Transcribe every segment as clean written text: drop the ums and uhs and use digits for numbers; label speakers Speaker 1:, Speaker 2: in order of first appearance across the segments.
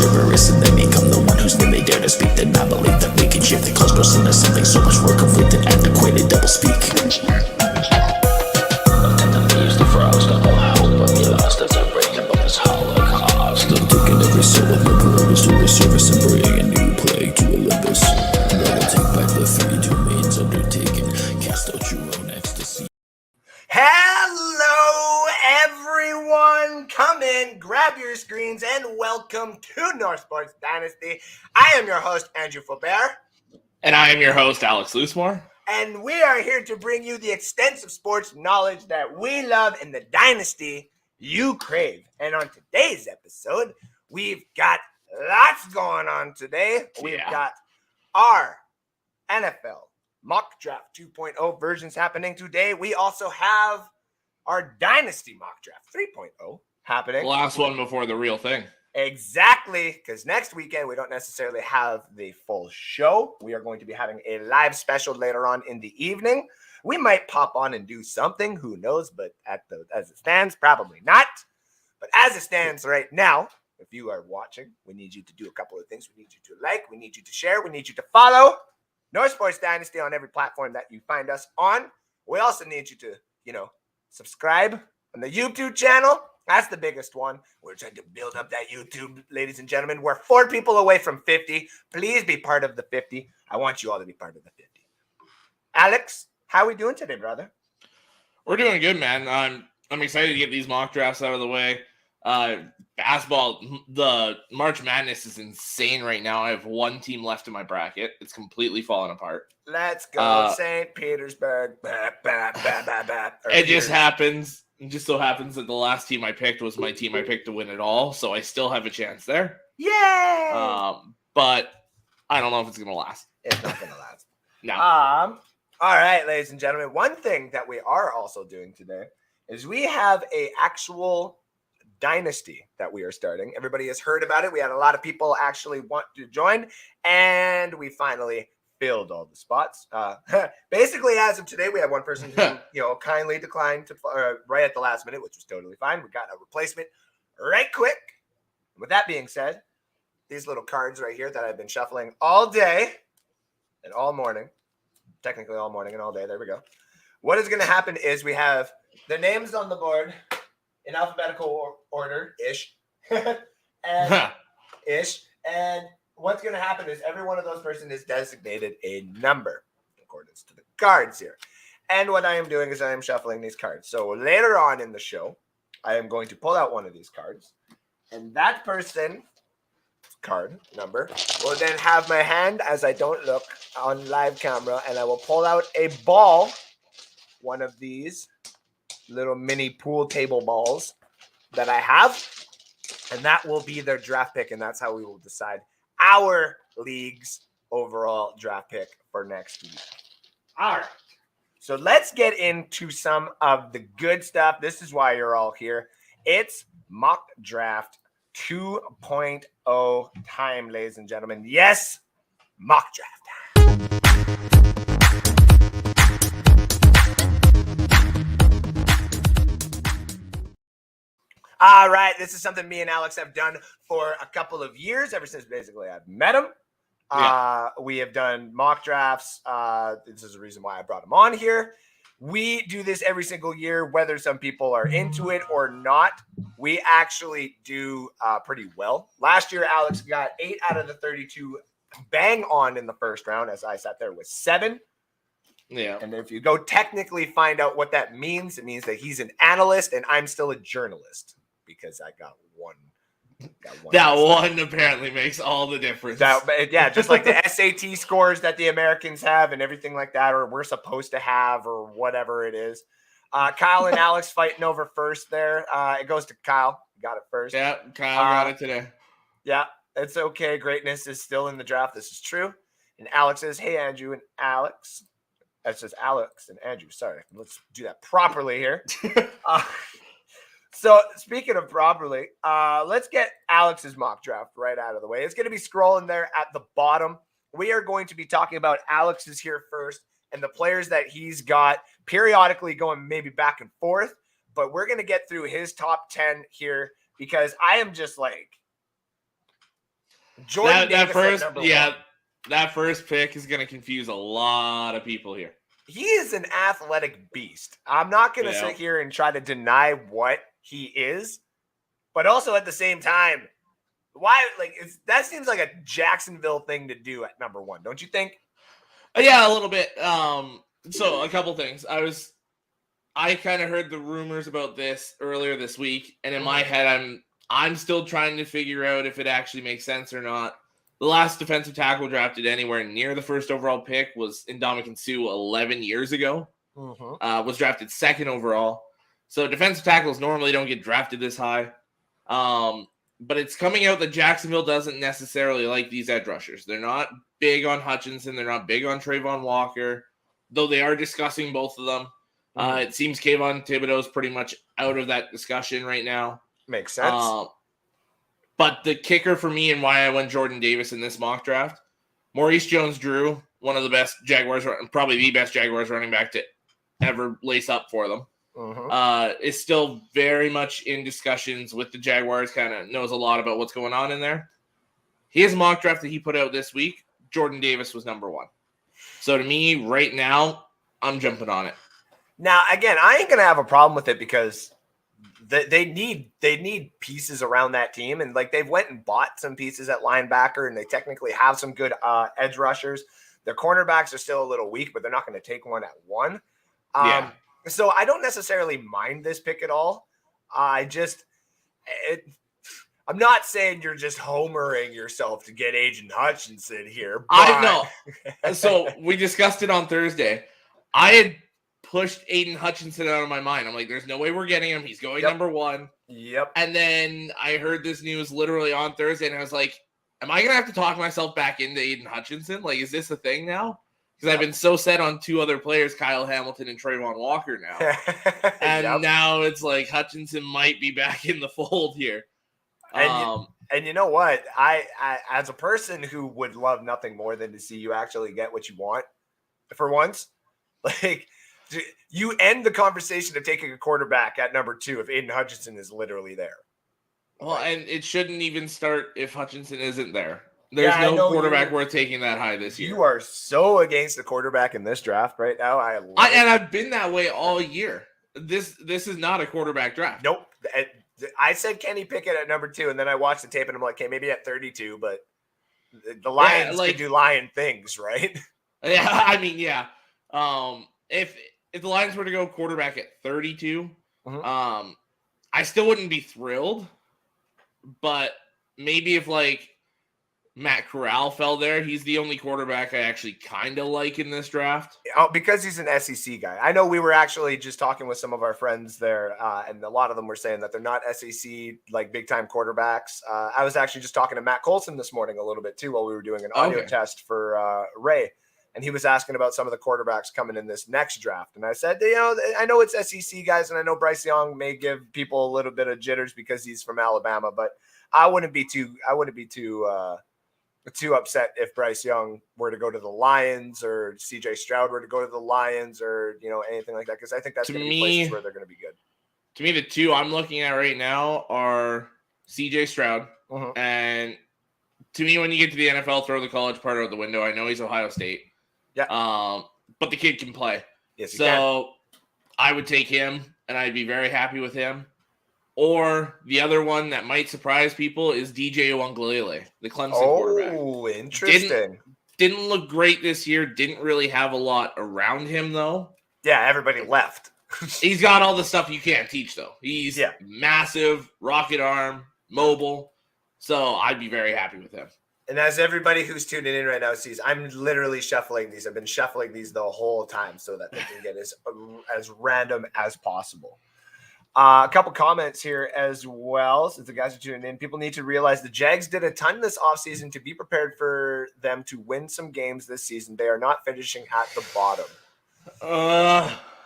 Speaker 1: Cerberus, and they become the one whose name they dare to speak. Then I believe that we can shift the cosmos into something so much more conflicted, antiquated, doublespeak. And then they use the frogs to all hope, but we lost as I bring about this holocaust. I'm taking every soul of my purpose to his service and bring a new plague to Olympus. Rather take back the 3 domains undertaken, cast out your own ecstasy.
Speaker 2: Hello, everyone. Come in, grab your screens, and welcome to North Sports Dynasty. I am your host, Andrew Faubert.
Speaker 3: And I am your host, Alex Loosemore.
Speaker 2: And we are here to bring you the extensive sports knowledge that we love in the Dynasty you crave. And on today's episode, we've got lots going on today. We've got our NFL Mock Draft 2.0 versions happening today. We also have our Dynasty Mock Draft 3.0 happening.
Speaker 3: The last one before the real thing.
Speaker 2: Exactly, because next weekend we don't necessarily have the full show. We are going to be having a live special later on in the evening. We might pop on and do something, who knows, but as it stands, probably not. But as it stands right now, if you are watching, we need you to do a couple of things. We need you to like, we need you to share, we need you to follow North Sports Dynasty on every platform that you find us on. We also need you to, subscribe on the YouTube channel. That's the biggest one. We're trying to build up that YouTube, ladies and gentlemen. We're 4 people away from 50. Please be part of the 50. I want you all to be part of the 50. Alex, how are we doing today, brother?
Speaker 3: We're doing good, man. I'm excited to get these mock drafts out of the way. Basketball, the March Madness is insane right now. I have 1 team left in my bracket. It's completely falling apart.
Speaker 2: Let's go, St. Petersburg.
Speaker 3: It just so happens that the last team I picked was my team I picked to win it all, so I still have a chance there.
Speaker 2: Yay!
Speaker 3: But I don't know if it's gonna last.
Speaker 2: It's not gonna last.
Speaker 3: No.
Speaker 2: All right, ladies and gentlemen. One thing that we are also doing today is we have a actual Dynasty that we are starting. Everybody has heard about it. We had a lot of people actually want to join, and we finally filled all the spots. Basically, as of today, we have one person who kindly declined to right at the last minute, which was totally fine. We got a replacement right quick. With that being said, these little cards right here that I've been shuffling all day and all morning, technically all morning and all day. There we go. What is going to happen is we have the names on the board in alphabetical order-ish. and what's going to happen is every one of those persons is designated a number in accordance to the cards here. And what I am doing is I am shuffling these cards. So later on in the show, I am going to pull out one of these cards. And that person, card number, will then have my hand as I don't look on live camera. And I will pull out a ball, one of these little mini pool table balls that I have. And that will be their draft pick. And that's how we will decide our league's overall draft pick for next week. All right. So let's get into some of the good stuff. This is why you're all here. It's Mock Draft 2.0 time, ladies and gentlemen. Yes, Mock Draft time. All right, this is something me and Alex have done for a couple of years, ever since basically I've met him. We have done mock drafts. This is the reason why I brought him on here. We do this every single year, whether some people are into it or not. We actually do pretty well. Last year, Alex got 8 out of the 32 bang on in the first round, as I sat there with 7.
Speaker 3: Yeah.
Speaker 2: And if you go technically find out what that means, it means that he's an analyst and I'm still a journalist. Because I got one.
Speaker 3: That one apparently makes all the difference.
Speaker 2: Just like the SAT scores that the Americans have and everything like that, or we're supposed to have, or whatever it is. Kyle and Alex fighting over first there. It goes to Kyle. Got it first.
Speaker 3: Yeah, Kyle got it today.
Speaker 2: Yeah, it's okay. Greatness is still in the draft. This is true. And Alex says, hey, Andrew and Alex. That says Alex and Andrew. Sorry. Let's do that properly here. So speaking of properly, let's get Alex's mock draft right out of the way. It's going to be scrolling there at the bottom. We are going to be talking about Alex's here first and the players that he's got periodically going maybe back and forth. But we're going to get through his top 10 here because I am just like, Jordan Davis at number one.
Speaker 3: That first pick is going to confuse a lot of people here.
Speaker 2: He is an athletic beast. I'm not going to sit here and try to deny what he is, but also at the same time, why? Like that seems like a Jacksonville thing to do at number one, don't you think?
Speaker 3: Yeah, a little bit. So a couple things. I kind of heard the rumors about this earlier this week, and in my head, I'm still trying to figure out if it actually makes sense or not. The last defensive tackle drafted anywhere near the first overall pick was Ndamukong Suh 11 years ago. Was drafted second overall. So defensive tackles normally don't get drafted this high. But it's coming out that Jacksonville doesn't necessarily like these edge rushers. They're not big on Hutchinson. They're not big on Trayvon Walker, though they are discussing both of them. It seems Kayvon Thibodeau's pretty much out of that discussion right now.
Speaker 2: Makes sense.
Speaker 3: But the kicker for me and why I went Jordan Davis in this mock draft, Maurice Jones-Drew, one of the best Jaguars, probably the best Jaguars running back to ever lace up for them, is still very much in discussions with the Jaguars, kind of knows a lot about what's going on in there. His mock draft that he put out this week, Jordan Davis was number one. So to me, right now, I'm jumping on it.
Speaker 2: Now, again, I ain't going to have a problem with it because they need pieces around that team, and like they've went and bought some pieces at linebacker, and they technically have some good edge rushers. Their cornerbacks are still a little weak, but they're not going to take one at one. So I don't necessarily mind this pick at all. I'm not saying you're just homering yourself to get Agent Hutchinson here. But...
Speaker 3: I know. So we discussed it on Thursday. I had pushed Aiden Hutchinson out of my mind. I'm like, there's no way we're getting him. He's going number one.
Speaker 2: Yep.
Speaker 3: And then I heard this news literally on Thursday, and I was like, am I going to have to talk myself back into Aiden Hutchinson? Like, is this a thing now? Because I've been so set on two other players, Kyle Hamilton and Trayvon Walker now. And now it's like Hutchinson might be back in the fold here.
Speaker 2: And you know what? I as a person who would love nothing more than to see you actually get what you want for once, like you end the conversation of taking a quarterback at number two if Aiden Hutchinson is literally there.
Speaker 3: Well, and it shouldn't even start if Hutchinson isn't there. There's no quarterback worth taking that high this year.
Speaker 2: You are so against the quarterback in this draft right now.
Speaker 3: And I've been that way all year. This is not a quarterback draft.
Speaker 2: Nope. I said Kenny Pickett at number two, and then I watched the tape, and I'm like, okay, maybe at 32, but the Lions can do Lion things, right?
Speaker 3: Yeah, I mean, yeah. If the Lions were to go quarterback at 32, I still wouldn't be thrilled. But maybe if like Matt Corral fell there, he's the only quarterback I actually kind of like in this draft.
Speaker 2: Oh, because he's an SEC guy. I know we were actually just talking with some of our friends there, and a lot of them were saying that they're not SEC like big time quarterbacks. I was actually just talking to Matt Colson this morning a little bit too while we were doing an audio test for Ray. And he was asking about some of the quarterbacks coming in this next draft. And I said, I know it's SEC guys, and I know Bryce Young may give people a little bit of jitters because he's from Alabama, but I wouldn't be too upset if Bryce Young were to go to the Lions or CJ Stroud were to go to the Lions or, anything like that. Because I think that's going to be places where they're going to be good.
Speaker 3: To me, the two I'm looking at right now are CJ Stroud. And to me, when you get to the NFL, throw the college part out the window. I know he's Ohio State. Yeah. But the kid can play.
Speaker 2: Yes, he can.
Speaker 3: I would take him, and I'd be very happy with him. Or the other one that might surprise people is DJ Uiagalelei, the Clemson quarterback.
Speaker 2: Oh, interesting.
Speaker 3: Didn't look great this year. Didn't really have a lot around him, though.
Speaker 2: Yeah, everybody left.
Speaker 3: He's got all the stuff you can't teach, though. He's massive, rocket arm, mobile. So I'd be very happy with him.
Speaker 2: And as everybody who's tuning in right now sees, I'm literally shuffling these. I've been shuffling these the whole time so that they can get as random as possible. A couple comments here as well, since the guys are tuning in. People need to realize the Jags did a ton this offseason to be prepared for them to win some games this season. They are not finishing at the bottom.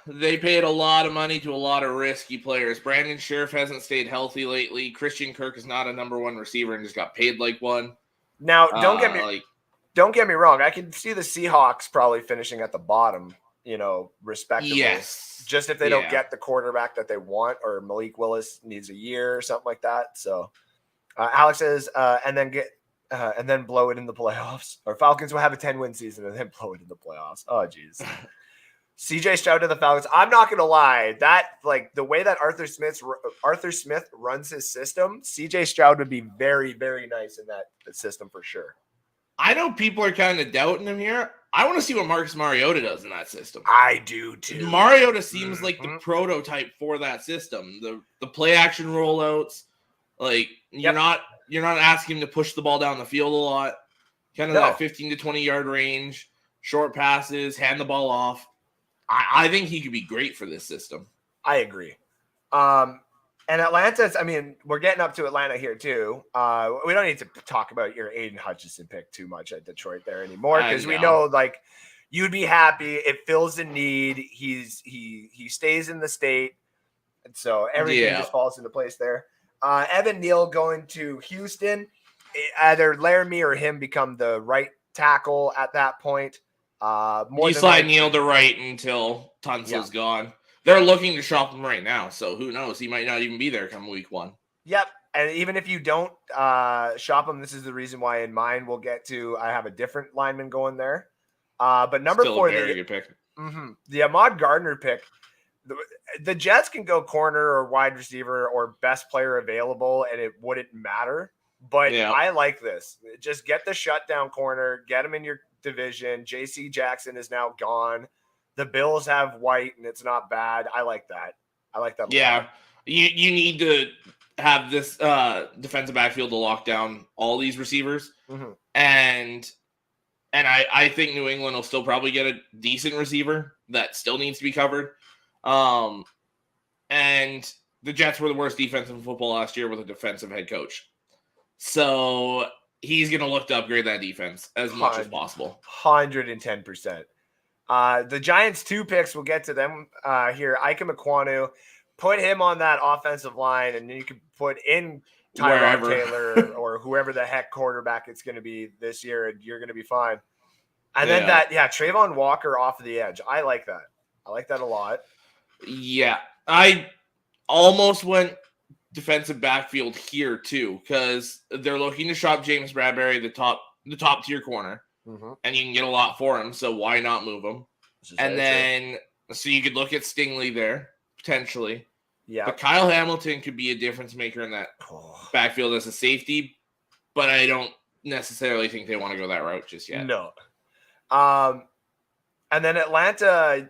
Speaker 3: They paid a lot of money to a lot of risky players. Brandon Scherf hasn't stayed healthy lately. Christian Kirk is not a number one receiver and just got paid like one.
Speaker 2: Now, don't get me wrong. I can see the Seahawks probably finishing at the bottom, respectively.
Speaker 3: Yes.
Speaker 2: Just if they don't get the quarterback that they want, or Malik Willis needs a year or something like that. So, Alex says, and then and then blow it in the playoffs. Or Falcons will have a 10-win season and then blow it in the playoffs. Oh, jeez. CJ Stroud to the Falcons. I'm not going to lie. That, like, the way that Arthur Smith runs his system, CJ Stroud would be very, very nice in that system for sure.
Speaker 3: I know people are kind of doubting him here. I want to see what Marcus Mariota does in that system.
Speaker 2: I do too.
Speaker 3: Mariota seems like the prototype for that system. The play action rollouts, like you're not asking him to push the ball down the field a lot. Kind of that 15 to 20 yard range, short passes, hand the ball off. I think he could be great for this system.
Speaker 2: I agree. And Atlanta's, I mean, we're getting up to Atlanta here too. We don't need to talk about your Aiden Hutchinson pick too much at Detroit there anymore, because we know, like, you'd be happy. It fills a need. He stays in the state, and so everything just falls into place there. Evan Neal going to Houston. Either Laramie or him become the right tackle at that point.
Speaker 3: You slide Neal to right until Tunsil's gone. They're looking to shop him right now, so who knows? He might not even be there come week 1.
Speaker 2: Yep, and even if you don't shop him, this is the reason why in mine we'll get to. I have a different lineman going there. But number
Speaker 3: Still
Speaker 2: 4,
Speaker 3: a very good pick.
Speaker 2: The Ahmad Gardner pick. The Jets can go corner or wide receiver or best player available, and it wouldn't matter. But I like this. Just get the shutdown corner, get him in your division. J.C. Jackson is now gone. The Bills have White, and it's not bad. I like that. I like that a lot.
Speaker 3: You need to have this defensive backfield to lock down all these receivers. And I think New England will still probably get a decent receiver that still needs to be covered. And the Jets were the worst defense in football last year with a defensive head coach. So he's going to look to upgrade that defense as much as possible.
Speaker 2: 110%. The Giants' 2 picks, we'll get to them here. Ike Mekwonu, put him on that offensive line, and then you can put in Tyrod Taylor or whoever the heck quarterback it's going to be this year, and you're going to be fine. And then Trayvon Walker off of the edge. I like that. I like that a lot.
Speaker 3: Yeah. I almost went defensive backfield here too, because they're looking to shop James Bradbury, the top tier corner. And you can get a lot for him, so why not move him? And then, so you could look at Stingley there, potentially. Yeah. But Kyle Hamilton could be a difference maker in that backfield as a safety, but I don't necessarily think they want to go that route just yet.
Speaker 2: No. And then Atlanta,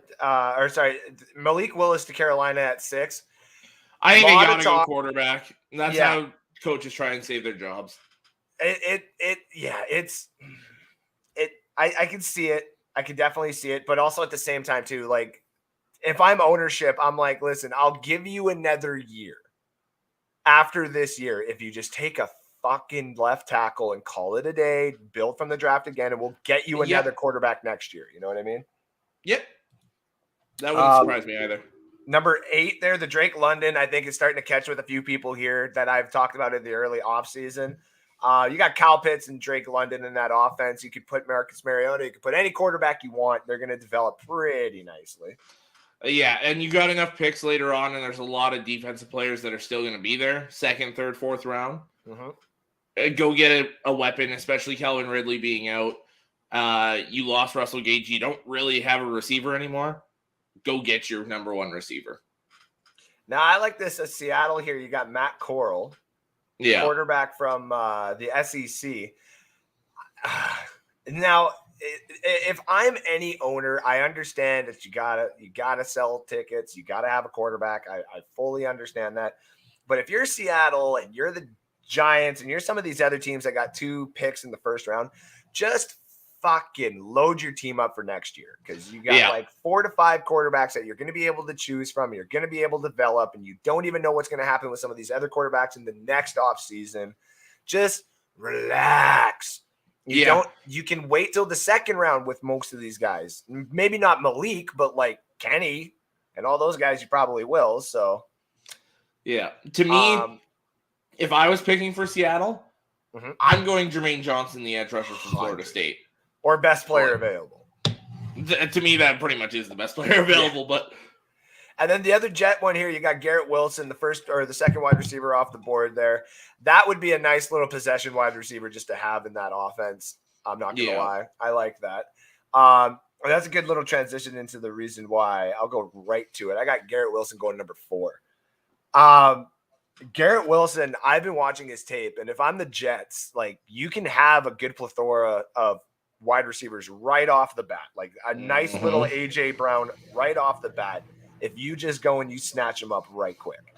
Speaker 2: Malik Willis to Carolina at 6.
Speaker 3: I think they got to go quarterback. And that's how coaches try and save their jobs.
Speaker 2: I can see it. I can definitely see it. But also at the same time, too, like, if I'm ownership, I'm like, listen, I'll give you another year after this year if you just take a fucking left tackle and call it a day, build from the draft again, and we'll get you another quarterback next year. You know what I mean?
Speaker 3: Yep. That wouldn't surprise me either.
Speaker 2: Number 8 there, the Drake London, I think, is starting to catch with a few people here that I've talked about in the early offseason. You got Kyle Pitts and Drake London in that offense. You could put Marcus Mariota. You could put any quarterback you want. They're going to develop pretty nicely.
Speaker 3: Yeah, and you got enough picks later on, and there's a lot of defensive players that are still going to be there, 2nd, 3rd, 4th round. Go get a weapon, especially Calvin Ridley being out. You lost Russell Gage. You don't really have a receiver anymore. Go get your number 1 receiver.
Speaker 2: Now, I like this. Seattle here, you got Matt Corral. Quarterback from the SEC. Now, if I'm any owner, I understand that you gotta sell tickets, you gotta have a quarterback. I fully understand that. But if you're Seattle and you're the Giants and you're some of these other teams that got 2 picks in the first round, just fucking load your team up for next year, because you got like 4 to 5 quarterbacks that you're going to be able to choose from. You're going to be able to develop, and you don't even know what's going to happen with some of these other quarterbacks in the next off season. Just relax. You can wait till the 2nd round with most of these guys. Maybe not Malik, but like Kenny and all those guys, you probably will. So,
Speaker 3: to me, if I was picking for Seattle, I'm going Jermaine Johnson, the edge rusher from Florida State.
Speaker 2: Or best player available.
Speaker 3: To me, that pretty much is the best player available. But
Speaker 2: And then the other Jet one here, you got Garrett Wilson, the first or the second wide receiver off the board there. That would be a nice little possession wide receiver just to have in that offense. I'm not going to lie. I like that. That's a good little transition into the reason why. I'll go right to it. I got Garrett Wilson going number 4. Garrett Wilson, I've been watching his tape, and if I'm the Jets, like you can have a good plethora of wide receivers right off the bat, like a nice little AJ Brown right off the bat. If you just go and you snatch them up right quick,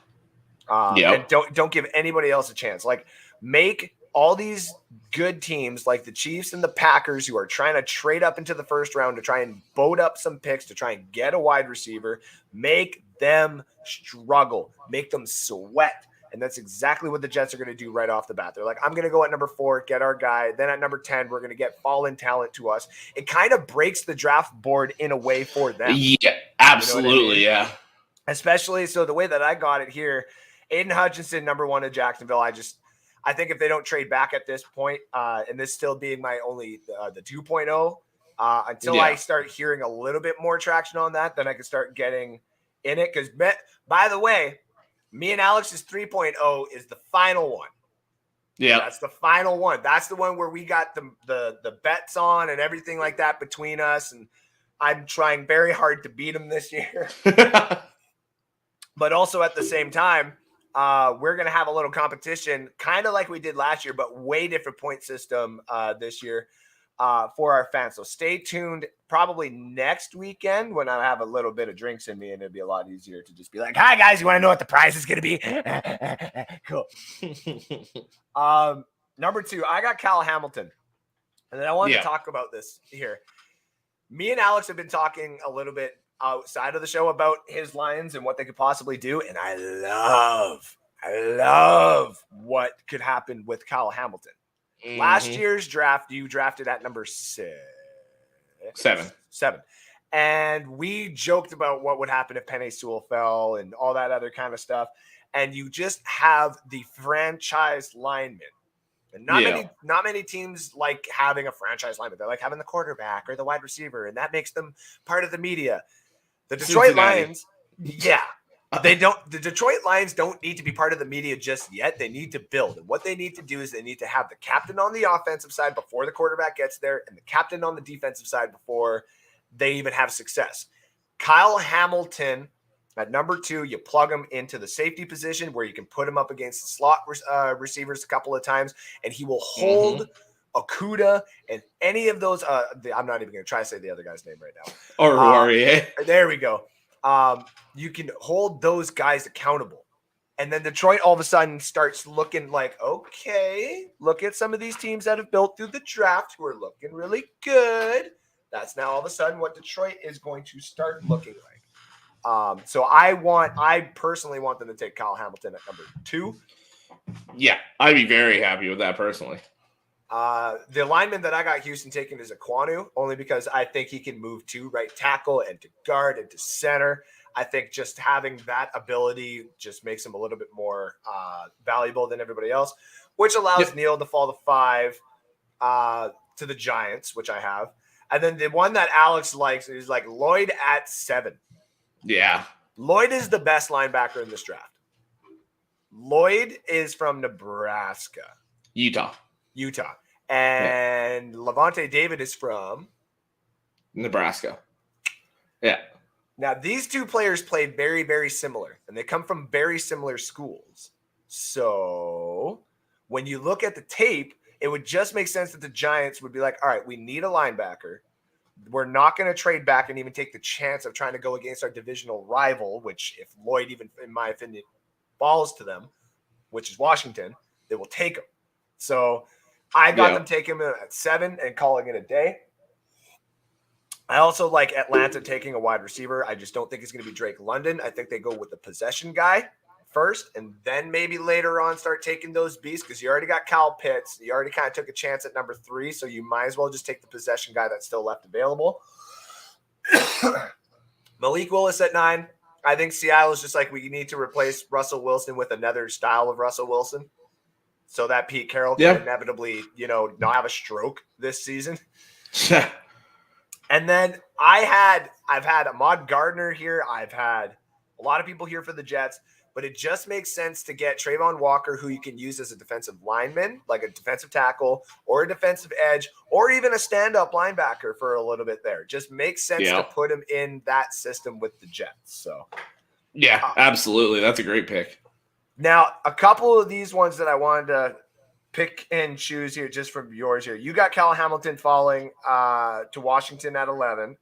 Speaker 2: and don't give anybody else a chance. Like make all these good teams like the Chiefs and the Packers who are trying to trade up into the first round to try and boat up some picks to try and get a wide receiver, make them struggle, make them sweat. And that's exactly what the Jets are going to do right off the bat. They're like, I'm going to go at number 4, get our guy. Then at number 10, we're going to get fallen talent to us. It kind of breaks the draft board in a way for them.
Speaker 3: Yeah, absolutely. You know what I mean? Yeah.
Speaker 2: Especially so the way that I got it here, Aiden Hutchinson, number 1 in Jacksonville. I think if they don't trade back at this point, and this still being my only the 2.0, until I start hearing a little bit more traction on that, then I can start getting in it. Because by the way, me and Alex's 3.0 is the final one.
Speaker 3: Yeah,
Speaker 2: that's the final one. That's the one where we got the bets on and everything like that between us. And I'm trying very hard to beat him this year. But also at the same time, we're going to have a little competition, kind of like we did last year, but way different point system this year for our fans. So stay tuned probably next weekend when I have a little bit of drinks in me, and it'll be a lot easier to just be like, hi, guys, you want to know what the prize is going to be? Cool. Number 2, I got Kyle Hamilton. And then I wanted to talk about this here. Me and Alex have been talking a little bit outside of the show about his Lions and what they could possibly do. And I love what could happen with Kyle Hamilton. Last year's draft, you drafted at number 7. And we joked about what would happen if Penei Sewell fell and all that other kind of stuff. And you just have the franchise lineman. And not many teams like having a franchise lineman. They like having the quarterback or the wide receiver, and that makes them part of the media. The Detroit Lions, the Detroit Lions don't need to be part of the media just yet. They need to build. And what they need to do is they need to have the captain on the offensive side before the quarterback gets there and the captain on the defensive side before they even have success. Kyle Hamilton at number 2, you plug him into the safety position where you can put him up against the slot receivers a couple of times, and he will hold Okuda and any of those. I'm not even going to try to say the other guy's name right now.
Speaker 3: Or Rory.
Speaker 2: There we go. You can hold those guys accountable. And then Detroit all of a sudden starts looking like, okay, look at some of these teams that have built through the draft who are looking really good. That's now all of a sudden what Detroit is going to start looking like. So I personally want them to take Kyle Hamilton at number 2.
Speaker 3: Yeah, I'd be very happy with that personally.
Speaker 2: The lineman that I got Houston taking is Ekwonu, only because I think he can move to right tackle and to guard and to center. I think just having that ability just makes him a little bit more valuable than everybody else, which allows Neil to fall to 5 to the Giants, which I have. And then the one that Alex likes is like Lloyd at 7.
Speaker 3: Yeah.
Speaker 2: Lloyd is the best linebacker in this draft. Lloyd is from Nebraska.
Speaker 3: Utah.
Speaker 2: And Levante David is from
Speaker 3: Nebraska. Yeah.
Speaker 2: Now, these two players played very, very similar, and they come from very similar schools. So when you look at the tape, it would just make sense that the Giants would be like, all right, we need a linebacker. We're not going to trade back and even take the chance of trying to go against our divisional rival, which if Lloyd even, in my opinion, falls to them, which is Washington, they will take him. So I got them taking him at 7 and calling it a day. I also like Atlanta taking a wide receiver. I just don't think it's going to be Drake London. I think they go with the possession guy first, and then maybe later on start taking those beasts because you already got Kyle Pitts. You already kind of took a chance at number 3, so you might as well just take the possession guy that's still left available. Malik Willis at 9. I think Seattle is just like, we need to replace Russell Wilson with another style of Russell Wilson so that Pete Carroll can inevitably, not have a stroke this season. And then I've had Ahmad Gardner here. I've had A lot of people here for the Jets, but it just makes sense to get Trayvon Walker, who you can use as a defensive lineman, like a defensive tackle or a defensive edge, or even a stand-up linebacker for a little bit there. Just makes sense to put him in that system with the Jets. So,
Speaker 3: yeah, absolutely. That's a great pick.
Speaker 2: Now, a couple of these ones that I wanted to pick and choose here just from yours here. You got Cal Hamilton falling to Washington at 11.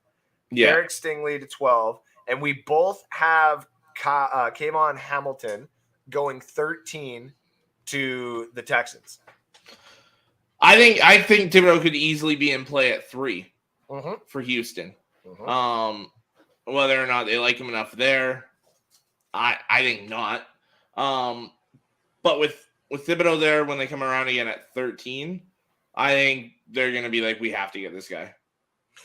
Speaker 3: Yeah.
Speaker 2: Derek Stingley to 12. And we both have Kayvon Hamilton going 13 to the Texans.
Speaker 3: I think Thibodeau could easily be in play at 3 for Houston. Whether or not they like him enough there, I think not. But with Thibodeau there, when they come around again at 13, I think they're going to be like, we have to get this guy.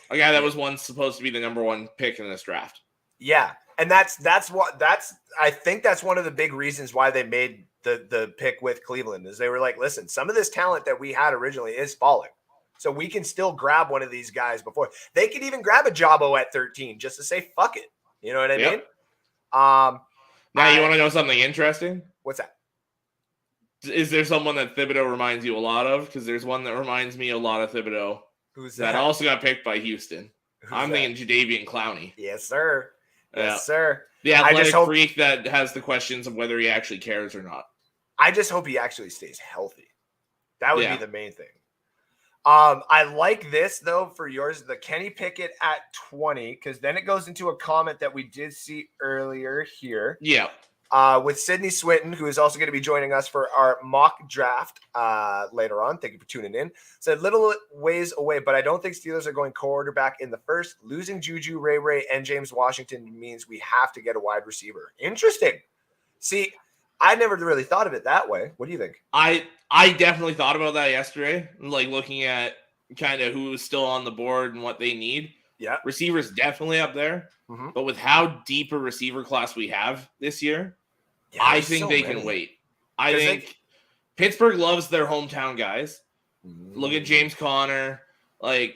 Speaker 3: A guy that was once supposed to be the number 1 pick in this draft.
Speaker 2: Yeah. And I think that's one of the big reasons why they made the pick with Cleveland is they were like, listen, some of this talent that we had originally is falling. So we can still grab one of these guys before. They could even grab a Jabo at 13 just to say, fuck it. You know what I mean?
Speaker 3: Now, you want to know something interesting?
Speaker 2: What's that?
Speaker 3: Is there someone that Thibodeau reminds you a lot of? Because there's one that reminds me a lot of Thibodeau.
Speaker 2: Who's
Speaker 3: that? Also got picked by Houston. I'm thinking Jadeveon Clowney.
Speaker 2: Yes, sir. Yes, sir.
Speaker 3: The athletic freak that has the questions of whether he actually cares or not.
Speaker 2: I just hope he actually stays healthy. That would be the main thing. I like this, though, for yours, the Kenny Pickett at 20, because then it goes into a comment that we did see earlier here.
Speaker 3: Yeah.
Speaker 2: With Sydney Swinton, who is also going to be joining us for our mock draft later on. Thank you for tuning in. Said little ways away, but I don't think Steelers are going quarterback in the first. Losing Juju, Ray, and James Washington means we have to get a wide receiver. Interesting. See, I never really thought of it that way. What do you think?
Speaker 3: I definitely thought about that yesterday, like looking at kind of who is still on the board and what they need.
Speaker 2: Yeah.
Speaker 3: Receivers definitely up there. But with how deep a receiver class we have this year, I think they can wait. I think Pittsburgh loves their hometown guys. Look at James Conner. I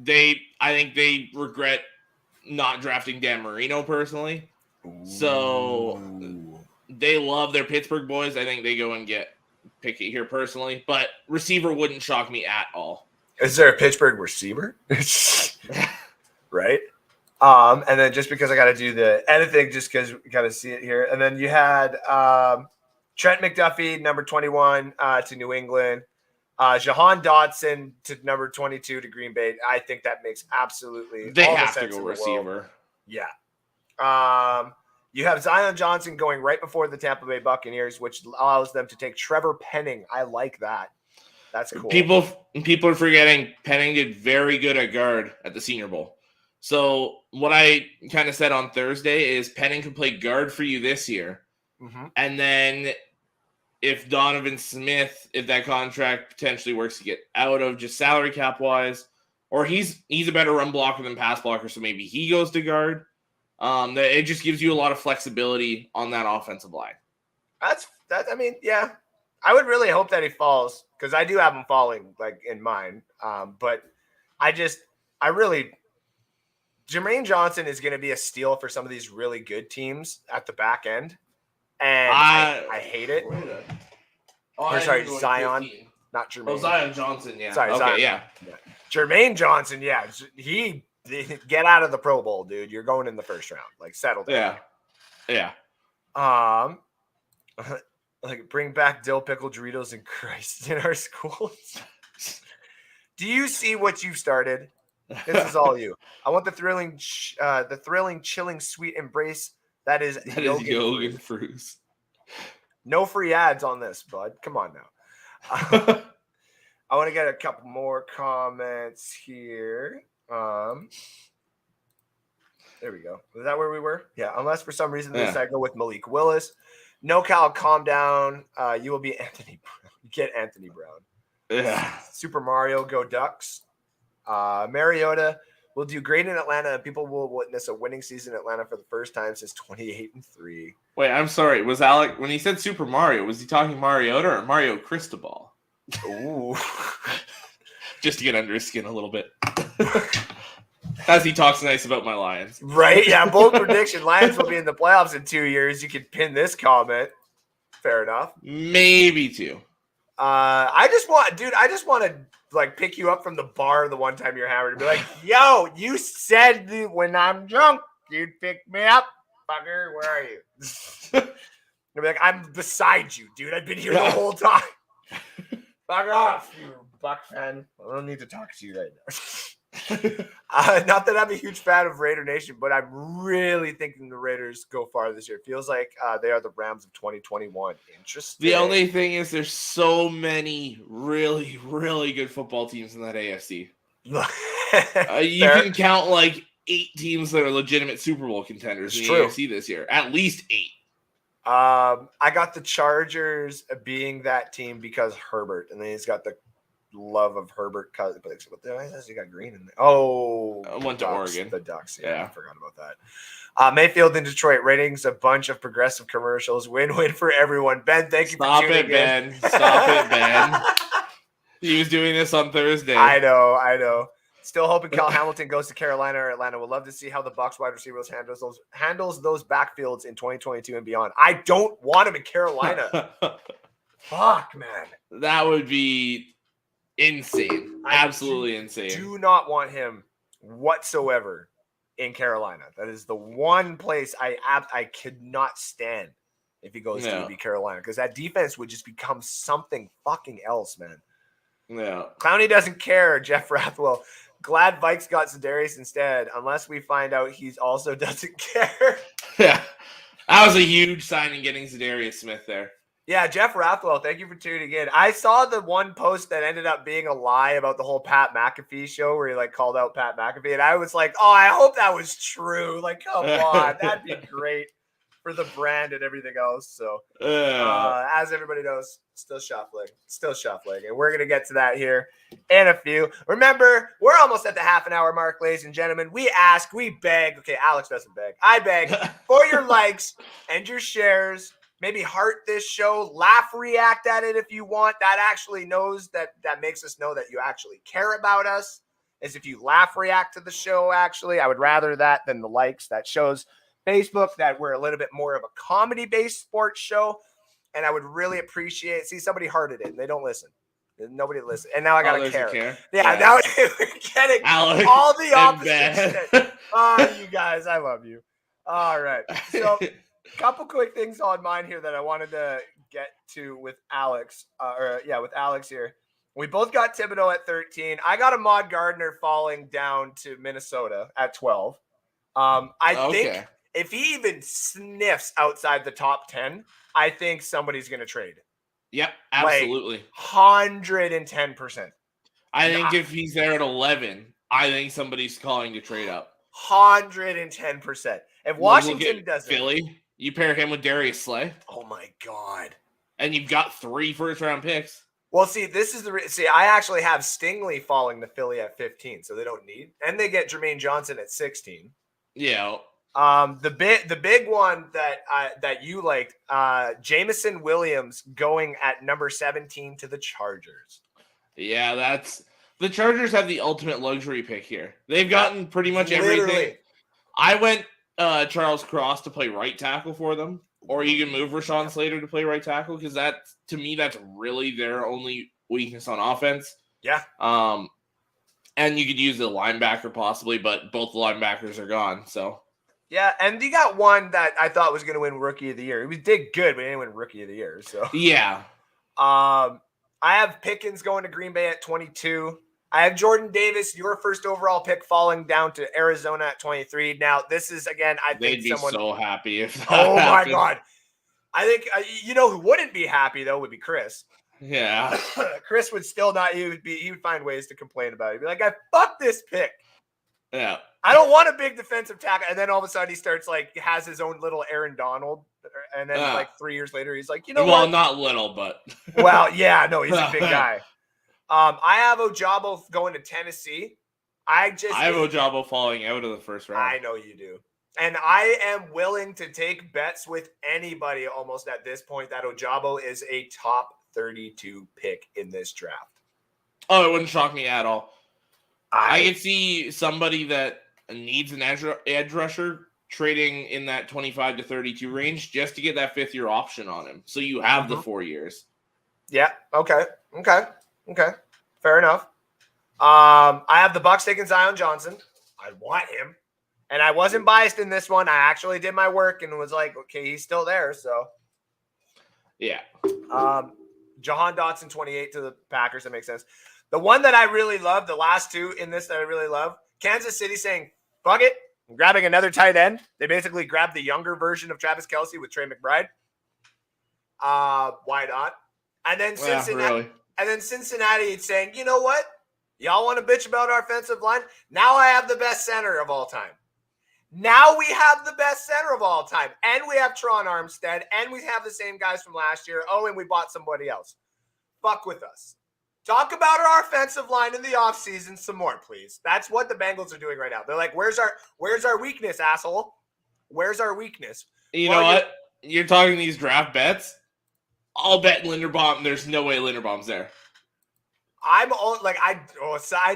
Speaker 3: think they regret not drafting Dan Marino personally. So they love their Pittsburgh boys. I think they go and get Pickett here personally. But receiver wouldn't shock me at all.
Speaker 2: Is there a Pittsburgh receiver? Right? And then just because I got to do the editing, just because we got to see it here. And then you had Trent McDuffie, number 21 to New England. Jahan Dotson to number 22 to Green Bay. I think that makes absolutely
Speaker 3: they
Speaker 2: all
Speaker 3: have
Speaker 2: the
Speaker 3: to
Speaker 2: sense
Speaker 3: go
Speaker 2: in the
Speaker 3: receiver.
Speaker 2: world. Yeah. You have Zion Johnson going right before the Tampa Bay Buccaneers, which allows them to take Trevor Penning. I like that. That's cool.
Speaker 3: People are forgetting Penning did very good at guard at the Senior Bowl. So what I kind of said on Thursday is Penning can play guard for you this year. And then if Donovan Smith, if that contract potentially works to get out of just salary cap wise, or he's a better run blocker than pass blocker, so maybe he goes to guard. It just gives you a lot of flexibility on that offensive line.
Speaker 2: I mean, yeah. I would really hope that he falls because I do have him falling like in mine. But Jermaine Johnson is going to be a steal for some of these really good teams at the back end. And I hate it. Zion, not Jermaine.
Speaker 3: Oh, Zion Johnson, yeah.
Speaker 2: Sorry,
Speaker 3: okay,
Speaker 2: Zion.
Speaker 3: Yeah.
Speaker 2: Jermaine Johnson, yeah. He get out of the Pro Bowl, dude. You're going in the first round. Like, settle down.
Speaker 3: Yeah.
Speaker 2: Like, bring back dill pickle Doritos and Christ in our schools. Do you see what you've started? This is all you. I want the thrilling, chilling, sweet embrace. That is
Speaker 3: Yogan Fruits.
Speaker 2: No free ads on this, bud. Come on now. I want to get a couple more comments here. There we go. Is that where we were? Yeah. Unless for some reason this I go with Malik Willis. No, Cal, calm down. You will be Anthony Brown. You get Anthony Brown.
Speaker 3: Yeah.
Speaker 2: Super Mario, go Ducks. Mariota will do great in Atlanta, and people will witness a winning season in Atlanta for the first time since 28-3.
Speaker 3: Wait, I'm sorry. Was Alec, when he said Super Mario, was he talking Mariota or Mario Cristobal?
Speaker 2: Ooh.
Speaker 3: Just to get under his skin a little bit. As he talks nice about my Lions.
Speaker 2: Right? Yeah, bold prediction. Lions will be in the playoffs in 2 years. You could pin this comment. Fair enough.
Speaker 3: Maybe 2.
Speaker 2: I just want to like pick you up from the bar the one time you're hammered and be like, yo, you said when I'm drunk, you'd pick me up. Fucker, where are you? You'll be like, I'm beside you, dude. I've been here the whole time. Fuck off, you Buck fan. I don't need to talk to you right now. Not that I'm a huge fan of Raider Nation, but I'm really thinking the Raiders go far this year. Feels like they are the Rams of 2021. Interesting.
Speaker 3: The only thing is there's so many really, really good football teams in that AFC. You can count like 8 teams that are legitimate Super Bowl contenders in the AFC this year. At least 8.
Speaker 2: I got the Chargers being that team because Herbert, and then he's got the love of Herbert. But what the hell is he got Green in there? Oh,
Speaker 3: went to Oregon.
Speaker 2: The Ducks. Yeah, I forgot about that. Mayfield in Detroit. Ratings a bunch of progressive commercials. Win-win for everyone. Ben, thank you for tuning in.
Speaker 3: Ben. Stop it, Ben. He was doing this on Thursday.
Speaker 2: I know. Still hoping Cal Hamilton goes to Carolina or Atlanta. Would love to see how the Bucs wide receivers handles those backfields in 2022 and beyond. I don't want him in Carolina. Fuck, man.
Speaker 3: That would be insane. Absolutely insane.
Speaker 2: Do not want him whatsoever in Carolina. That is the one place I could not stand if he goes to be Carolina, because that defense would just become something fucking else, man.
Speaker 3: Yeah.
Speaker 2: Clowney doesn't care, Jeff Rathwell. Glad Vikes got Za'Darius instead, unless we find out he's also doesn't care.
Speaker 3: Yeah. That was a huge signing getting Za'Darius Smith there.
Speaker 2: Yeah, Jeff Rathwell, thank you for tuning in. I saw the one post that ended up being a lie about the whole Pat McAfee show where he like called out Pat McAfee, and I was like, oh, I hope that was true. Like, come on, that'd be great for the brand and everything else. So, as everybody knows, still shuffling. And we're going to get to that here in a few. Remember, we're almost at the half an hour mark, ladies and gentlemen. We ask, we beg. Okay, Alex doesn't beg. I beg for your likes and your shares. Maybe heart this show, laugh, react at it if you want. That actually knows that makes us know that you actually care about us. Is if you laugh, react to the show, actually. I would rather that than the likes. That shows Facebook that we're a little bit more of a comedy-based sports show, and I would really appreciate. See, somebody hearted it, and they don't listen. Nobody listen, and now I gotta care. Yeah, now we're getting
Speaker 3: Alex
Speaker 2: all the opposite shit. You guys, I love you. All right, so a couple quick things on mine here that I wanted to get to with Alex. With Alex here. We both got Thibodeau at 13. I got Ahmad Gardner falling down to Minnesota at 12. I think if he even sniffs outside the top 10, I think somebody's going to trade.
Speaker 3: Yep, absolutely.
Speaker 2: Like 110%.
Speaker 3: I think if he's there at 11, I think somebody's calling to trade up.
Speaker 2: 110%. If Washington doesn't.
Speaker 3: Philly, you pair him with Darius Slay.
Speaker 2: Oh, my God.
Speaker 3: And you've got 3 first-round picks.
Speaker 2: Well, see, this is I actually have Stingley falling to Philly at 15, so they don't need. And they get Jermaine Johnson at 16.
Speaker 3: Yeah.
Speaker 2: The big one that you liked, Jameson Williams going at number 17 to the Chargers.
Speaker 3: Yeah, the Chargers have the ultimate luxury pick here. They've gotten pretty much everything. I went Charles Cross to play right tackle for them, or you can move Rashawn Slater to play right tackle, because that, to me, that's really their only weakness on offense.
Speaker 2: Yeah.
Speaker 3: And you could use the linebacker possibly, but both the linebackers are gone, so.
Speaker 2: Yeah, and you got one that I thought was going to win Rookie of the Year. He did good, but he didn't win Rookie of the Year. So
Speaker 3: yeah.
Speaker 2: I have Pickens going to Green Bay at 22. I have Jordan Davis, your first overall pick, falling down to Arizona at 23. Now, this is, again, I think
Speaker 3: they'd be so happy if that
Speaker 2: happened. My God. I think, who wouldn't be happy, though, would be Chris.
Speaker 3: Yeah.
Speaker 2: Chris would still not, he would find ways to complain about it. He'd be like, I fucked this pick.
Speaker 3: Yeah.
Speaker 2: I don't want a big defensive tackle. And then all of a sudden he starts has his own little Aaron Donald. And then 3 years later, he's like, what?
Speaker 3: Well, not little, but.
Speaker 2: Well, yeah, no, he's a big guy. I have Ojabo going to Tennessee. I have
Speaker 3: Ojabo falling out of the first round.
Speaker 2: I know you do. And I am willing to take bets with anybody almost at this point that Ojabo is a top 32 pick in this draft.
Speaker 3: Oh, it wouldn't shock me at all. I could see somebody that needs an edge rusher, trading in that 25 to 32 range just to get that 5th-year option on him. So you have the 4 years.
Speaker 2: Yeah. Okay. Fair enough. I have the Bucs taking Zion Johnson. I want him. And I wasn't biased in this one. I actually did my work and was like, okay, he's still there. So,
Speaker 3: yeah.
Speaker 2: Jahan Dotson, 28 to the Packers. That makes sense. The one that I really love, the last two in this that I really love, Kansas City saying, fuck it, I'm grabbing another tight end. They basically grabbed the younger version of Travis Kelce with Trey McBride. Why not? And then Cincinnati is saying, you know what? Y'all want to bitch about our offensive line? Now I have the best center of all time. Now we have the best center of all time. And we have Tron Armstead. And we have the same guys from last year. Oh, and we bought somebody else. Fuck with us. Talk about our offensive line in the offseason some more, please. That's what the Bengals are doing right now. They're like, where's our weakness, asshole? Where's our weakness?
Speaker 3: You know what? You're talking these draft bets. I'll bet Linderbaum. There's no way Linderbaum's there.
Speaker 2: I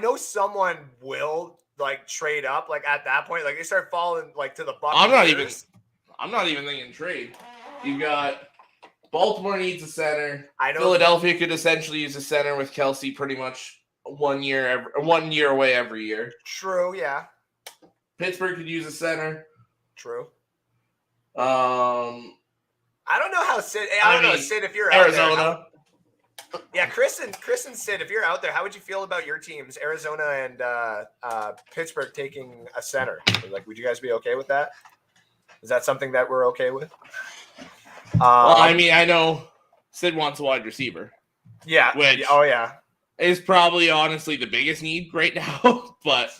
Speaker 2: know someone will like trade up like at that point. Like they start falling like to the Buccaneers.
Speaker 3: I'm not even thinking trade. You got Baltimore needs a center.
Speaker 2: I know
Speaker 3: Philadelphia could essentially use a center with Kelce pretty much 1 year away every year.
Speaker 2: True, yeah.
Speaker 3: Pittsburgh could use a center.
Speaker 2: True.
Speaker 3: I
Speaker 2: don't know how Sid. Sid, if you're
Speaker 3: Arizona.
Speaker 2: out there. Yeah, Chris and Sid, if you're out there, how would you feel about your teams, Arizona and Pittsburgh, taking a center? Like, would you guys be okay with that? Is that something that we're okay with?
Speaker 3: Well, I mean, I know Sid wants a wide receiver.
Speaker 2: Yeah.
Speaker 3: Which is probably honestly the biggest need right now. But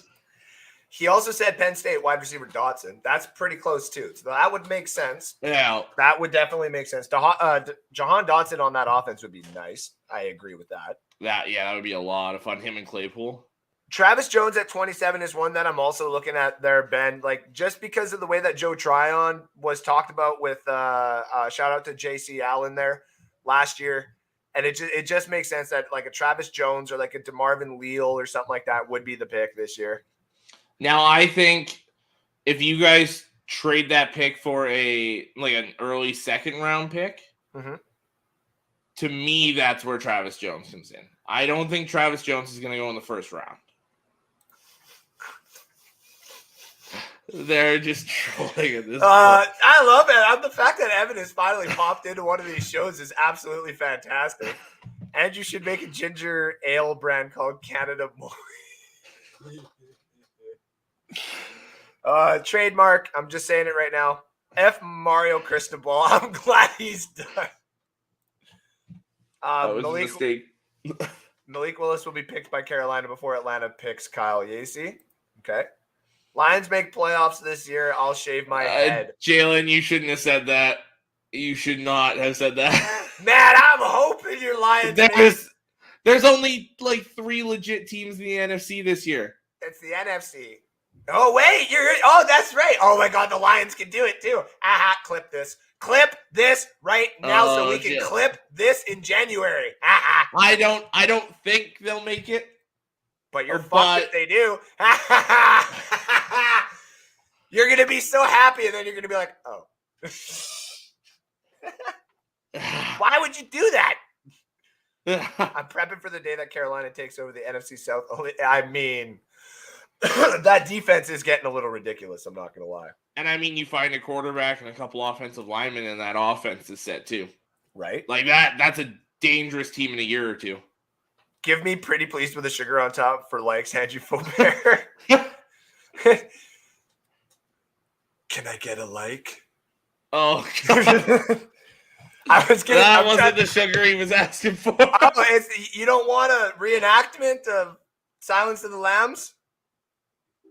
Speaker 2: he also said Penn State wide receiver Dotson. That's pretty close too. So that would make sense.
Speaker 3: Yeah.
Speaker 2: That would definitely make sense. Jahan Dotson on that offense would be nice. I agree with that.
Speaker 3: That would be a lot of fun. Him and Claypool.
Speaker 2: Travis Jones at 27 is one that I'm also looking at there, Ben. Like, just because of the way that Joe Tryon was talked about with shout out to JC Allen there last year. And it just makes sense that like a Travis Jones or like a DeMarvin Leal or something like that would be the pick this year.
Speaker 3: Now, I think if you guys trade that pick for an early second round pick, to me, that's where Travis Jones comes in. I don't think Travis Jones is going to go in the first round. They're just trolling at this point.
Speaker 2: I love it. The fact that Evan has finally popped into one of these shows is absolutely fantastic. And you should make a ginger ale brand called Canada Boy. Trademark. I'm just saying it right now. F Mario Cristobal. I'm glad he's done.
Speaker 3: That was a mistake.
Speaker 2: Malik Willis will be picked by Carolina before Atlanta picks Kyle Yacy. Okay. Lions make playoffs this year. I'll shave my head.
Speaker 3: Jalen, you shouldn't have said that. You should not have said that.
Speaker 2: Man, I'm hoping your Lions.
Speaker 3: There's only like 3 legit teams in the NFC this year.
Speaker 2: It's the NFC. Oh, wait. That's right. Oh, my God. The Lions can do it, too. Aha, clip this. Clip this right now so we can clip this in January. Aha.
Speaker 3: I don't think they'll make it.
Speaker 2: But you're fucked if they do. You're going to be so happy, and then you're going to be like, oh. Why would you do that? I'm prepping for the day that Carolina takes over the NFC South. I mean, that defense is getting a little ridiculous. I'm not going to lie.
Speaker 3: And I mean, you find a quarterback and a couple offensive linemen, and that offense is set too.
Speaker 2: Right?
Speaker 3: Like that's a dangerous team in a year or two.
Speaker 2: Give me pretty pleased with the sugar on top for likes, Andrew Faubert. Can I get a like?
Speaker 3: Oh,
Speaker 2: I was kidding.
Speaker 3: That wasn't the sugar he was asking for.
Speaker 2: You don't want a reenactment of Silence of the Lambs?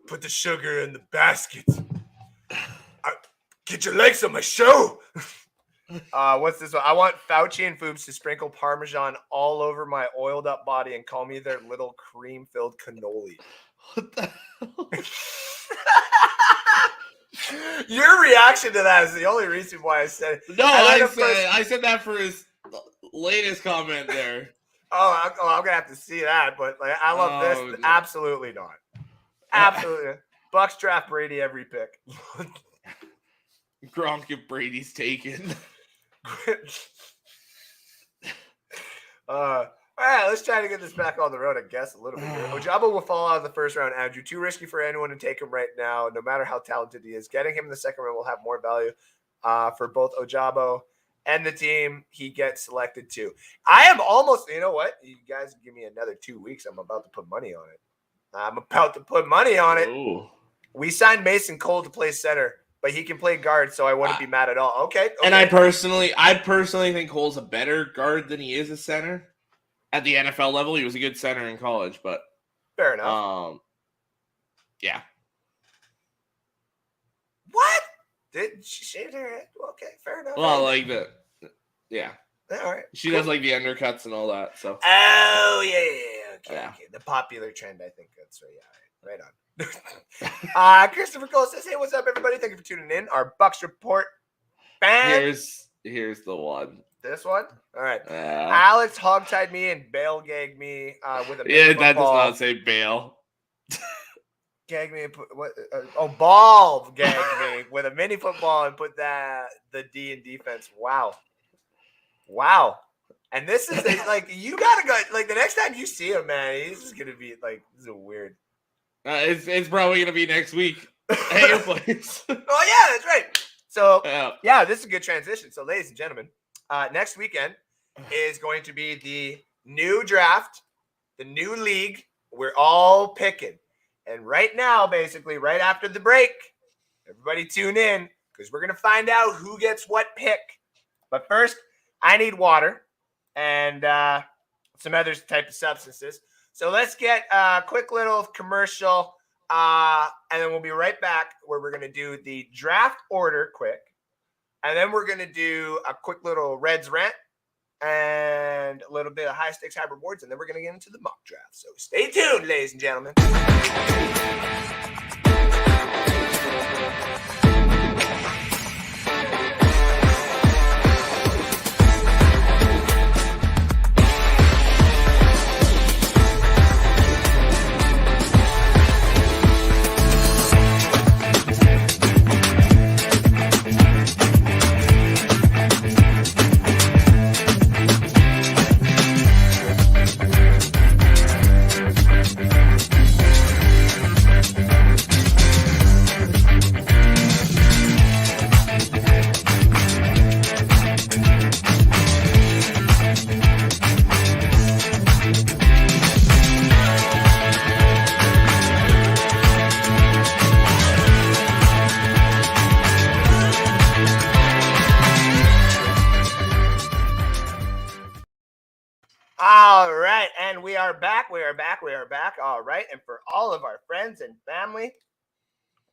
Speaker 2: Put the sugar in the basket. Get your legs on my show. What's this one? I want Fauci and Foobs to sprinkle Parmesan all over my oiled up body and call me their little cream-filled cannoli.
Speaker 3: What the hell?
Speaker 2: Your reaction to that is the only reason why I said it.
Speaker 3: No, I said that for his latest comment there.
Speaker 2: I'm gonna have to see that, but like, I love this.
Speaker 3: No.
Speaker 2: Absolutely not. Absolutely. Bucks draft Brady every pick.
Speaker 3: Gronk if Brady's taken.
Speaker 2: All right, let's try to get this back on the road, I guess, a little bit here. Ojabo will fall out of the first round, Andrew. Too risky for anyone to take him right now, no matter how talented he is. Getting him in the second round will have more value for both Ojabo and the team he gets selected to. I am almost, you know what? You guys give me another 2 weeks. I'm about to put money on it.
Speaker 3: Ooh.
Speaker 2: We signed Mason Cole to play center, but he can play guard, so I wouldn't be mad at all. Okay.
Speaker 3: And I personally think Cole's a better guard than he is a center. At the NFL level, he was a good center in college, but
Speaker 2: fair enough.
Speaker 3: Yeah.
Speaker 2: What? Did she shave her head? Okay, fair enough.
Speaker 3: Well,
Speaker 2: yeah. All right.
Speaker 3: She does like the undercuts and all that. So.
Speaker 2: Oh yeah. Okay. The popular trend, I think that's right. Yeah, right on. Christopher Cole says, "Hey, what's up, everybody? Thank you for tuning in. Our Bucks report." Bam.
Speaker 3: Here's the one.
Speaker 2: This one? All right. Alex hogtied me and bail gagged me with a mini football.
Speaker 3: That does not say bail.
Speaker 2: Gag me and put what? Ball gagged me with a mini football and put the D in defense. Wow. And this is you gotta go. Like the next time you see him, man, he's just gonna be like, this is weird.
Speaker 3: It's probably gonna be next week. At your place.
Speaker 2: Oh yeah, that's right. So yeah, this is a good transition. So, ladies and gentlemen. Next weekend is going to be the new draft, the new league. We're all picking. And right now, basically, right after the break, everybody tune in because we're going to find out who gets what pick. But first, I need water and some other type of substances. So let's get a quick little commercial, and then we'll be right back where we're going to do the draft order quick. And then we're going to do a quick little Reds rant and a little bit of high stakes high rewards. And then we're going to get into the mock draft. So stay tuned, ladies and gentlemen. All right, and we are back. All right, and for all of our friends and family,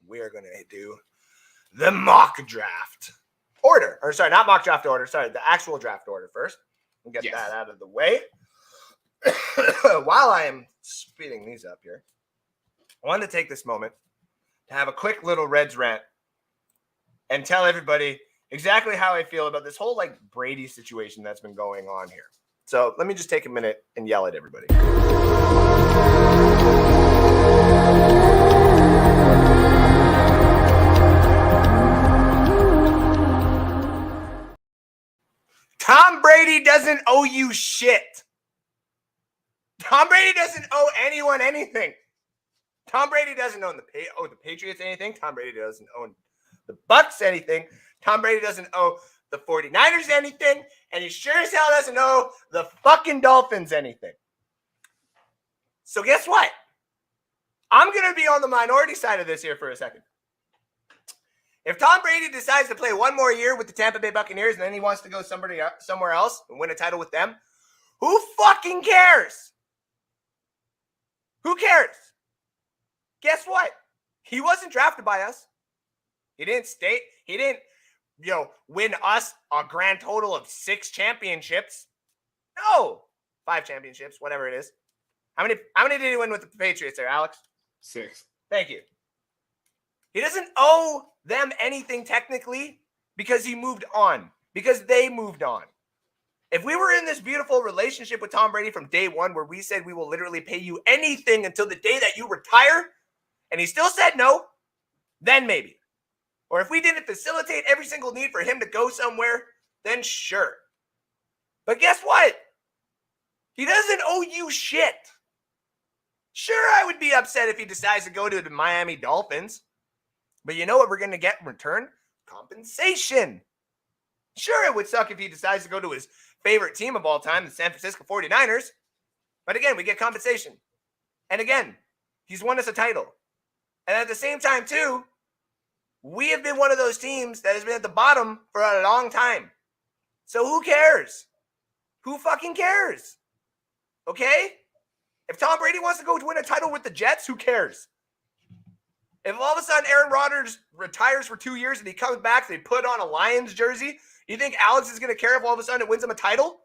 Speaker 2: we are going to do the mock draft order. Or sorry, not mock draft order. Sorry, the actual draft order first. We'll get that out of the way. While I am speeding these up here, I wanted to take this moment to have a quick little Reds rant and tell everybody exactly how I feel about this whole Brady situation that's been going on here. So let me just take a minute and yell at everybody. Tom Brady doesn't owe you shit. Tom Brady doesn't owe anyone anything. Tom Brady doesn't owe the Patriots anything. Tom Brady doesn't owe the Bucks anything. Tom Brady doesn't owe the 49ers anything, and he sure as hell doesn't owe the fucking Dolphins anything. So guess what? I'm going to be on the minority side of this here for a second. If Tom Brady decides to play one more year with the Tampa Bay Buccaneers and then he wants to go somewhere else and win a title with them, who fucking cares? Who cares? Guess what? He wasn't drafted by us. He didn't win us a grand total of 6 championships. No, 5 championships, whatever it is. How many did he win with the Patriots there, Alex?
Speaker 3: 6.
Speaker 2: Thank you. He doesn't owe them anything technically because he moved on, because they moved on. If we were in this beautiful relationship with Tom Brady from day one where we said we will literally pay you anything until the day that you retire, and he still said no, then maybe. Or if we didn't facilitate every single need for him to go somewhere, then sure. But guess what? He doesn't owe you shit. Sure, I would be upset if he decides to go to the Miami Dolphins. But you know what we're going to get in return? Compensation. Sure, it would suck if he decides to go to his favorite team of all time, the San Francisco 49ers. But again, we get compensation. And again, he's won us a title. And at the same time, too, we have been one of those teams that has been at the bottom for a long time. So who cares? Who fucking cares? Okay? If Tom Brady wants to go to win a title with the Jets, who cares? If all of a sudden Aaron Rodgers retires for 2 years and he comes back, they put on a Lions jersey, you think Alex is going to care if all of a sudden it wins him a title?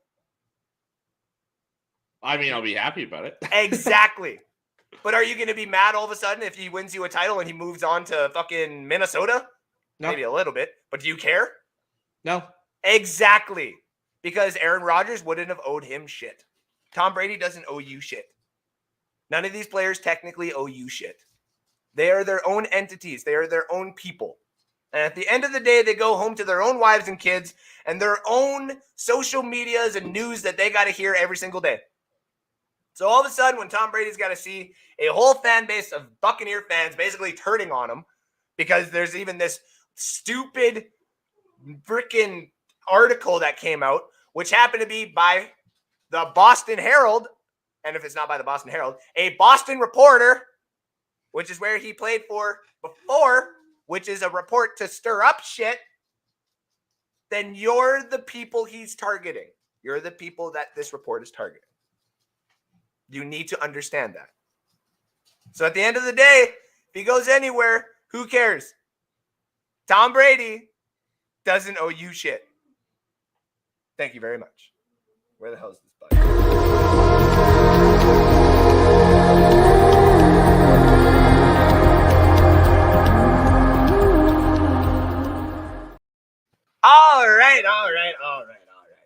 Speaker 3: I mean, I'll be happy about it.
Speaker 2: Exactly. But are you going to be mad all of a sudden if he wins you a title and he moves on to fucking Minnesota?
Speaker 3: No.
Speaker 2: Maybe a little bit. But do you care?
Speaker 3: No.
Speaker 2: Exactly. Because Aaron Rodgers wouldn't have owed him shit. Tom Brady doesn't owe you shit. None of these players technically owe you shit. They are their own entities. They are their own people. And at the end of the day, they go home to their own wives and kids and their own social medias and news that they got to hear every single day. So all of a sudden, when Tom Brady's got to see a whole fan base of Buccaneer fans basically turning on him because there's even this stupid freaking article that came out, which happened to be by the Boston Herald, and if it's not by the Boston Herald, a Boston Reporter, which is where he played for before, which is a report to stir up shit, then you're the people he's targeting. You're the people that this report is targeting. You need to understand that. So at the end of the day, if he goes anywhere, who cares? Tom Brady doesn't owe you shit. Thank you very much. Where the hell is this button? All right.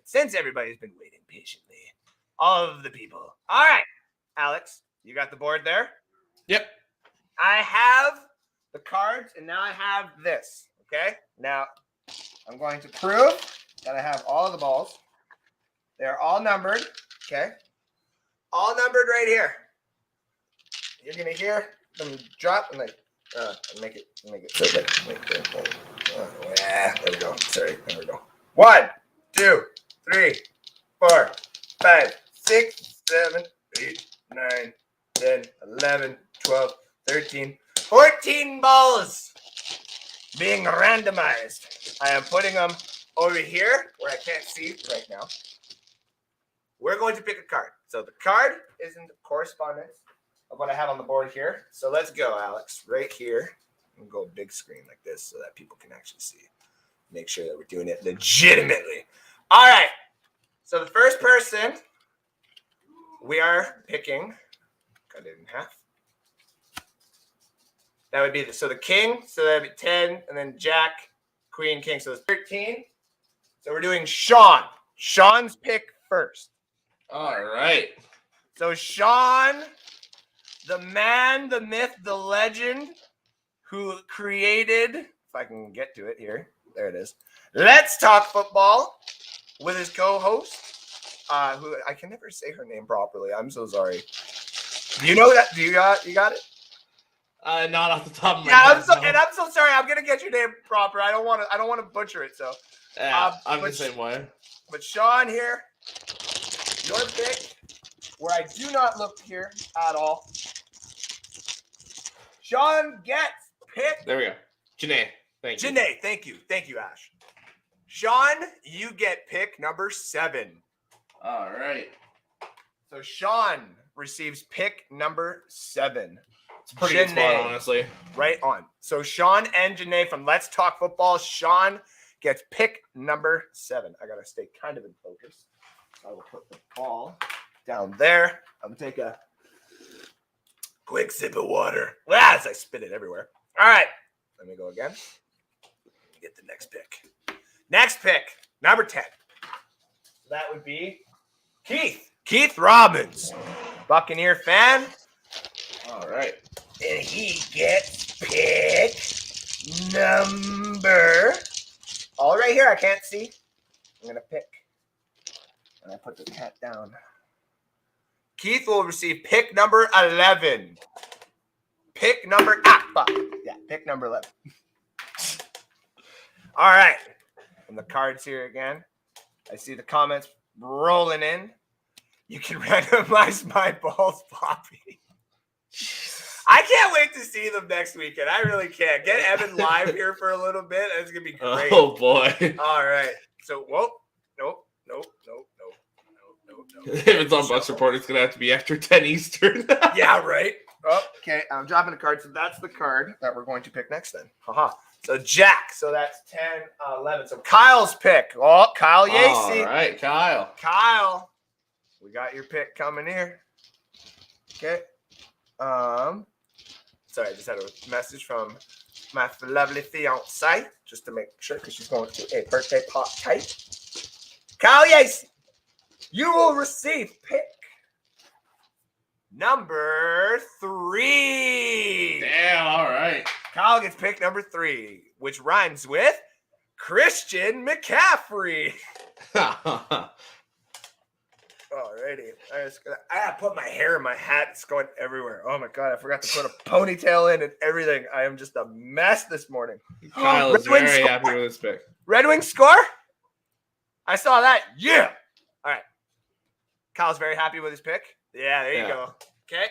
Speaker 2: Since everybody's been waiting patiently, all of the people. All right, Alex, you got the board there?
Speaker 3: Yep.
Speaker 2: I have the cards, and now I have this, okay? Now, I'm going to prove that I have all of the balls. They're all numbered, okay? All numbered right here. You're going to hear them drop and like, make it so that, yeah, there we go. Sorry, there we go. 1, 2, 3, 4, 5, 6, 7, 8, 9, 10, 11, 12, 13, 14 balls being randomized. I am putting them over here where I can't see right now. We're going to pick a card. So the card is in the correspondence of what I have on the board here. So let's go, Alex, right here. And go big screen like this so that people can actually see. Make sure that we're doing it legitimately. All right. So the first person we are picking, cut it in half. That would be the king. So that would be 10, and then jack, queen, king. So it's 13. So we're doing Sean. Sean's pick first.
Speaker 3: All right.
Speaker 2: So Sean, the man, the myth, the legend, who created, if I can get to it here, there it is, Let's Talk Football with his co-host, who I can never say her name properly. I'm so sorry. Do you know that? Do you got it?
Speaker 3: Not off the top of my
Speaker 2: head.
Speaker 3: Yeah,
Speaker 2: I'm so sorry. I'm gonna get your name proper. I don't want to butcher it. So
Speaker 3: I'm the same way.
Speaker 2: But Sean here, your pick, where I do not look here at all. Sean gets pick.
Speaker 3: There we go. Janae, thank you.
Speaker 2: Janae, thank you. Thank you, Ash. Sean, you get pick number 7.
Speaker 3: All right.
Speaker 2: So Sean receives pick number 7.
Speaker 3: It's pretty good spot, honestly.
Speaker 2: Right on. So Sean and Janae from Let's Talk Football. Sean gets pick number 7. I got to stay kind of in focus. I will put the ball down there. I'm going to take a quick sip of water as I spit it everywhere. All right. Let me go again. Get the next pick. Next pick, number 10. That would be Keith. Keith Robbins, Buccaneer fan.
Speaker 3: All right.
Speaker 2: And he gets pick number. All right here, I can't see. I'm going to pick. And I put the cat down. Keith will receive pick number 11. Pick number, pick number 11. All right. And the cards here again. I see the comments rolling in. You can randomize my balls, Poppy. I can't wait to see them next weekend. I really can't. Get Evan live here for a little bit. It's going to be great.
Speaker 3: Oh, boy.
Speaker 2: All right. So, nope.
Speaker 3: If it's on Bucks Report, it's going to have to be after 10 Eastern.
Speaker 2: Yeah, right. Oh, okay. I'm dropping the card. So that's the card that we're going to pick next then. Haha. So Jack. So that's 10, 11. So Kyle's pick. Oh, Kyle Yacey.
Speaker 3: All right, Kyle.
Speaker 2: Kyle. We got your pick coming here. Okay. Sorry, I just had a message from my lovely fiance just to make sure because she's going to a birthday party. Kyle Yacey, you will receive pick number 3.
Speaker 3: Damn, all right.
Speaker 2: Kyle gets pick number 3, which rhymes with Christian McCaffrey. Alrighty. I gotta put my hair in my hat. It's going everywhere. Oh my god, I forgot to put a ponytail in and everything. I am just a mess this morning.
Speaker 3: Kyle is very happy with his pick.
Speaker 2: Red Wings score? I saw that. Yeah. All right. Kyle's very happy with his pick. Yeah, there you go. Okay.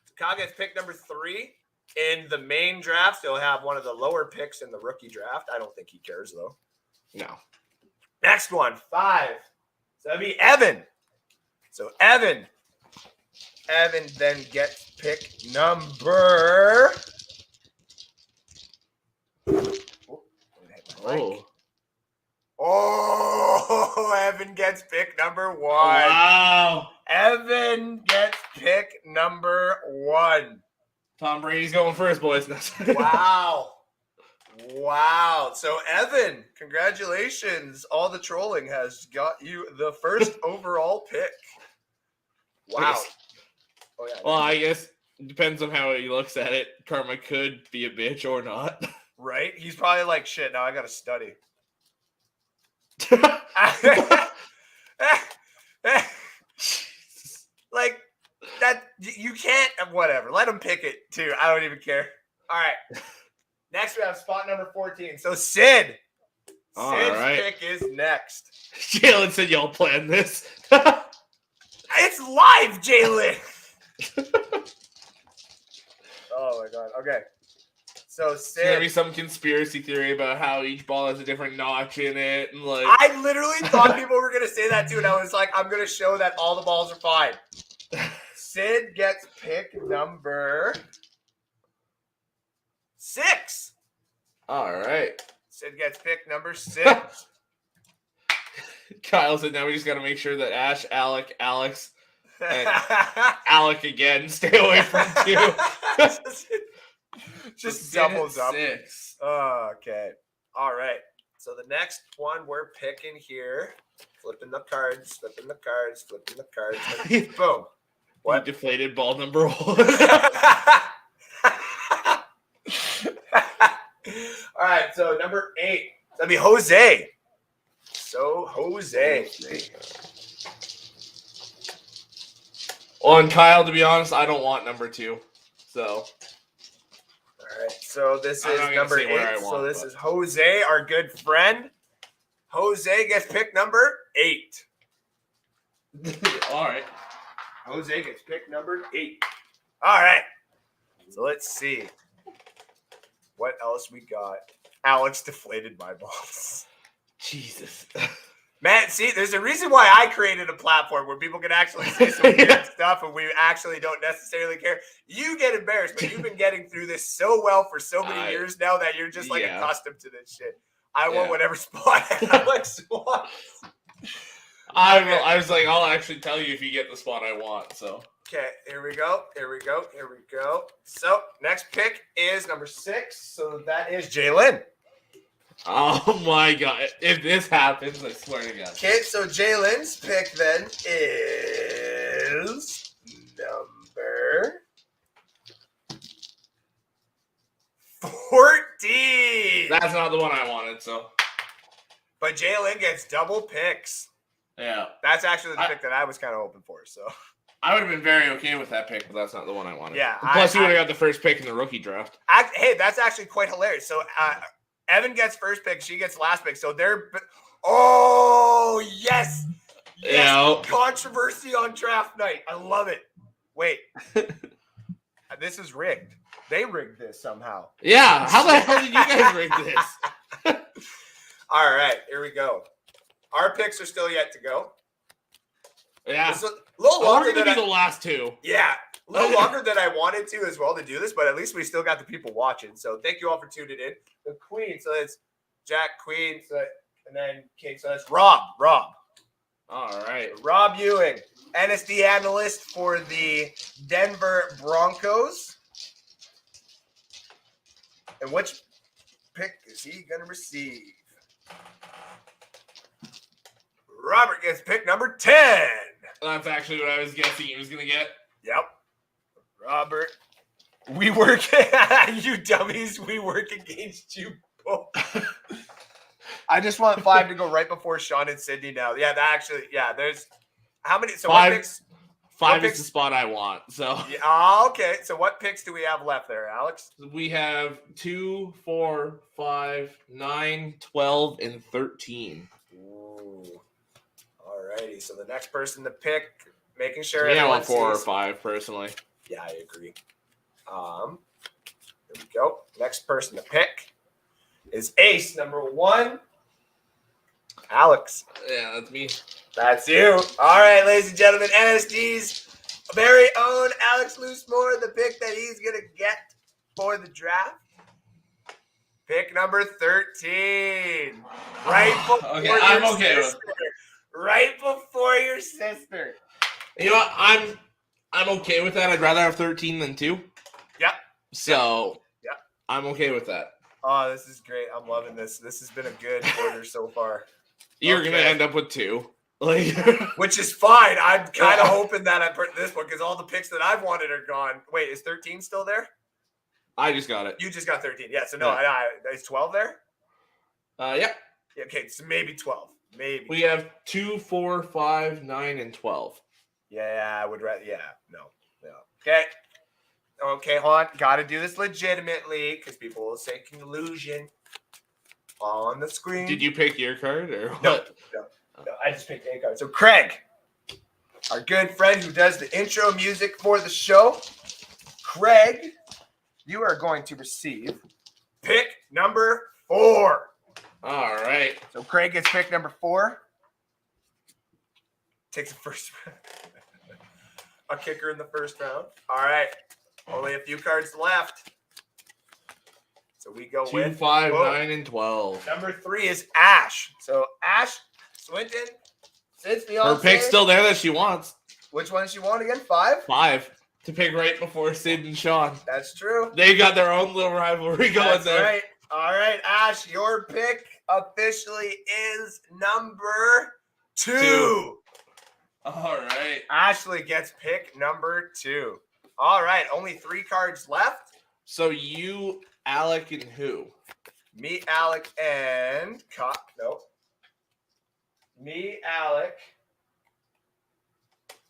Speaker 2: So Kyle gets pick number 3 in the main draft. So he'll have one of the lower picks in the rookie draft. I don't think he cares though.
Speaker 3: No.
Speaker 2: Next one, 5. So that'd be Evan. So Evan then gets pick number. Oh, Evan gets pick number 1.
Speaker 3: Wow.
Speaker 2: Evan gets pick number 1.
Speaker 3: Tom Brady's going first, boys.
Speaker 2: Wow. Wow. So, Evan, congratulations. All the trolling has got you the first overall pick. Wow.
Speaker 3: Oh, yeah. Well, I guess it depends on how he looks at it. Karma could be a bitch or not.
Speaker 2: Right? He's probably like, shit, now I got to study. Like, that, you can't, whatever. Let him pick it, too. I don't even care. All right. Next, we have spot number 14. So, Sid. Sid's pick is next.
Speaker 3: Jalen said y'all planned this.
Speaker 2: It's live, Jalen. Oh, my God. Okay. So, Sid.
Speaker 3: There's gonna be some conspiracy theory about how each ball has a different notch in it. And like,
Speaker 2: I literally thought people were going to say that, too. And I was like, I'm going to show that all the balls are fine. Sid gets pick number 6.
Speaker 3: All right.
Speaker 2: Sid gets pick number 6.
Speaker 3: Kyle said, now we just got to make sure that Ash, Alec, Alex, and Alec again stay away from 2.
Speaker 2: just doubles up.
Speaker 3: 6.
Speaker 2: Okay. All right. So the next one we're picking here, flipping the cards. Boom.
Speaker 3: What? Deflated ball number 1.
Speaker 2: All right, so number 8. That'd be Jose. So Jose.
Speaker 3: Well, and Kyle, to be honest, I don't want number 2. So.
Speaker 2: All right, so this is number 8. So this is Jose, our good friend. Jose gets pick number 8.
Speaker 3: All right.
Speaker 2: Jose gets pick number 8. All right. So let's see. What else we got? Alex deflated my balls.
Speaker 3: Jesus.
Speaker 2: Man, see, there's a reason why I created a platform where people can actually say some weird stuff and we actually don't necessarily care. You get embarrassed, but you've been getting through this so well for so many years now that you're just like accustomed to this shit. I want whatever spot Alex wants.
Speaker 3: I was like, I'll actually tell you if you get the spot I want. So
Speaker 2: okay, here we go. So next pick is number 6. So that is Jalen.
Speaker 3: Oh my God! If this happens, I swear to God.
Speaker 2: Okay, so Jalen's pick then is number 13.
Speaker 3: That's not the one I wanted, so.
Speaker 2: But Jalen gets double picks.
Speaker 3: Yeah.
Speaker 2: That's actually the pick that I was kind of hoping for. So
Speaker 3: I would have been very okay with that pick, but that's not the one I wanted.
Speaker 2: Yeah.
Speaker 3: And plus, you would have got the first pick in the rookie draft.
Speaker 2: Hey, that's actually quite hilarious. So Evan gets first pick. She gets last pick. So they're – oh, yes. Yes.
Speaker 3: Yeah.
Speaker 2: Controversy on draft night. I love it. Wait. This is rigged. They rigged this somehow.
Speaker 3: Yeah. How the hell did you guys rig this?
Speaker 2: All right. Here we go. Our picks are still yet to go.
Speaker 3: Yeah.
Speaker 2: It's a little longer
Speaker 3: We're going to
Speaker 2: than
Speaker 3: be the last two.
Speaker 2: Yeah. A little longer than I wanted to as well to do this, but at least we still got the people watching. So thank you all for tuning in. The Queen. So it's Jack, Queen, and then King. So that's Rob.
Speaker 3: All right.
Speaker 2: Rob Ewing, NSD analyst for the Denver Broncos. And which pick is he going to receive? Robert gets pick number 10.
Speaker 3: That's actually what I was guessing he was going to get.
Speaker 2: Yep. Robert. We work, you dummies, we work against you both. I just want 5 to go right before Sean and Sydney now. Yeah, there's how many? So
Speaker 3: 5,
Speaker 2: what picks?
Speaker 3: 5 is the spot I want. So
Speaker 2: yeah, okay. So what picks do we have left there, Alex?
Speaker 3: we have 2, 4, 5, 9, 12, and 13.
Speaker 2: Ooh. Alrighty. So the next person to pick, making sure.
Speaker 3: I want 4 or 5 personally.
Speaker 2: Yeah, I agree. Here we go. Next person to pick is ace number 1. Alex.
Speaker 3: Yeah, that's me.
Speaker 2: That's you. All right, ladies and gentlemen, NSD's very own Alex Loosemore, the pick that he's going to get for the draft. Pick number 13. Right before
Speaker 3: Okay,
Speaker 2: your
Speaker 3: I'm okay with
Speaker 2: sister. Right before your sister.
Speaker 3: You know what? I'm okay with that. I'd rather have 13 than 2.
Speaker 2: Yep.
Speaker 3: So
Speaker 2: Yep.
Speaker 3: I'm okay with that.
Speaker 2: Oh, this is great. I'm loving this. This has been a good quarter so far.
Speaker 3: You're gonna end up with 2. Like
Speaker 2: Which is fine. I'm kind of hoping that I put this one because all the picks that I've wanted are gone. Wait, is 13 still there?
Speaker 3: I just got it.
Speaker 2: You just got 13. Yeah, so no,
Speaker 3: Yeah.
Speaker 2: is 12 there?
Speaker 3: Yeah.
Speaker 2: Okay, so maybe 12. Maybe.
Speaker 3: We have 2, 4, 5, 9, and 12.
Speaker 2: Yeah, I would rather. Yeah, no. Okay, hold on. Got to do this legitimately because people will say collusion on the screen.
Speaker 3: Did you pick your card or
Speaker 2: No,
Speaker 3: what?
Speaker 2: no, I just picked a card. So Craig, our good friend who does the intro music for the show, Craig, you are going to receive pick number 4.
Speaker 3: All right.
Speaker 2: So Craig gets pick number 4. Takes the first round. A kicker in the first round. All right. Only a few cards left. So we go
Speaker 3: 2,
Speaker 2: with
Speaker 3: 5,
Speaker 2: whoa.
Speaker 3: 9, and 12.
Speaker 2: Number 3 is Ash. So Ash Swinton, Sid's
Speaker 3: Her
Speaker 2: fiance.
Speaker 3: pick's still there that she wants.
Speaker 2: Which one does she want again? 5?
Speaker 3: 5 to pick right before Sid and Sean.
Speaker 2: That's true.
Speaker 3: They got their own little rivalry going
Speaker 2: That's
Speaker 3: there.
Speaker 2: right. All right, Ash, your pick officially is number 2.
Speaker 3: All right.
Speaker 2: Ashley gets pick number 2. All right, only 3 cards left.
Speaker 3: So you, Alec, and who?
Speaker 2: Me, Alec, and nope. Me, Alec,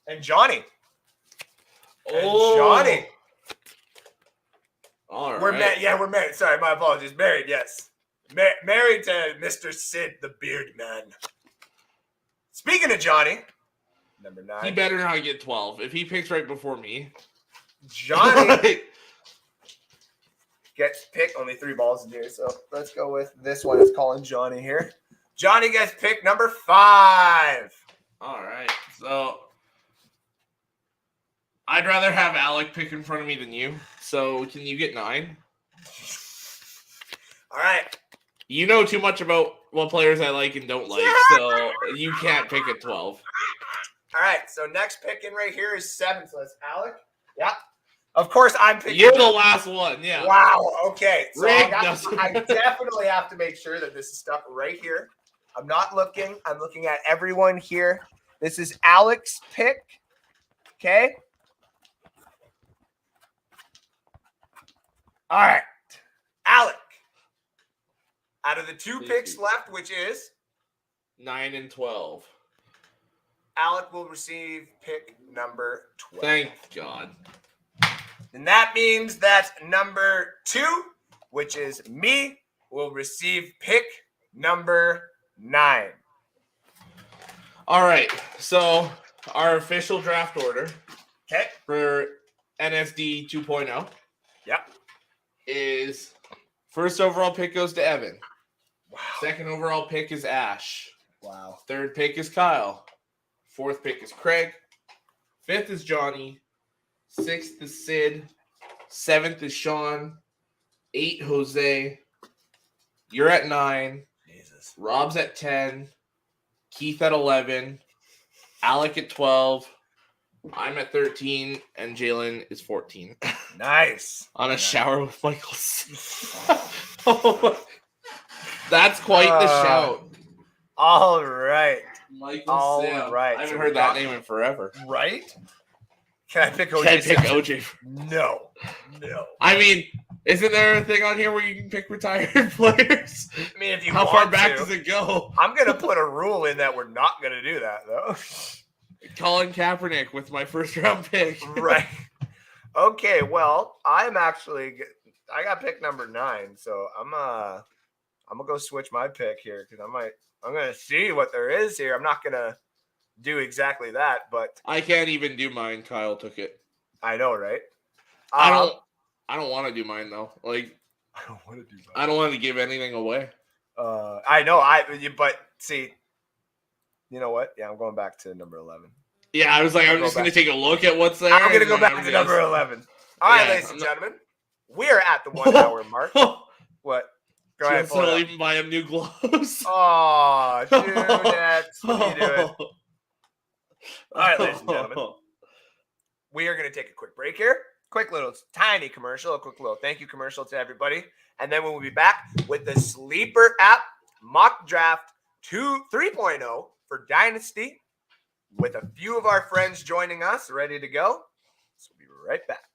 Speaker 2: and Johnny. And Johnny.
Speaker 3: All right.
Speaker 2: We're married. Yeah, we're married. Sorry, my apologies. Married, yes. Married to Mr. Sid, the beard man. Speaking of Johnny, number 9.
Speaker 3: He better not get 12. If he picks right before me.
Speaker 2: Johnny gets picked. Only 3 balls in here, so let's go with this one. It's calling Johnny here. Johnny gets pick number 5.
Speaker 3: All right. So I'd rather have Alec pick in front of me than you. So can you get 9?
Speaker 2: All right.
Speaker 3: You know too much about what players I like and don't like, so you can't pick at 12.
Speaker 2: All right. So next pick in right here is 7. So that's Alec. Yeah. Of course, I'm picking.
Speaker 3: You're the last one. Yeah.
Speaker 2: Wow. Okay. So
Speaker 3: Rick
Speaker 2: I definitely have to make sure that this is stuck right here. I'm not looking. I'm looking at everyone here. This is Alec's pick. Okay. All right. Alec, Out of the two picks left, which is
Speaker 3: 9 and 12.
Speaker 2: Alec will receive pick number 12.
Speaker 3: Thank God.
Speaker 2: And that means that number 2, which is me, will receive pick number 9.
Speaker 3: All right. So our official draft order for NSD 2.0 is first overall pick goes to Evan.
Speaker 2: Wow.
Speaker 3: Second overall pick is Ash.
Speaker 2: Wow.
Speaker 3: Third pick is Kyle. Fourth pick is Craig. Fifth is Johnny. Sixth is Sid. Seventh is Sean. 8, Jose. You're at 9.
Speaker 2: Jesus.
Speaker 3: Rob's at 10. Keith at 11. Alec at 12. I'm at 13. And Jalen is 14.
Speaker 2: Nice.
Speaker 3: On a shower with Michaels. That's quite the shout.
Speaker 2: All right.
Speaker 3: Michael
Speaker 2: All
Speaker 3: Sam.
Speaker 2: right.
Speaker 3: I haven't heard that name in forever.
Speaker 2: Right? Can I pick OJ?
Speaker 3: Can I pick OJ?
Speaker 2: No.
Speaker 3: I mean, isn't there a thing on here where you can pick retired players?
Speaker 2: I mean, if you
Speaker 3: How
Speaker 2: want
Speaker 3: far back
Speaker 2: to.
Speaker 3: does it go?
Speaker 2: I'm going to put a rule in that we're not going to do that, though.
Speaker 3: Colin Kaepernick with my first round pick.
Speaker 2: Right. Okay, well, I got pick number 9, so I'm going to go switch my pick here because I'm going to see what there is here. I'm not going to do exactly that, but
Speaker 3: I can't even do mine. Kyle took it.
Speaker 2: I know, right?
Speaker 3: I don't want to do mine though. Like
Speaker 2: I don't want to do that.
Speaker 3: I don't want to give anything away.
Speaker 2: I know. But see, you know what? Yeah, I'm going back to number 11.
Speaker 3: Yeah, I was like, I'm just going to take a look at what's there.
Speaker 2: I'm going to go back to number 11. All right, ladies and gentlemen, we're at the 1 hour mark. What? Go ahead.
Speaker 3: I'll even buy him new gloves.
Speaker 2: Oh, dude, that's what are you doing? All right, ladies and gentlemen, we are going to take a quick break here. Quick little tiny commercial, a quick little thank you commercial to everybody. And then we'll be back with the Sleeper app mock draft 3.0 for Dynasty with a few of our friends joining us ready to go. So we'll be right back.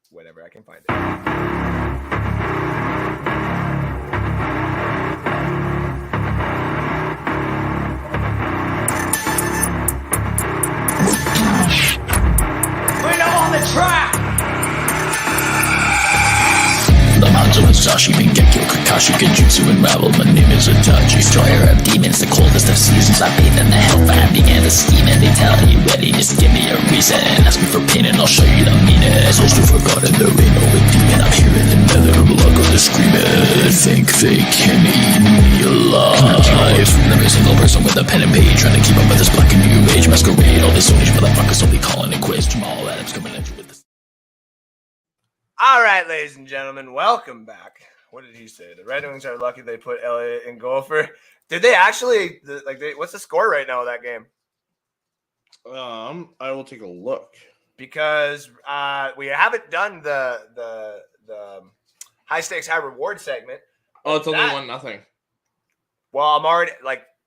Speaker 2: Whenever I can find it.
Speaker 1: The mantle of Sashi, Mingekyo, Kakashi, Genjutsu, and Ravel. My name is Itachi, destroyer of demons, the coldest of seasons. I bathe in the hellfire, began to steam, and they tell you ready, just give me a reason. Ask me for pain and I'll show you the meaning. Souls to forgotten, there ain't no redeeming. I'm here in the nether, blood go to screaming. Think they can eat me alive. Every single person with a pen and page, trying to keep up with this black and new age masquerade. All this Sonish motherfuckers only calling it quiz. Jamal Adams coming at you with this.
Speaker 2: All right, ladies and gentlemen, welcome back. What did he say? The Red Wings are lucky they put Elliott in goal for. Did they actually what's the score right now of that game?
Speaker 3: I will take a look
Speaker 2: because we haven't done the high stakes, high reward segment.
Speaker 3: Oh, it's only 1-0.
Speaker 2: Well, I'm already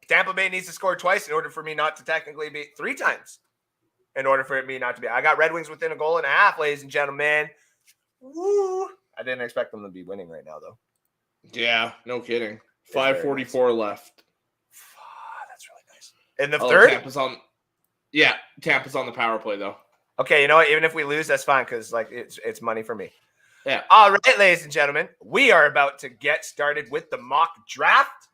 Speaker 2: Tampa Bay needs to score twice in order for me not to technically be 3 times. In order for me not to be, I got Red Wings within a goal and a half, ladies and gentlemen. Woo! I didn't expect them to be winning right now, though.
Speaker 3: Yeah, no kidding. 5:44 left.
Speaker 2: That's really nice. In the third?
Speaker 3: Tampa's on the power play, though.
Speaker 2: Okay, you know what? Even if we lose, that's fine because it's money for me.
Speaker 3: Yeah.
Speaker 2: All right, ladies and gentlemen, we are about to get started with the mock draft.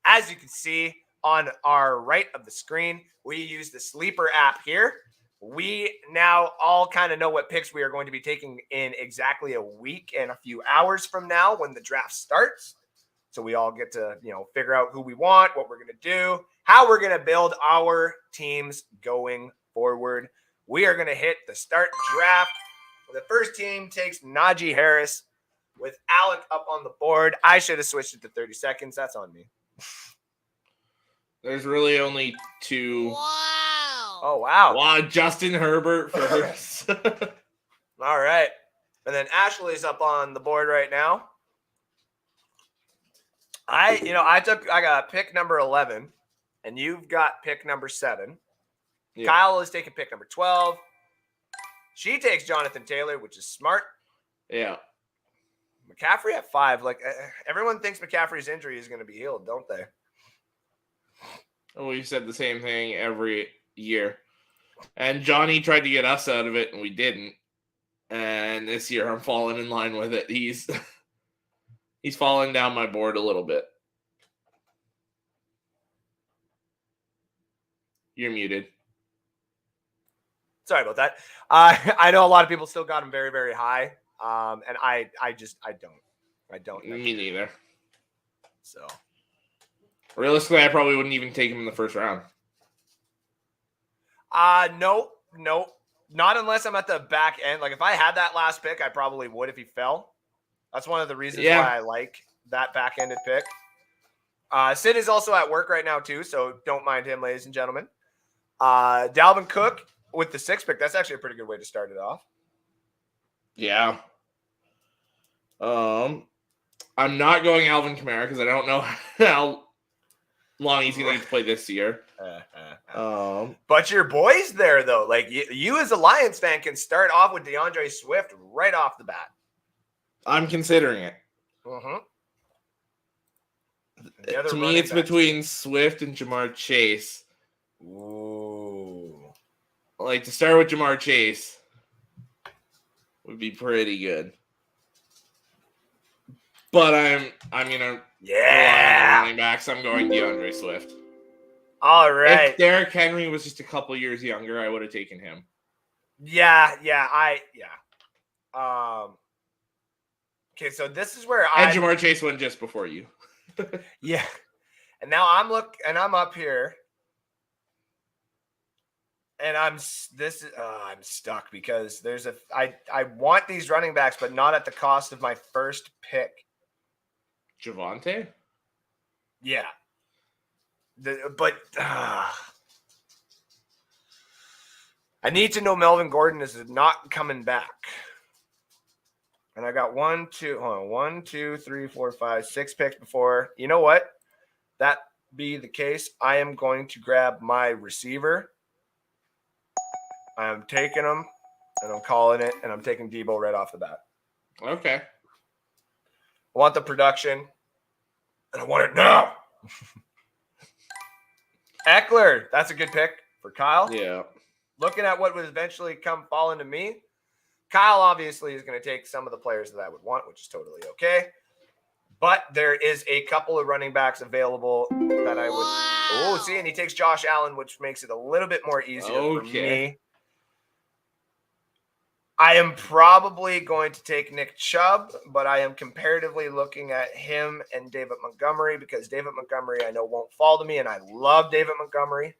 Speaker 2: As you can see on our right of the screen, we use the Sleeper app here. We now all kind of know what picks we are going to be taking in exactly a week and a few hours from now when the draft starts. So we all get to, figure out who we want, what we're going to do, how we're going to build our teams going forward. We are going to hit the start draft. The first team takes Najee Harris with Alec up on the board. I should have switched it to 30 seconds. That's on me.
Speaker 3: There's really only 2.
Speaker 4: Wow.
Speaker 2: Oh, wow.
Speaker 3: Wow, Justin Herbert first.
Speaker 2: All right. And then Ashley's up on the board right now. I got pick number 11, and you've got pick number 7. Yeah. Kyle is taking pick number 12. She takes Jonathan Taylor, which is smart.
Speaker 3: Yeah.
Speaker 2: McCaffrey at 5. Like everyone thinks McCaffrey's injury is going to be healed, don't they?
Speaker 3: We've said the same thing every year. And Johnny tried to get us out of it, and we didn't. And this year, I'm falling in line with it. He's falling down my board a little bit. You're muted.
Speaker 2: Sorry about that. I know a lot of people still got him very, very high. And I don't.
Speaker 3: Me neither.
Speaker 2: So
Speaker 3: realistically, I probably wouldn't even take him in the first round.
Speaker 2: No, not unless I'm at the back end. Like if I had that last pick, I probably would if he fell. That's one of the reasons why I like that back-ended pick. Sid is also at work right now too, so don't mind him, ladies and gentlemen. Dalvin Cook with the 6th pick. That's actually a pretty good way to start it off.
Speaker 3: Yeah. I'm not going Alvin Kamara because I don't know how long he's going to play this year.
Speaker 2: But your boys there, though, like you as a Lions fan can start off with DeAndre Swift right off the bat.
Speaker 3: I'm considering it. To me, it's between Swift and Jamar Chase.
Speaker 2: Ooh.
Speaker 3: Like to start with Jamar Chase would be pretty good. But I'm gonna rely on running backs. I'm going DeAndre Swift.
Speaker 2: All right.
Speaker 3: If Derrick Henry was just a couple years younger, I would have taken him.
Speaker 2: Yeah. Okay, so this is where
Speaker 3: and Jamar Chase went just before you.
Speaker 2: Yeah. And now I'm up here. And I'm stuck because I want these running backs, but not at the cost of my first pick.
Speaker 3: Javonte?
Speaker 2: Yeah. I need to know Melvin Gordon is not coming back. And I got 1, 2, 3, 4, 5, 6 picks before. You know what? That be the case, I am going to grab my receiver. I'm taking him, and I'm calling it, and I'm taking Debo right off the bat.
Speaker 3: Okay.
Speaker 2: I want the production, and I want it now. Eckler, that's a good pick for Kyle.
Speaker 3: Yeah.
Speaker 2: Looking at what would eventually come falling to me, Kyle obviously is going to take some of the players that I would want, which is totally okay. But there is a couple of running backs available that I would. Oh, see, and he takes Josh Allen, which makes it a little bit more easier for me. I am probably going to take Nick Chubb, but I am comparatively looking at him and David Montgomery because David Montgomery I know won't fall to me, and I love David Montgomery.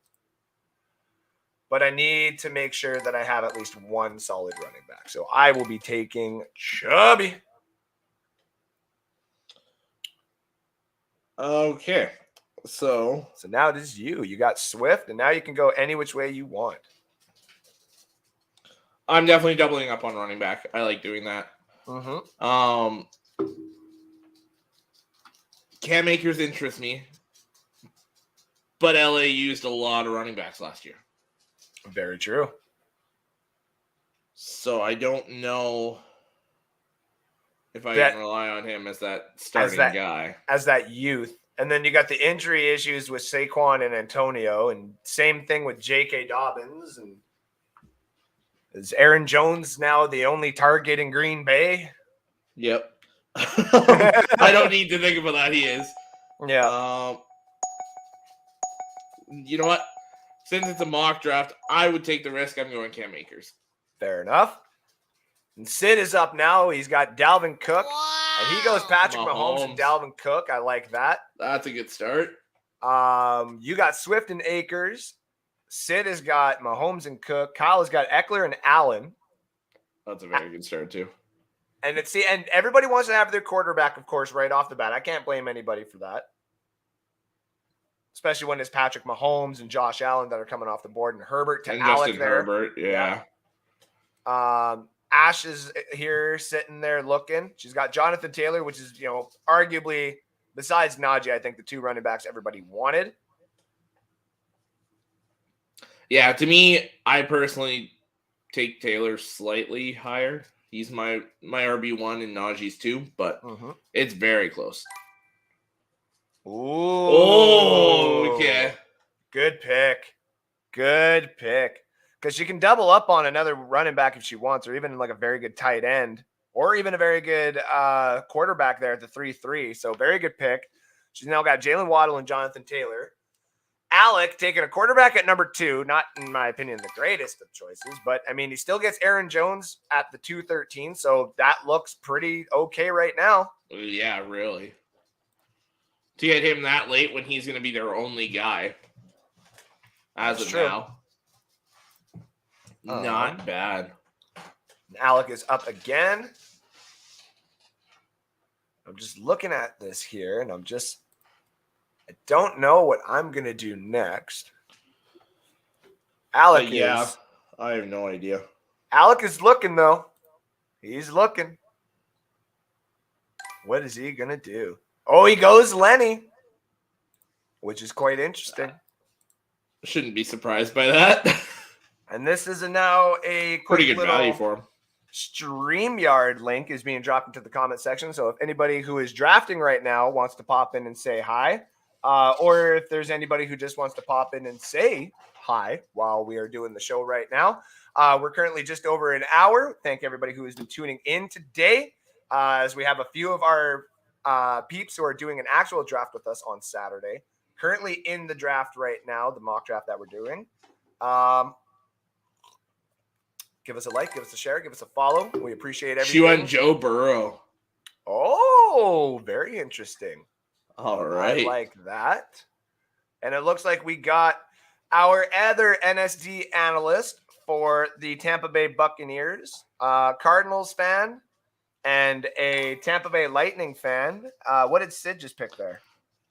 Speaker 2: But I need to make sure that I have at least one solid running back. So I will be taking Chubby.
Speaker 3: Okay. So
Speaker 2: now it is you. You got Swift, and now you can go any which way you want.
Speaker 3: I'm definitely doubling up on running back. I like doing that. Cam Akers interests me, but LA used a lot of running backs last year.
Speaker 2: Very true.
Speaker 3: So I don't know if I can rely on him as that starting guy.
Speaker 2: As that youth. And then you got the injury issues with Saquon and Antonio, and same thing with J.K. Dobbins. And is Aaron Jones now the only target in Green Bay?
Speaker 3: Yep. I don't need to think about that. He is.
Speaker 2: Yeah.
Speaker 3: You know what? Since it's a mock draft, I would take the risk. I'm going Cam Akers.
Speaker 2: Fair enough. And Sid is up now. He's got Dalvin Cook. And he goes Patrick Mahomes and Dalvin Cook. I like that.
Speaker 3: That's a good start.
Speaker 2: You got Swift and Akers. Sid has got Mahomes and Cook. Kyle has got Eckler and Allen.
Speaker 3: That's a very good start, too.
Speaker 2: And and everybody wants to have their quarterback, of course, right off the bat. I can't blame anybody for that. Especially when it's Patrick Mahomes and Josh Allen that are coming off the board, and Herbert to Alec there.
Speaker 3: Herbert, yeah.
Speaker 2: Ash is here sitting there looking. She's got Jonathan Taylor, which is, arguably, besides Najee, I think the two running backs everybody wanted.
Speaker 3: Yeah, to me, I personally take Taylor slightly higher. He's my RB1 and Najee's 2, but
Speaker 2: Mm-hmm.
Speaker 3: it's very close.
Speaker 2: Ooh.
Speaker 3: Oh, okay.
Speaker 2: Good pick. Good pick. Because she can double up on another running back if she wants, or even like a very good tight end, or even a very good quarterback there at the 3-3. So very good pick. She's now got Jalen Waddle and Jonathan Taylor. Alec taking a quarterback at number 2, not in my opinion the greatest of choices, but I mean he still gets Aaron Jones at the 213, so that looks pretty okay right now.
Speaker 3: Yeah, really. To get him that late when he's going to be their only guy. As
Speaker 2: That's
Speaker 3: of
Speaker 2: true.
Speaker 3: now. Not bad.
Speaker 2: Alec is up again. I'm just looking at this here, and I don't know what I'm going to do next. Alec is.
Speaker 3: I have no idea.
Speaker 2: Alec is looking, though. He's looking. What is he going to do? Oh, he goes Lenny, which is quite interesting.
Speaker 3: Shouldn't be surprised by that.
Speaker 2: And this is now a quick
Speaker 3: pretty good value for him.
Speaker 2: StreamYard link is being dropped into the comment section. So if anybody who is drafting right now wants to pop in and say hi, or if there's anybody who just wants to pop in and say hi while we are doing the show right now, we're currently just over an hour. Thank everybody who has been tuning in today, as we have a few of our peeps who are doing an actual draft with us on Saturday. Currently in the draft right now, the mock draft that we're doing. Give us a like, give us a share, give us a follow. We appreciate everything.
Speaker 3: She went Joe Burrow.
Speaker 2: Oh, very interesting.
Speaker 3: All right.
Speaker 2: I like that. And it looks like we got our other NSD analyst for the Tampa Bay Buccaneers, Cardinals fan, and a Tampa Bay Lightning fan. What did Sid just pick there?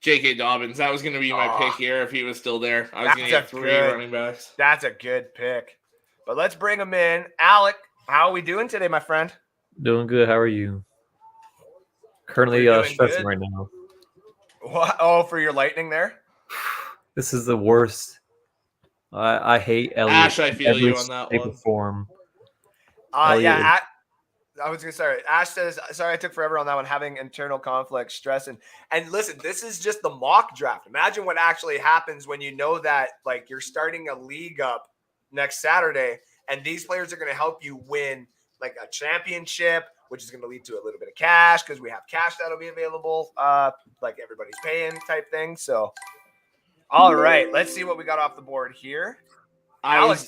Speaker 3: J.K. Dobbins. That was going to be my pick here if he was still there. I was going to get 3 running backs.
Speaker 2: That's a good pick. But let's bring him in. Alec, how are we doing today, my friend?
Speaker 4: Doing good. How are you? Currently stressing right now.
Speaker 2: What? Oh, for your Lightning there?
Speaker 4: This is the worst. I hate Elliott.
Speaker 3: Ash, I feel you on that one.
Speaker 4: Form.
Speaker 2: Yeah. I was going to start. Ash says, sorry, I took forever on that one, having internal conflict, stress. And listen, this is just the mock draft. Imagine what actually happens when you know that, like, you're starting a league up next Saturday, and these players are going to help you win, like, a championship, which is going to lead to a little bit of cash because we have cash that'll be available, like everybody's paying type thing. So, all right, let's see what we got off the board here.
Speaker 3: I was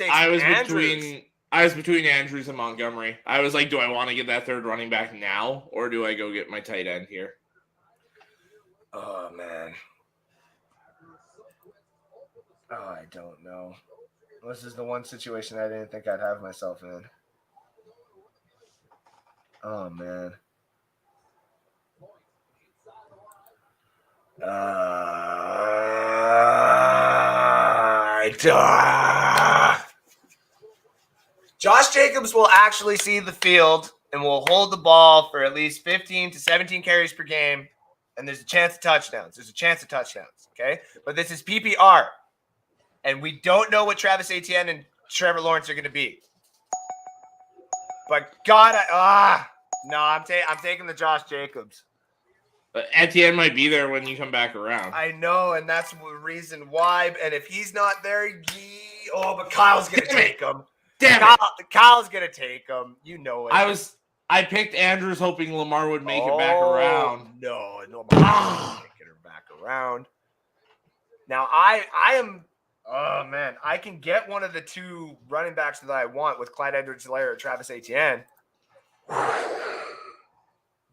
Speaker 3: between Andrews and Montgomery. I was like, do I want to get that third running back now, or do I go get my tight end here?
Speaker 2: Oh, man. Oh, I don't know. This is the one situation I didn't think I'd have myself in. Oh, man. Josh Jacobs will actually see the field and will hold the ball for at least 15 to 17 carries per game, and there's a chance of touchdowns. Okay? But this is PPR. And we don't know what Travis Etienne and Trevor Lawrence are going to be. But God, I'm taking the Josh Jacobs.
Speaker 3: But Etienne might be there when you come back around.
Speaker 2: I know, and that's the reason why. And if he's not there, but Kyle's going to take him. Kyle's going to take him. You know it.
Speaker 3: I picked Andrews hoping Lamar would make it back around.
Speaker 2: No, Lamar making her back around. Now I am. Oh, man. I can get one of the 2 running backs that I want with Clyde Edwards-Helaire or Travis Etienne.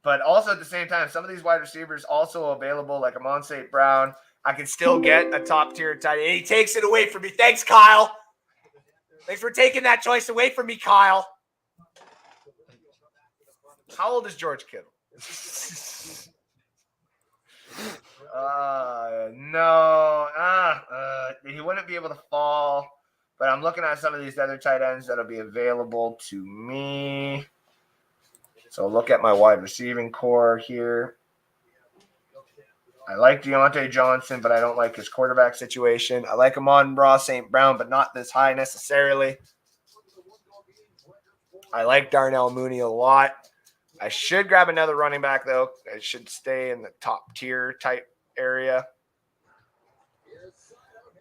Speaker 2: But also at the same time, some of these wide receivers also available, like Amon St. Brown. I can still get a top-tier tight end. He takes it away from me. Thanks, Kyle. Thanks for taking that choice away from me, Kyle. How old is George Kittle? No. He wouldn't be able to fall. But I'm looking at some of these other tight ends that'll be available to me. So look at my wide receiving core here. I like Deontay Johnson, but I don't like his quarterback situation. I like Amon-Ra St. Brown, but not this high necessarily. I like Darnell Mooney a lot. I should grab another running back, though. I should stay in the top tier type area.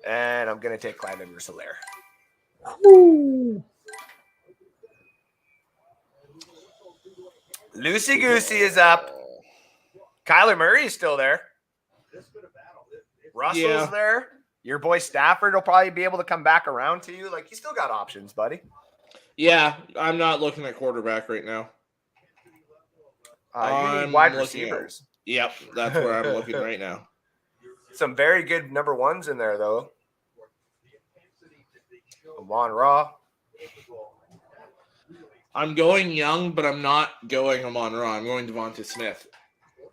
Speaker 2: And I'm going to take Clyde Edwards-Helaire. Lucy Goosey is up. Kyler Murray is still there. Russell's there. Your boy Stafford will probably be able to come back around to you. Like, you still got options, buddy.
Speaker 3: Yeah, I'm not looking at quarterback right now.
Speaker 2: You need wide receivers.
Speaker 3: Yep, that's where I'm looking right now.
Speaker 2: Some very good number ones in there, though. Amon Ra.
Speaker 3: I'm going young, but I'm not going Amon Ra. I'm going Devonta Smith.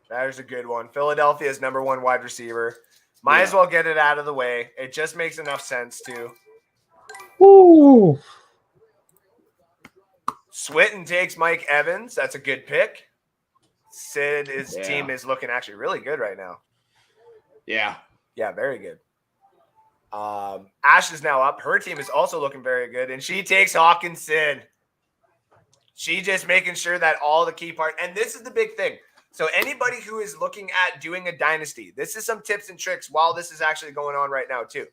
Speaker 2: There's a good one. Philadelphia's number one wide receiver. Might as well get it out of the way. It just makes enough sense, too.
Speaker 4: Woo!
Speaker 2: Switten takes Mike Evans. That's a good pick. Sid, his team is looking actually really good right now.
Speaker 3: Yeah.
Speaker 2: Yeah, very good. Ash is now up. Her team is also looking very good, and she takes Hawkinson. She just making sure that all the key parts, and this is the big thing. So anybody who is looking at doing a dynasty, this is some tips and tricks while this is actually going on right now too.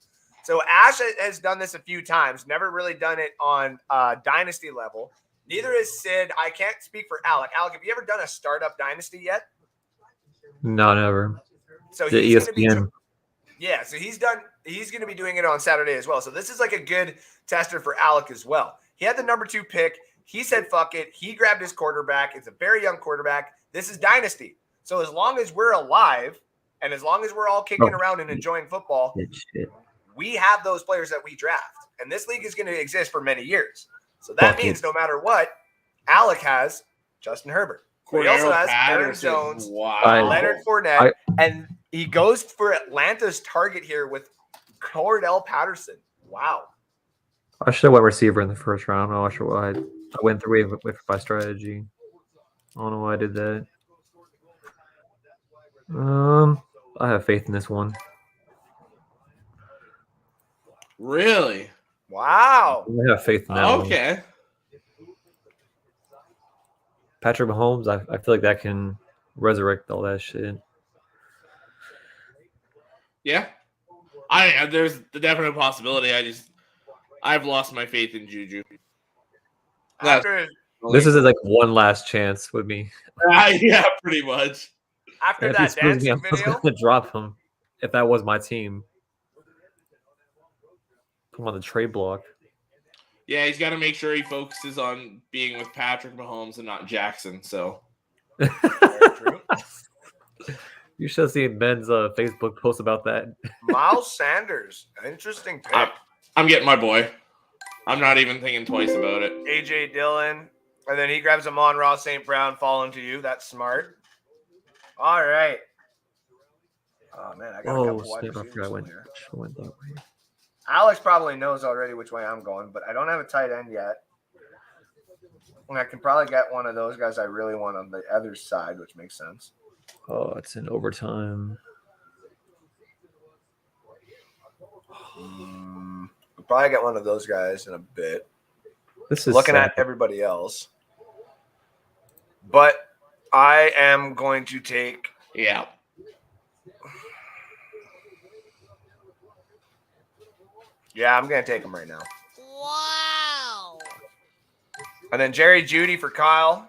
Speaker 2: So Ash has done this a few times, never really done it on dynasty level. Neither is Sid. I can't speak for Alec. Alec, have you ever done a startup dynasty yet?
Speaker 4: No, never.
Speaker 2: So
Speaker 4: The
Speaker 2: he's going to
Speaker 4: ESPN.
Speaker 2: be so he's going to be doing it on Saturday as well. So this is like a good tester for Alec as well. He had the number 2 pick. He said, fuck it. He grabbed his quarterback. It's a very young quarterback. This is dynasty. So as long as we're alive and as long as we're all kicking around and enjoying football, we have those players that we draft. And this league is going to exist for many years. So that means no matter what, Alec has Justin Herbert. He also has Aaron Jones, Leonard Fournette, and he goes for Atlanta's target here with Cordell Patterson. Wow.
Speaker 4: I should have went receiver in the first round. I'm not sure why. I went through with my strategy. I don't know why I did that. I have faith in this one.
Speaker 3: Really?
Speaker 2: Wow.
Speaker 4: I have faith in that one.
Speaker 3: Okay.
Speaker 4: Patrick Mahomes, I feel like that can resurrect all that shit.
Speaker 3: Yeah. There's the definite possibility. I've lost my faith in Juju.
Speaker 4: This is like one last chance with me.
Speaker 3: Yeah, pretty much.
Speaker 2: After that dancing
Speaker 4: I was
Speaker 2: video,
Speaker 4: going to drop him if that was my team. Come on the trade block.
Speaker 3: Yeah, he's got to make sure he focuses on being with Patrick Mahomes and not Jackson. So,
Speaker 2: true.
Speaker 4: You should have seen Ben's Facebook post about that.
Speaker 2: Miles Sanders, interesting pick.
Speaker 3: I'm getting my boy. I'm not even thinking twice about it.
Speaker 2: AJ Dillon, and then he grabs Amon Ross St. Brown, falling to you. That's smart. All right. Oh man, I got a couple wide receivers here.
Speaker 4: Went that way.
Speaker 2: Alex probably knows already which way I'm going, but I don't have a tight end yet. And I can probably get one of those guys I really want on the other side, which makes sense.
Speaker 4: Oh, it's in overtime.
Speaker 2: We'll probably get one of those guys in a bit.
Speaker 4: This is
Speaker 2: looking at everybody else. But I am going to take
Speaker 3: Yeah.
Speaker 2: I'm going to take him right now.
Speaker 5: Wow.
Speaker 2: And then Jerry Jeudy for Kyle.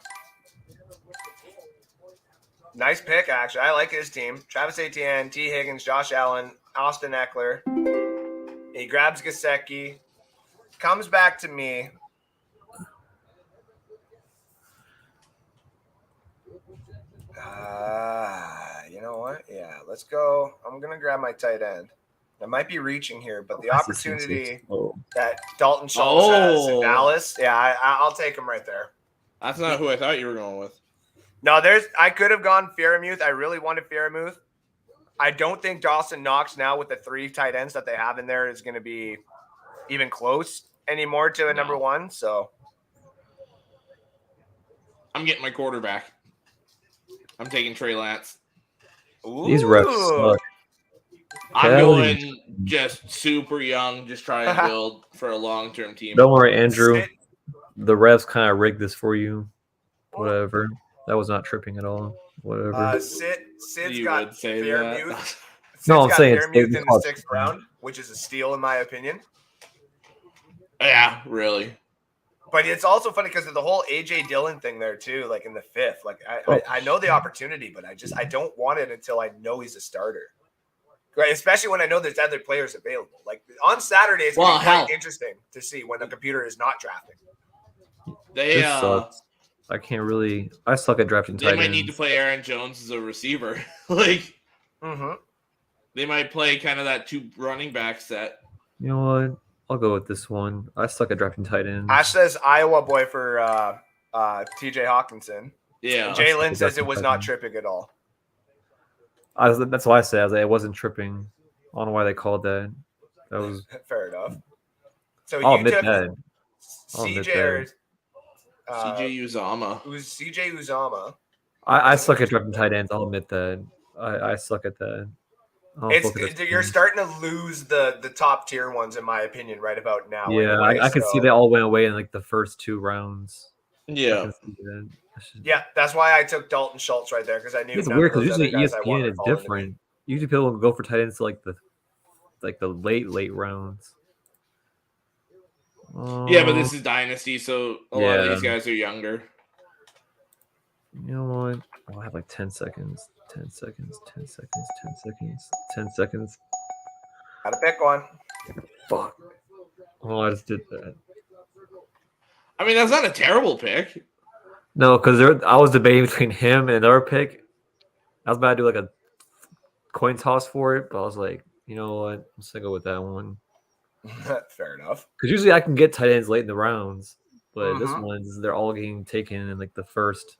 Speaker 2: Nice pick, actually. I like his team. Travis Etienne, T. Higgins, Josh Allen, Austin Eckler. He grabs Gesicki. Comes back to me. You know what? Yeah, let's go. I'm going to grab my tight end. I might be reaching here, but the opportunity that Dalton Schultz has in Dallas, I'll take him right there.
Speaker 3: That's not who I thought you were going with.
Speaker 2: No, I could have gone Freiermuth. I really wanted Freiermuth. I don't think Dawson Knox now with the 3 tight ends that they have in there is going to be even close anymore to a number 1. So
Speaker 3: I'm getting my quarterback. I'm taking Trey Lance.
Speaker 2: Ooh.
Speaker 4: These refs suck.
Speaker 3: I'm going just super young, just trying to build for a long-term team.
Speaker 4: Don't worry, Andrew. the refs kind of rigged this for you. Whatever. That was not tripping at all. Whatever.
Speaker 2: Sid's
Speaker 3: You
Speaker 2: got
Speaker 3: would say
Speaker 2: Fairmouth.
Speaker 3: that.
Speaker 2: Sid's
Speaker 4: No, I'm
Speaker 2: got
Speaker 4: saying it's
Speaker 2: Fairmouth in the
Speaker 4: called
Speaker 2: 6th round, which is a steal in my opinion.
Speaker 3: Yeah, really.
Speaker 2: But it's also funny because of the whole AJ Dillon thing there too, like in the 5th. Like I know the opportunity, but I don't want it until I know he's a starter. Right, especially when I know there's other players available. Like on Saturday, it's going to be quite interesting to see when the computer is not drafting.
Speaker 3: They
Speaker 4: sucks. I can't really. I suck at drafting tight ends.
Speaker 3: They might need to play Aaron Jones as a receiver. Like, they might play kind of that 2 running back set.
Speaker 4: You know what? I'll go with this one. I suck at drafting tight ends.
Speaker 2: Ash says Iowa boy for TJ Hawkinson.
Speaker 3: Yeah.
Speaker 2: And Jalen says it was not tripping at all.
Speaker 4: That's why I said it wasn't tripping. I don't know why they called that. That was
Speaker 2: fair enough. So
Speaker 4: I'll
Speaker 2: you
Speaker 4: admit
Speaker 2: took
Speaker 4: that.
Speaker 2: CJ
Speaker 3: CJ Uzama.
Speaker 2: Who's CJ Uzama?
Speaker 4: I suck at drafting tight ends. I'll admit that. I suck at that.
Speaker 2: You're starting to lose the top tier ones, in my opinion, right about now.
Speaker 4: Yeah, anyway, I can see they all went away in like the first 2 rounds.
Speaker 3: Yeah.
Speaker 2: Yeah, that's why I took Dalton Schultz right there because I knew
Speaker 4: it's weird because usually ESPN is different. Usually people will go for tight ends to like the late rounds.
Speaker 3: Yeah, but this is Dynasty, so a lot of these guys are younger.
Speaker 4: You know what? I'll have like 10 seconds. 10 seconds. 10 seconds. 10 seconds. 10 seconds.
Speaker 2: Gotta pick one.
Speaker 4: Fuck. Oh, I just did that.
Speaker 3: I mean, that's not a terrible pick.
Speaker 4: No, because I was debating between him and our pick. I was about to do like a coin toss for it, but I was like, you know what? I'm just gonna go with that one.
Speaker 2: Fair enough.
Speaker 4: Because usually I can get tight ends late in the rounds, but this one's they're all getting taken in like the first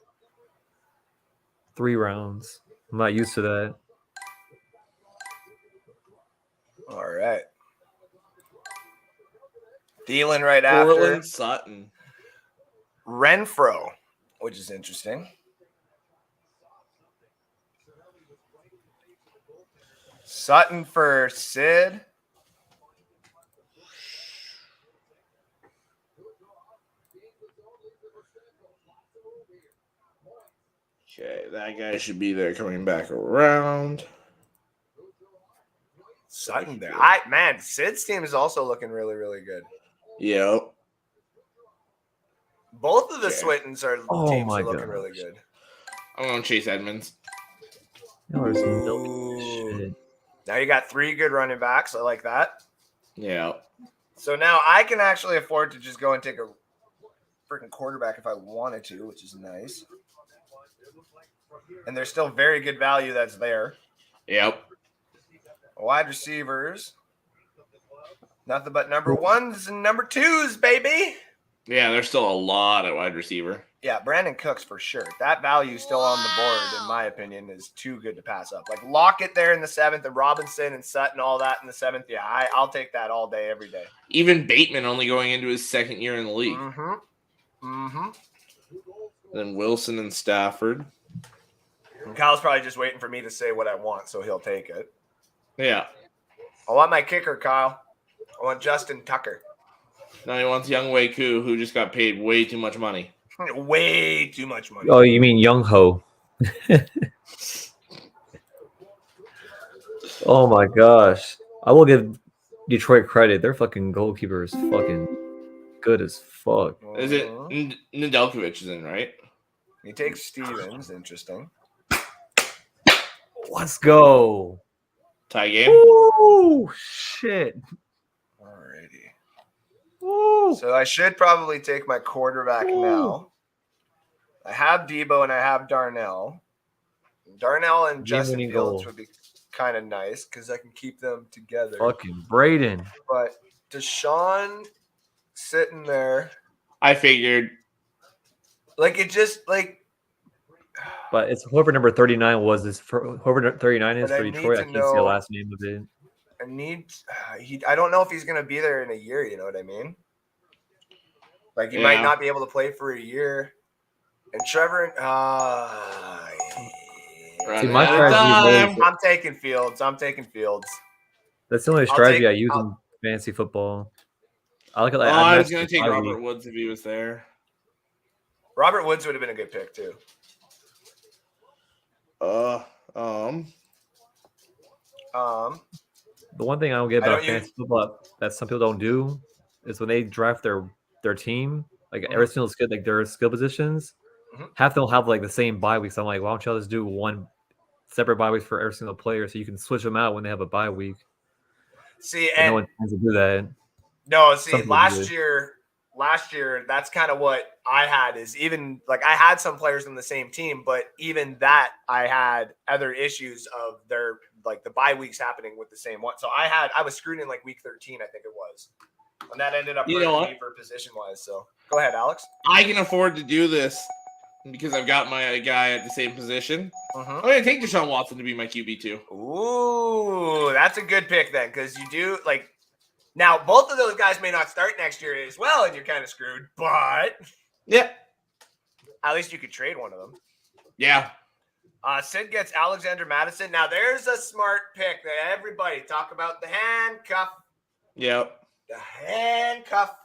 Speaker 4: 3 rounds. I'm not used to that.
Speaker 2: All right. Thielen right after.
Speaker 3: Portland Sutton.
Speaker 2: Renfro, which is interesting. Sutton for Sid.
Speaker 3: Okay, that guy should be there coming back around.
Speaker 2: Sutton there. Man, Sid's team is also looking really, really good.
Speaker 3: Yep.
Speaker 2: Both of the Swittens teams are looking really good.
Speaker 3: I'm going Chase Edmonds.
Speaker 4: There's no shit.
Speaker 2: Now you got 3 good running backs. I like that.
Speaker 3: Yeah.
Speaker 2: So now I can actually afford to just go and take a freaking quarterback if I wanted to, which is nice. And there's still very good value that's there.
Speaker 3: Yep.
Speaker 2: Wide receivers. Nothing but number 1s and number 2s, baby.
Speaker 3: Yeah, there's still a lot at wide receiver.
Speaker 2: Yeah, Brandon Cooks for sure. That value still on the board, in my opinion, is too good to pass up. Like Lockett there in the 7th and Robinson and Sutton, all that in the 7th. Yeah, I'll take that all day, every day.
Speaker 3: Even Bateman only going into his 2nd year in the league. Then Wilson and Stafford.
Speaker 2: And Kyle's probably just waiting for me to say what I want, so he'll take it.
Speaker 3: Yeah.
Speaker 2: I want my kicker, Kyle. I want Justin Tucker.
Speaker 3: Now he wants Young Wei Koo, who just got paid way too much money.
Speaker 2: Way too much money.
Speaker 4: Oh, you mean Young Ho? Oh my gosh! I will give Detroit credit. Their fucking goalkeeper is fucking good as fuck.
Speaker 3: Is it Nedeljkovic is in, right?
Speaker 2: He takes Stevens. Interesting.
Speaker 4: Let's go.
Speaker 3: Tie game.
Speaker 4: Oh shit!
Speaker 2: Alrighty.
Speaker 4: Woo.
Speaker 2: So I should probably take my quarterback now. I have Debo and I have Darnell. Darnell and Justin Fields would be kind of nice because I can keep them together.
Speaker 4: Fucking Braden.
Speaker 2: But Deshaun sitting there.
Speaker 3: I figured.
Speaker 2: Like it just like.
Speaker 4: But it's whoever number 39 was. This for whoever 39 is for Detroit. I can't see the last name of it.
Speaker 2: I don't know if he's gonna be there in a year. You know what I mean? Like he might not be able to play for a year. And Trevor,
Speaker 4: see, my strategy
Speaker 2: I'm taking Fields.
Speaker 4: That's the only strategy I use in fantasy football. I look at
Speaker 3: Oh,
Speaker 4: like
Speaker 3: I was
Speaker 4: matched
Speaker 3: gonna
Speaker 4: the
Speaker 3: take
Speaker 4: bye
Speaker 3: Robert
Speaker 4: week.
Speaker 3: Woods if he was there.
Speaker 2: Robert Woods would have been a good pick too.
Speaker 4: The one thing I don't get
Speaker 2: I
Speaker 4: about
Speaker 2: don't use-
Speaker 4: fantasy football that some people don't do is when they draft their team, like
Speaker 2: Mhm.
Speaker 4: every single skill, like their skill positions,
Speaker 2: Mhm.
Speaker 4: half of them have like the same bye week. So I'm like, why don't y'all just do one separate bye week for every single player so you can switch them out when they have a bye week?
Speaker 2: See,
Speaker 4: But no
Speaker 2: and
Speaker 4: one tends to do that.
Speaker 2: no,
Speaker 4: Some
Speaker 2: see,
Speaker 4: people
Speaker 2: last
Speaker 4: do.
Speaker 2: year, that's kind of what I had is even like I had some players in the same team, but even that I had other issues of their like the bye weeks happening with the same one. So I was screwed in like week 13, I think it was. And that ended up
Speaker 3: You know
Speaker 2: hurting me for position wise. So go ahead, Alex.
Speaker 3: I can afford to do this because I've got my guy at the same position.
Speaker 2: Mm-hmm.
Speaker 3: I'm gonna take Deshaun Watson to be my QB too.
Speaker 2: Ooh, that's a good pick then, because you do like now both of those guys may not start next year as well, and you're kind of screwed, but
Speaker 3: Yeah,
Speaker 2: at least you could trade one of them.
Speaker 3: yeah.
Speaker 2: Sid gets Alexander Madison. Now there's a smart pick that everybody talk about the handcuff.
Speaker 3: Yep.
Speaker 2: The handcuff.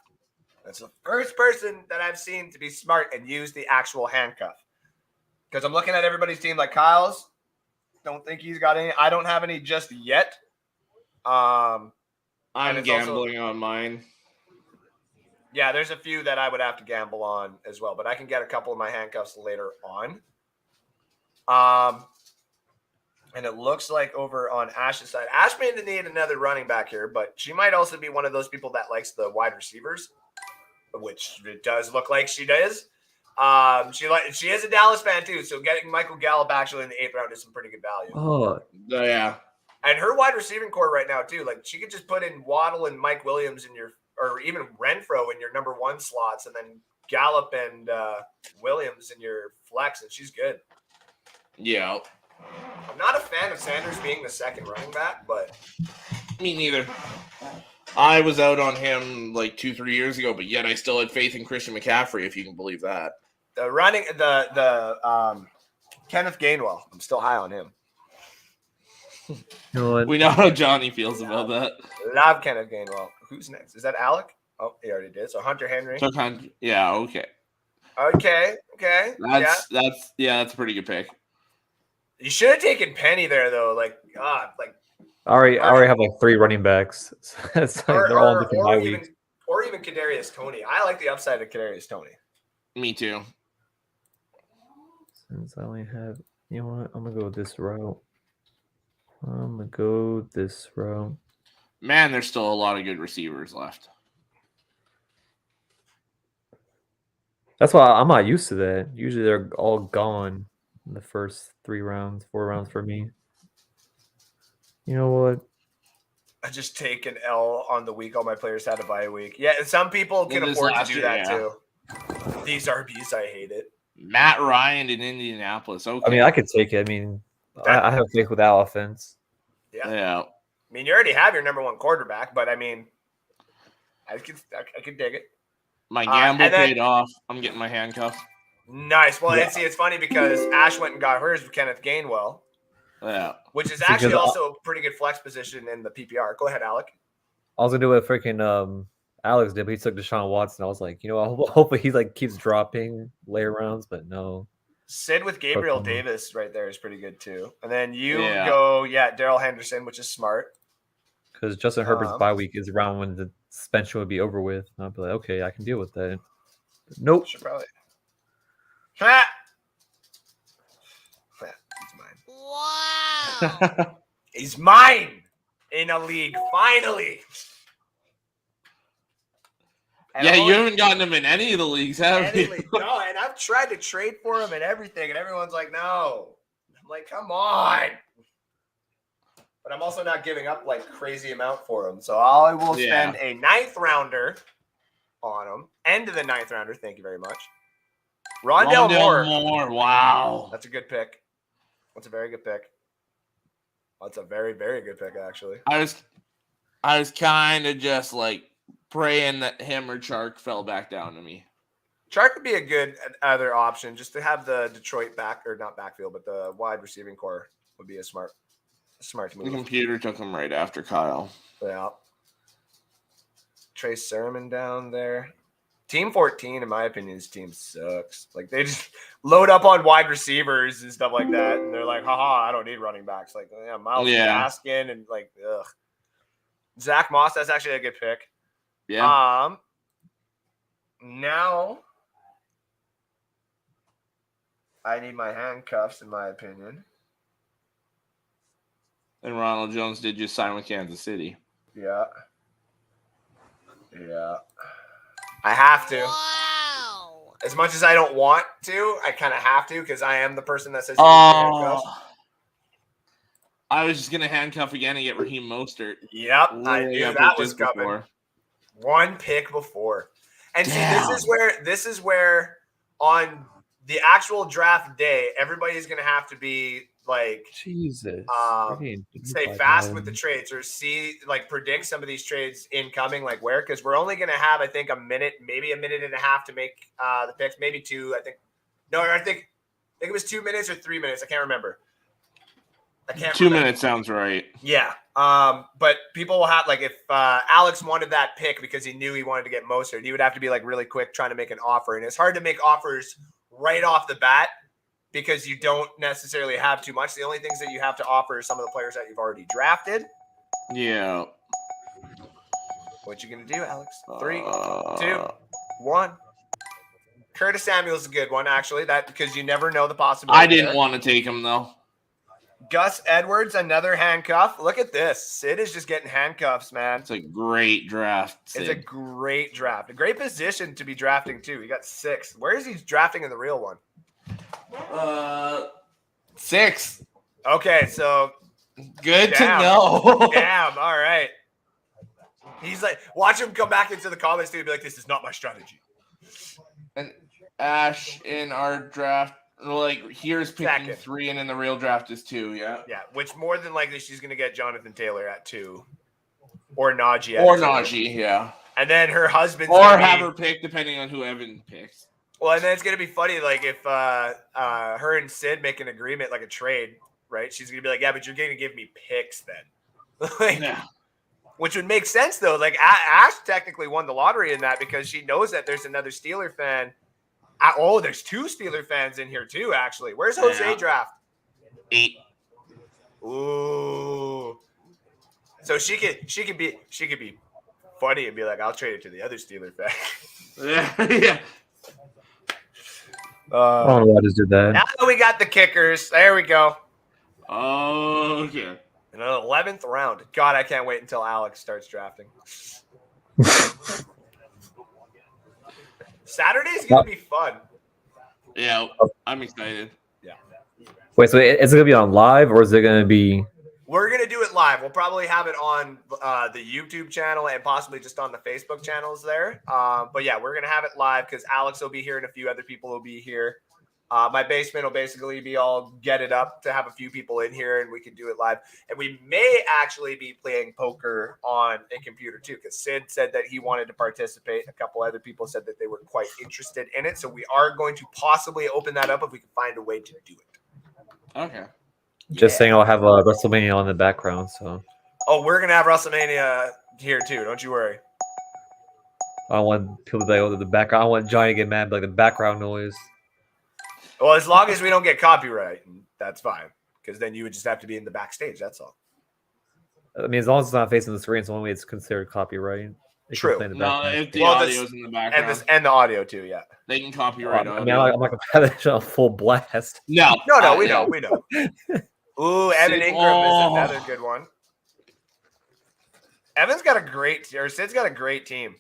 Speaker 2: That's the first person that I've seen to be smart and use the actual handcuff. Because I'm looking at everybody's team like Kyle's. Don't think he's got any. I don't have any just yet.
Speaker 3: I'm
Speaker 2: it's
Speaker 3: gambling on mine.
Speaker 2: Yeah, there's a few that I would have to gamble on as well, but I can get a couple of my handcuffs later on. And it looks like over on Ash's side, Ash may need another running back here, but she might also be one of those people that likes the wide receivers, which it does look like she does. She is a Dallas fan too, so getting Michael Gallup actually in the 8th round is some pretty good value.
Speaker 4: Oh,
Speaker 3: Yeah.
Speaker 2: And her wide receiving core right now too, like she could just put in Waddle and Mike Williams in your, or even Renfro in your number 1 slots, and then Gallup and Williams in your flex, and she's good.
Speaker 3: Yeah.
Speaker 2: I'm not a fan of Sanders being the second running back, but
Speaker 3: Me neither. I was out on him like 2-3 years ago, but yet I still had faith in Christian McCaffrey, if you can believe that.
Speaker 2: the Kenneth Gainwell, I'm still high on him.
Speaker 4: you know what?
Speaker 3: We know how Johnny feels about that.
Speaker 2: Love Kenneth Gainwell. Who's next? Is that Alec? Oh, he already did. So Hunter Henry.
Speaker 3: Yeah, okay.
Speaker 2: Okay.
Speaker 3: That's a pretty good pick.
Speaker 2: You should have taken Penny there though. Like, God, like
Speaker 4: I already have like 3 running backs. So it's like they're all in different bye weeks.
Speaker 2: Or even Kadarius Toney. I like the upside of Kadarius Toney.
Speaker 3: Me too.
Speaker 4: Since I only have, you know what? I'm gonna go this route.
Speaker 3: Man, there's still a lot of good receivers left.
Speaker 4: That's why I'm not used to that. Usually they're all gone in the first 4 rounds for me. You know what?
Speaker 2: I just take an L on the week all my players had a bye week. Yeah, and some people can afford to do that too. These RBs, I hate it.
Speaker 3: Matt Ryan in Indianapolis. Okay.
Speaker 4: I mean, I could take it. I mean, I have faith with that offense.
Speaker 3: Yeah.
Speaker 2: I mean, you already have your number 1 quarterback, but I mean, I could dig it.
Speaker 3: My gamble paid off. I'm getting my handcuffs.
Speaker 2: Nice. Well, and see, it's funny because Ash went and got hers with Kenneth Gainwell.
Speaker 3: Yeah.
Speaker 2: Which is actually also a pretty good flex position in the PPR. Go ahead, Alec.
Speaker 4: I was gonna do what freaking Alex did, but he took Deshaun Watson. I was like, you know, hopefully he like keeps dropping later rounds, but no.
Speaker 2: Sid with Gabriel Davis right there is pretty good too. And then you
Speaker 3: Yeah.
Speaker 2: go, Darrell Henderson, which is smart.
Speaker 4: Because Justin Herbert's bye week is around when the suspension would be over with. And I'll be like, okay, I can deal with that. But nope.
Speaker 2: Should probably. Ha! He's mine.
Speaker 5: Wow.
Speaker 2: He's mine in a league, finally. And
Speaker 3: Yeah, you haven't gotten him in any of the leagues, have you?
Speaker 2: No, and I've tried to trade for him and everything, and everyone's like, no. I'm like, come on. But I'm also not giving up like crazy amount for him. So I will spend a 9th rounder on him. End of the 9th rounder. Thank you very much. Rondale Moore.
Speaker 3: Wow.
Speaker 2: That's a good pick. That's a very good pick. That's a very, very good pick, actually.
Speaker 3: I was kind of just like praying that him or Chark fell back down to me.
Speaker 2: Chark would be a good other option just to have the Detroit not backfield, but the wide receiving core would be a smart move.
Speaker 3: The computer took him right after Kyle.
Speaker 2: Yeah. Trey Sermon down there. Team 14, in my opinion, this team sucks. Like, they just load up on wide receivers and stuff like that, and they're like, haha, I don't need running backs. Like, yeah, Miles Gaskin and, like, ugh. Zach Moss, that's actually a good pick.
Speaker 3: Yeah.
Speaker 2: Now I need my handcuffs, in my opinion.
Speaker 3: And Ronald Jones did just sign with Kansas City.
Speaker 2: Yeah. I have to.
Speaker 5: Wow.
Speaker 2: As much as I don't want to, I kind of have to because I am the person that says
Speaker 3: I was just going to handcuff again and get Raheem Mostert.
Speaker 2: Yep, I knew that was coming.
Speaker 3: Before.
Speaker 2: One pick before. And
Speaker 3: Damn.
Speaker 2: see, this is where on the actual draft day, everybody's going to have to be like,
Speaker 4: Jesus.
Speaker 2: Stay fast with the trades or predict some of these trades incoming, like where, because we're only going to have, I think, a minute, maybe a minute and a half to make the picks, maybe two. I think it was 2 minutes or 3 minutes. I can't remember.
Speaker 3: 2 minutes sounds right.
Speaker 2: Yeah. But people will have, like, if Alex wanted that pick because he knew he wanted to get Mostert, he would have to be like really quick trying to make an offer. And it's hard to make offers right off the bat because you don't necessarily have too much. The only things that you have to offer are some of the players that you've already drafted.
Speaker 3: Yeah.
Speaker 2: What you gonna do, Alex? 3, 2, 1. Curtis Samuel's a good one, actually. That because you never know the possibility.
Speaker 3: I didn't want to take him though.
Speaker 2: Gus Edwards, another handcuff. Look at this. Sid is just getting handcuffs, man.
Speaker 3: It's a great draft, Sid.
Speaker 2: It's a great draft. A great position to be drafting, too. He got 6. Where is he drafting in the real one?
Speaker 3: 6.
Speaker 2: Okay, so
Speaker 3: good to know.
Speaker 2: Damn, all right. He's like, watch him come back into the comments, dude, and be like, this is not my strategy.
Speaker 3: And Ash in our draft, like, here's picking
Speaker 2: Second.
Speaker 3: 3, and in the real draft is 2, yeah?
Speaker 2: Yeah, which more than likely she's going to get Jonathan Taylor at 2. Or Najee at 2.
Speaker 3: Or Najee, yeah.
Speaker 2: And then her husband's
Speaker 3: Or have her pick, depending on who Evan picks.
Speaker 2: Well, and then it's going to be funny, like, if her and Sid make an agreement, like a trade, right? She's going to be like, yeah, but you're going to give me picks then.
Speaker 3: Yeah.
Speaker 2: Which would make sense, though. Like, Ash technically won the lottery in that because she knows that there's another Steeler fan. There's 2 Steeler fans in here, too, actually. Where's Jose draft?
Speaker 3: 8.
Speaker 2: Ooh. So she could be funny and be like, I'll trade it to the other Steeler fan.
Speaker 3: Yeah.
Speaker 4: I don't know why I just did that.
Speaker 2: Now we got the kickers. There we go.
Speaker 3: Okay.
Speaker 2: In an 11th round. God, I can't wait until Alex starts drafting. Saturday's going to be fun.
Speaker 3: Yeah, I'm excited.
Speaker 2: Yeah.
Speaker 4: Wait, so is it gonna be on live or is it gonna be?
Speaker 2: We're going to do it live. We'll probably have it on the YouTube channel and possibly just on the Facebook channels there. But yeah, we're going to have it live because Alex will be here and a few other people will be here. My basement will basically be all getted up to have a few people in here and we can do it live. And we may actually be playing poker on a computer too because Sid said that he wanted to participate. A couple other people said that they were quite interested in it. So we are going to possibly open that up if we can find a way to do it.
Speaker 3: Okay.
Speaker 4: Just saying, I'll have WrestleMania on the background. So.
Speaker 2: Oh, we're gonna have WrestleMania here too. Don't you worry.
Speaker 4: I don't want people to go to the background. I want Johnny to get mad, like the background noise.
Speaker 2: Well, as long as we don't get copyright, that's fine. Because then you would just have to be in the backstage. That's all.
Speaker 4: I mean, as long as it's not facing the screen, it's the only way it's considered copyright.
Speaker 2: True.
Speaker 3: No, if the audio's in the background.
Speaker 2: And the audio too, yeah.
Speaker 3: They can copyright
Speaker 4: I
Speaker 3: audio.
Speaker 4: mean, I'm not going to have that shit on full blast.
Speaker 3: No,
Speaker 2: we know. Ooh, Evan Ingram is another good one. Sid's got a great team.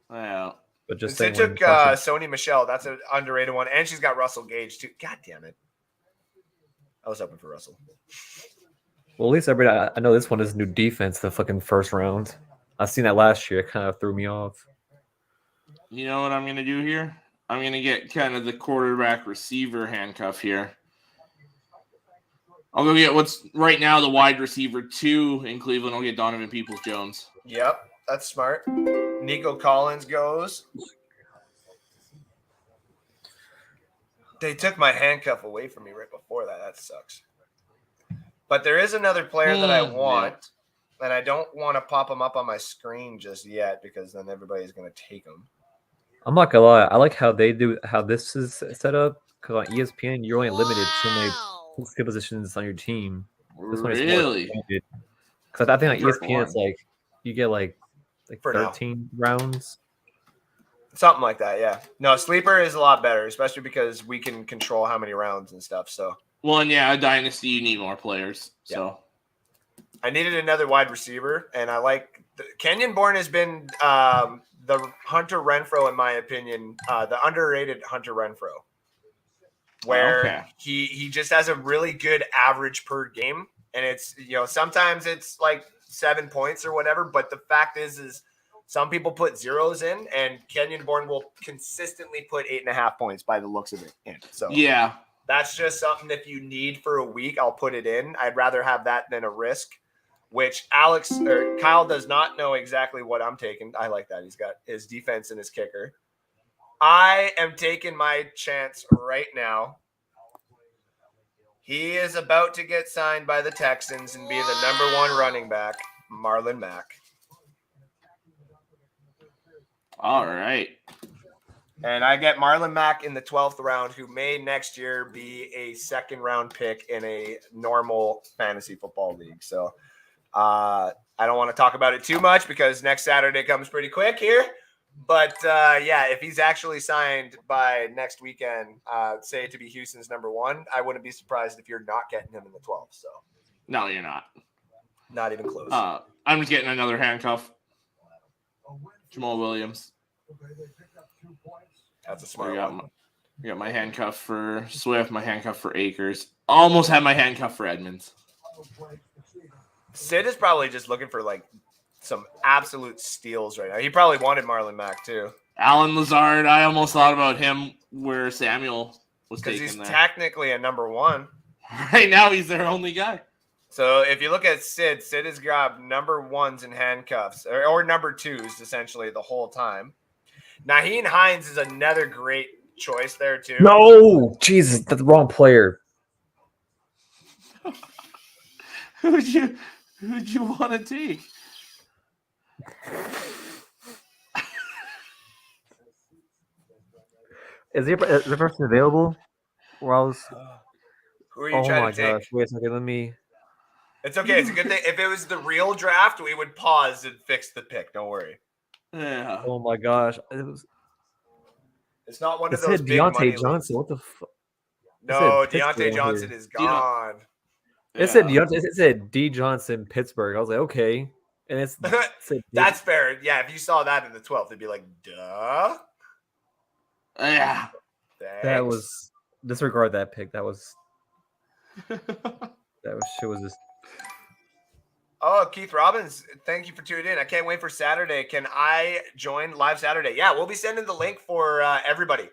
Speaker 3: Yeah.
Speaker 4: But just
Speaker 2: Sid took Sony Michelle. That's an underrated one. And she's got Russell Gage too. God damn it. I was hoping for Russell.
Speaker 4: Well, at least I know this one is new defense the fucking first round. I seen that last year. It kind of threw me off.
Speaker 3: You know what I'm going to do here? I'm going to get kind of the quarterback receiver handcuff here. I'll go get what's right now the wide receiver 2 in Cleveland. I'll get Donovan Peoples-Jones.
Speaker 2: Yep, that's smart. Nico Collins goes. They took my handcuff away from me right before that. That sucks. But there is another player that I want. And I don't want to pop them up on my screen just yet because then everybody's going to take them.
Speaker 4: I'm not gonna lie. I like how this is set up. Because on ESPN, you're only limited to so many
Speaker 5: Wow.
Speaker 4: skill positions on your team. This one is more
Speaker 3: Really?
Speaker 4: expanded. Because I think on
Speaker 3: First
Speaker 4: ESPN, it's
Speaker 3: one.
Speaker 4: like you get like
Speaker 2: For now.
Speaker 4: 13 rounds.
Speaker 2: Something like that, yeah. No, sleeper is a lot better, especially because we can control how many rounds and stuff. So
Speaker 3: Well, and yeah, a Dynasty, you need more players. So
Speaker 2: I needed another wide receiver, and I like Kenyon Bourne has been the Hunter Renfrow, in my opinion, the underrated Hunter Renfrow, where he just has a really good average per game, and it's sometimes it's like 7 points or whatever, but the fact is some people put zeros in, and Kenyon Bourne will consistently put 8.5 points by the looks of it in. So
Speaker 3: yeah,
Speaker 2: that's just something if you need for a week, I'll put it in. I'd rather have that than a risk, which Kyle does not know exactly what I'm taking. I like that. He's got his defense and his kicker. I am taking my chance right now. He is about to get signed by the Texans and be the number 1 running back, Marlon Mack.
Speaker 3: all right.
Speaker 2: And I get Marlon Mack in the 12th round, who may next year be a second-round pick in a normal fantasy football league. So I don't want to talk about it too much because next Saturday comes pretty quick here. But, yeah, if he's actually signed by next weekend, say to be Houston's number 1, I wouldn't be surprised if you're not getting him in the 12th. So
Speaker 3: No, you're not.
Speaker 2: not even close.
Speaker 3: I'm just getting another handcuff. Jamal Williams.
Speaker 2: That's a smart
Speaker 3: I
Speaker 2: one.
Speaker 3: got my handcuff for Swift, my handcuff for Akers. Almost had my handcuff for Edmonds.
Speaker 2: Sid is probably just looking for, like, some absolute steals right now. He probably wanted Marlon Mack, too.
Speaker 3: Alan Lazard, I almost thought about him where Samuel was
Speaker 2: Because
Speaker 3: taken
Speaker 2: he's
Speaker 3: there.
Speaker 2: technically a number 1.
Speaker 3: Right now, he's their only guy.
Speaker 2: So if you look at Sid has got number 1s in handcuffs, or number 2s, essentially, the whole time. Naheem Hines is another great choice there, too.
Speaker 4: No, Jesus, that's the wrong player.
Speaker 3: Who'd you want to take?
Speaker 4: Is the person available? Who are
Speaker 2: you
Speaker 4: oh
Speaker 2: trying
Speaker 4: my
Speaker 2: to take?
Speaker 4: gosh! Wait a second. Let me.
Speaker 2: It's okay. It's a good thing. If it was the real draft, we would pause and fix the pick. Don't worry.
Speaker 3: Yeah.
Speaker 4: Oh my gosh!
Speaker 2: It's not one
Speaker 4: It
Speaker 2: of those
Speaker 4: said
Speaker 2: big money
Speaker 4: Deontay
Speaker 2: leagues.
Speaker 4: Johnson. What the fuck?
Speaker 2: No,
Speaker 4: Pittsburgh
Speaker 2: Deontay
Speaker 4: on
Speaker 2: Johnson
Speaker 4: here.
Speaker 2: is gone.
Speaker 4: It said Deontay. It said D Johnson, Pittsburgh. I was like, okay, and it said
Speaker 2: That's fair. Yeah, if you saw that in the 12th, it'd be like, duh.
Speaker 3: Yeah.
Speaker 2: Thanks.
Speaker 4: that was disregard that pick. That was shit was just.
Speaker 2: Oh, Keith Robbins, thank you for tuning in. I can't wait for Saturday. Can I join live Saturday? Yeah, we'll be sending the link for everybody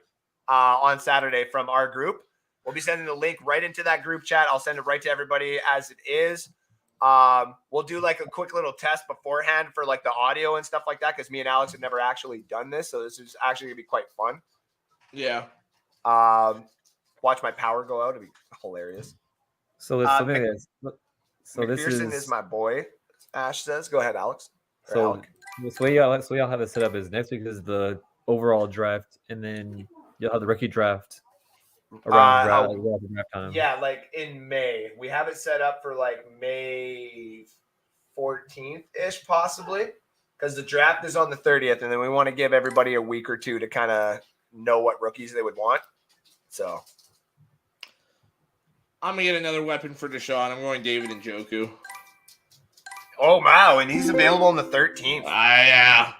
Speaker 2: on Saturday from our group. We'll be sending the link right into that group chat. I'll send it right to everybody as it is. We'll do like a quick little test beforehand for like the audio and stuff like that because me and Alex have never actually done this. So this is actually going to be quite fun.
Speaker 3: Yeah.
Speaker 2: Watch my power go out. It'll be hilarious.
Speaker 4: So it's something that's. So this
Speaker 2: McPherson is my boy. Ash says, "Go ahead, Alex." Or
Speaker 4: So
Speaker 2: Alec.
Speaker 4: the way y'all have it set up is next week is the overall draft, and then you'll have the rookie draft around the draft time.
Speaker 2: Yeah, like in May. We have it set up for like May 14th ish, possibly, because the draft is on the 30th, and then we want to give everybody a week or two to kind of know what rookies they would want. So.
Speaker 3: I'm going to get another weapon for Deshaun. I'm going David Njoku.
Speaker 2: Oh, wow. And he's available on the 13th.
Speaker 3: Yeah.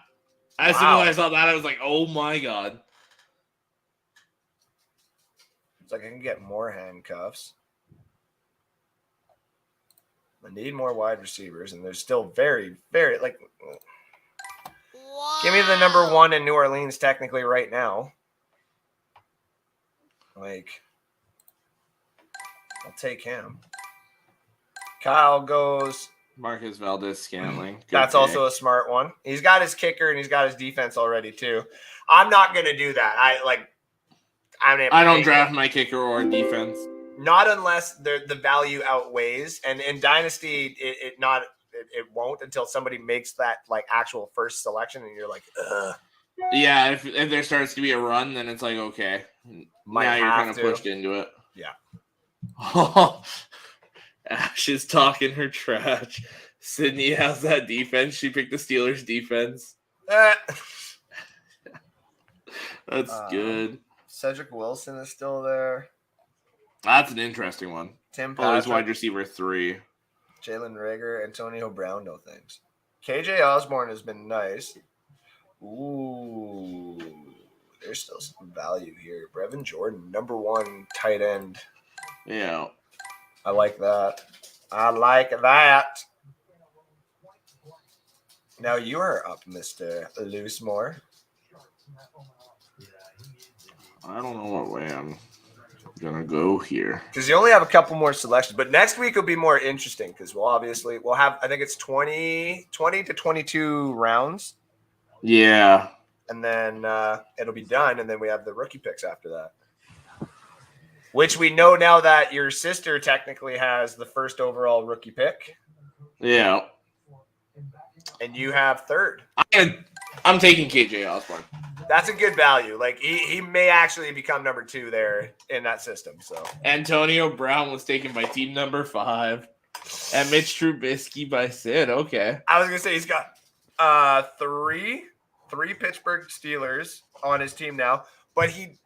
Speaker 3: As soon
Speaker 2: Wow.
Speaker 3: as I saw that, I was like, oh my God.
Speaker 2: It's like I can get more handcuffs. I need more wide receivers, and there's still very, very, like,
Speaker 5: Wow.
Speaker 2: give me the number 1 in New Orleans technically right now. Like, I'll take him. Kyle goes.
Speaker 3: Marcus Valdez-Scantling. Good
Speaker 2: That's
Speaker 3: pick.
Speaker 2: also a smart one. He's got his kicker and he's got his defense already too. I'm not gonna do that. I
Speaker 3: don't draft my kicker or Defense.
Speaker 2: Not unless the value outweighs. And in Dynasty, it won't until somebody makes that like actual first selection, and you're like, ugh.
Speaker 3: Yeah, if there starts to be a run, then it's like, okay.
Speaker 2: Might
Speaker 3: now you're
Speaker 2: have
Speaker 3: kind of
Speaker 2: to.
Speaker 3: pushed into it.
Speaker 2: Yeah.
Speaker 3: Oh, Ash is talking her trash. Sydney has that defense. She picked the Steelers defense. That's good.
Speaker 2: Cedric Wilson is still there.
Speaker 3: That's an interesting one.
Speaker 2: Tim
Speaker 3: Oh, he's
Speaker 2: Patrick,
Speaker 3: wide receiver 3.
Speaker 2: Jalen Rager, Antonio Brown, no thanks. KJ Osborne has been nice. Ooh, there's still some value here. Brevin Jordan, number 1 tight end.
Speaker 3: Yeah.
Speaker 2: I like that. I like that. Now you are up, Mr. Loosemore.
Speaker 3: I don't know what way I'm gonna go here.
Speaker 2: Because you only have a couple more selections, but next week will be more interesting because we'll have, I think it's 20 to 22 rounds,
Speaker 3: Yeah.
Speaker 2: and then it'll be done, and then we have the rookie picks after that. Which we know now that your sister technically has the first overall rookie pick,
Speaker 3: Yeah.
Speaker 2: and you have third.
Speaker 3: I'm taking KJ Osborne.
Speaker 2: That's a good value. Like he may actually become number 2 there in that system. So
Speaker 3: Antonio Brown was taken by team number 5. And Mitch Trubisky by Sid. Okay.
Speaker 2: I was gonna say he's got three Pittsburgh Steelers on his team now, but he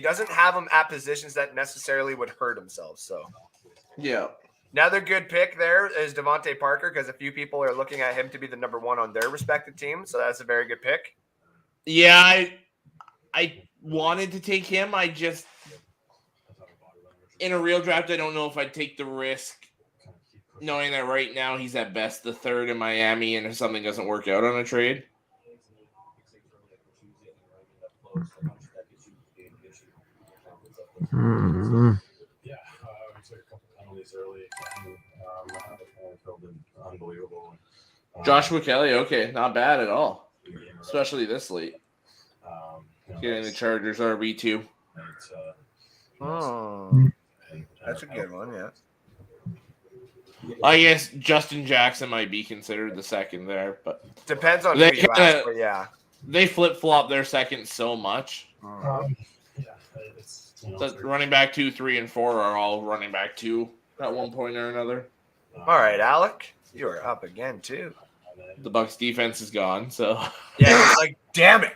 Speaker 2: doesn't have them at positions that necessarily would hurt himself. So
Speaker 3: Yeah.
Speaker 2: another good pick there is Devontae Parker because a few people are looking at him to be the number 1 on their respective team. So that's a very good pick.
Speaker 3: Yeah, I wanted to take him. I just in a real draft, I don't know if I'd take the risk, knowing that right now he's at best the 3rd in Miami, and if something doesn't work out on a trade.
Speaker 4: Mm-hmm.
Speaker 6: Yeah, we took a couple penalties early again. Unbelievable.
Speaker 3: Joshua Kelly, okay, not bad at all, especially this late. Getting the Chargers RB2.
Speaker 2: That's a good one, yeah.
Speaker 3: I guess Justin Jackson might be considered the second there, but
Speaker 2: Depends on
Speaker 3: They
Speaker 2: who you
Speaker 3: kinda-
Speaker 2: ask, but yeah.
Speaker 3: they flip-flop their second so much.
Speaker 6: It's
Speaker 3: The running back 2, 3, and 4 are all running back 2 at one point or another.
Speaker 2: All right, Alec, you are up again too.
Speaker 3: The Bucks defense is gone, so
Speaker 2: Yeah, like damn it,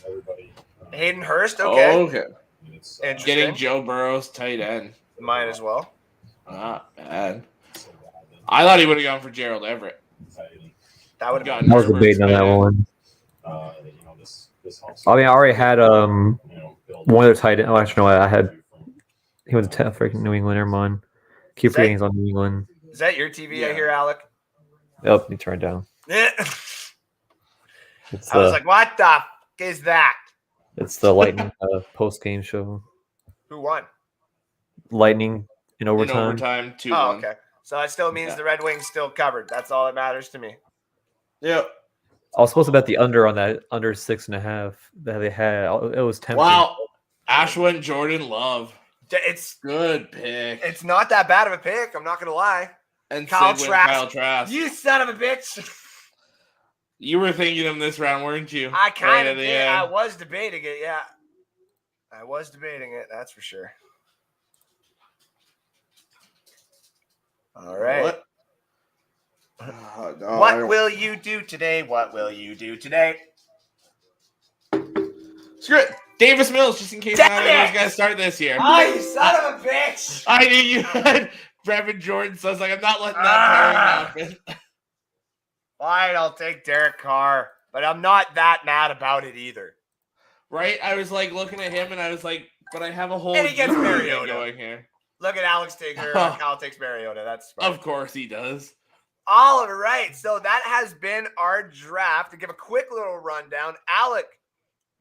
Speaker 6: everybody.
Speaker 2: Hayden Hurst. Okay,
Speaker 3: okay.
Speaker 2: interesting.
Speaker 3: Getting Joe Burrow's tight end,
Speaker 2: Mine as well.
Speaker 3: not bad. I thought he would have gone for Gerald Everett.
Speaker 2: That would have
Speaker 3: Gotten
Speaker 2: been
Speaker 4: I was debating on that one. I mean, I already had one other tight end. Oh, actually, no, I had he was a freaking New England. Never mind. Keep
Speaker 2: Is that-
Speaker 4: forgetting he's on New England.
Speaker 2: Is that your TV?
Speaker 3: Yeah.
Speaker 2: I hear, Alec.
Speaker 4: Yep, he turned down.
Speaker 2: Yeah.
Speaker 4: It's
Speaker 2: I was
Speaker 4: the
Speaker 2: like, what the f- is that?
Speaker 4: it's the Lightning post game show.
Speaker 2: Who won?
Speaker 4: Lightning in
Speaker 3: In
Speaker 4: overtime.
Speaker 3: overtime, 2-1.
Speaker 2: Oh, okay. So that still means
Speaker 3: Yeah.
Speaker 2: the Red Wings still covered. That's all that matters to me.
Speaker 3: Yep.
Speaker 4: I was supposed to bet the under on that under 6.5 that they had. It was tempting.
Speaker 3: Wow. Ash went Jordan Love.
Speaker 2: It's
Speaker 3: Good pick.
Speaker 2: not that bad of a pick. I'm not gonna lie.
Speaker 3: And
Speaker 2: Kyle
Speaker 3: Sid went
Speaker 2: Trask.
Speaker 3: Kyle Trask.
Speaker 2: You son of a bitch.
Speaker 3: You were thinking him this round, weren't you?
Speaker 2: I
Speaker 3: Right
Speaker 2: kind
Speaker 3: at
Speaker 2: of
Speaker 3: the
Speaker 2: did.
Speaker 3: end.
Speaker 2: I was debating it. Yeah, I was debating it. That's for sure. All right.
Speaker 3: What? Oh, no, I
Speaker 2: What
Speaker 3: don't-
Speaker 2: will you do today? What will you do today?
Speaker 3: Screw it. Davis Mills, just in case
Speaker 2: Damn
Speaker 3: none of those
Speaker 2: it!
Speaker 3: guys start this year.
Speaker 2: Oh, you son of a bitch!
Speaker 3: I knew you had Brevin Jordan, so I was like, I'm not letting that pairing happen.
Speaker 2: Fine, I'll take Derek Carr, but I'm not that mad about it either.
Speaker 3: Right? I was like looking at him and I was like, but I have a whole
Speaker 2: And he gets
Speaker 3: year
Speaker 2: Mariota.
Speaker 3: going here.
Speaker 2: Look at Alex take her. Kyle takes Mariota. That's smart.
Speaker 3: Of course he does.
Speaker 2: All right. So that has been our draft. To give a quick little rundown, Alec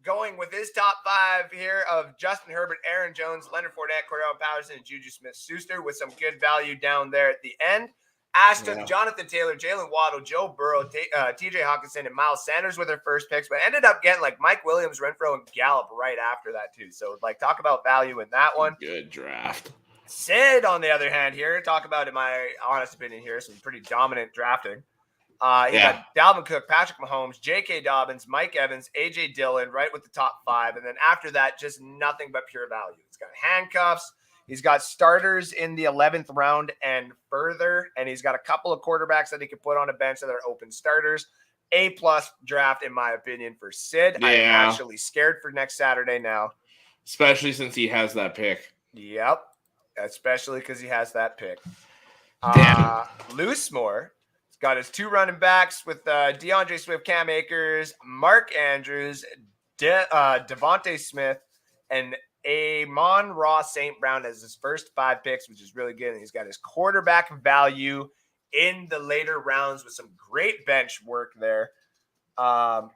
Speaker 2: going with his top 5 here of Justin Herbert, Aaron Jones, Leonard Fournette, Cordell Patterson, and Juju Smith-Schuster with some good value down there at the end. Ash took
Speaker 3: Yeah.
Speaker 2: Jonathan Taylor, Jalen Waddle, Joe Burrow, TJ Hawkinson, and Miles Sanders with their first picks, but ended up getting like Mike Williams, Renfro, and Gallup right after that too. So like talk about value in that one.
Speaker 3: Good draft.
Speaker 2: Sid, on the other hand, here, talk about, in my honest opinion here, some pretty dominant drafting. He got Dalvin Cook, Patrick Mahomes, J.K. Dobbins, Mike Evans, A.J. Dillon, right with the top 5. And then after that, just nothing but pure value. He's got handcuffs. He's got starters in the 11th round and further. And he's got a couple of quarterbacks that he could put on a bench that are open starters. A-plus draft, in my opinion, for Sid.
Speaker 3: Yeah.
Speaker 2: I am actually scared for next Saturday now.
Speaker 3: Especially since he has that pick.
Speaker 2: Yep. Especially because he has that pick.
Speaker 3: Damn.
Speaker 2: Loosemore has got his 2 running backs with DeAndre Swift, Cam Akers, Mark Andrews, Devontae Smith, and Amon-Ra St. Brown as his first 5 picks, which is really good. And he's got his quarterback value in the later rounds with some great bench work there. Yeah,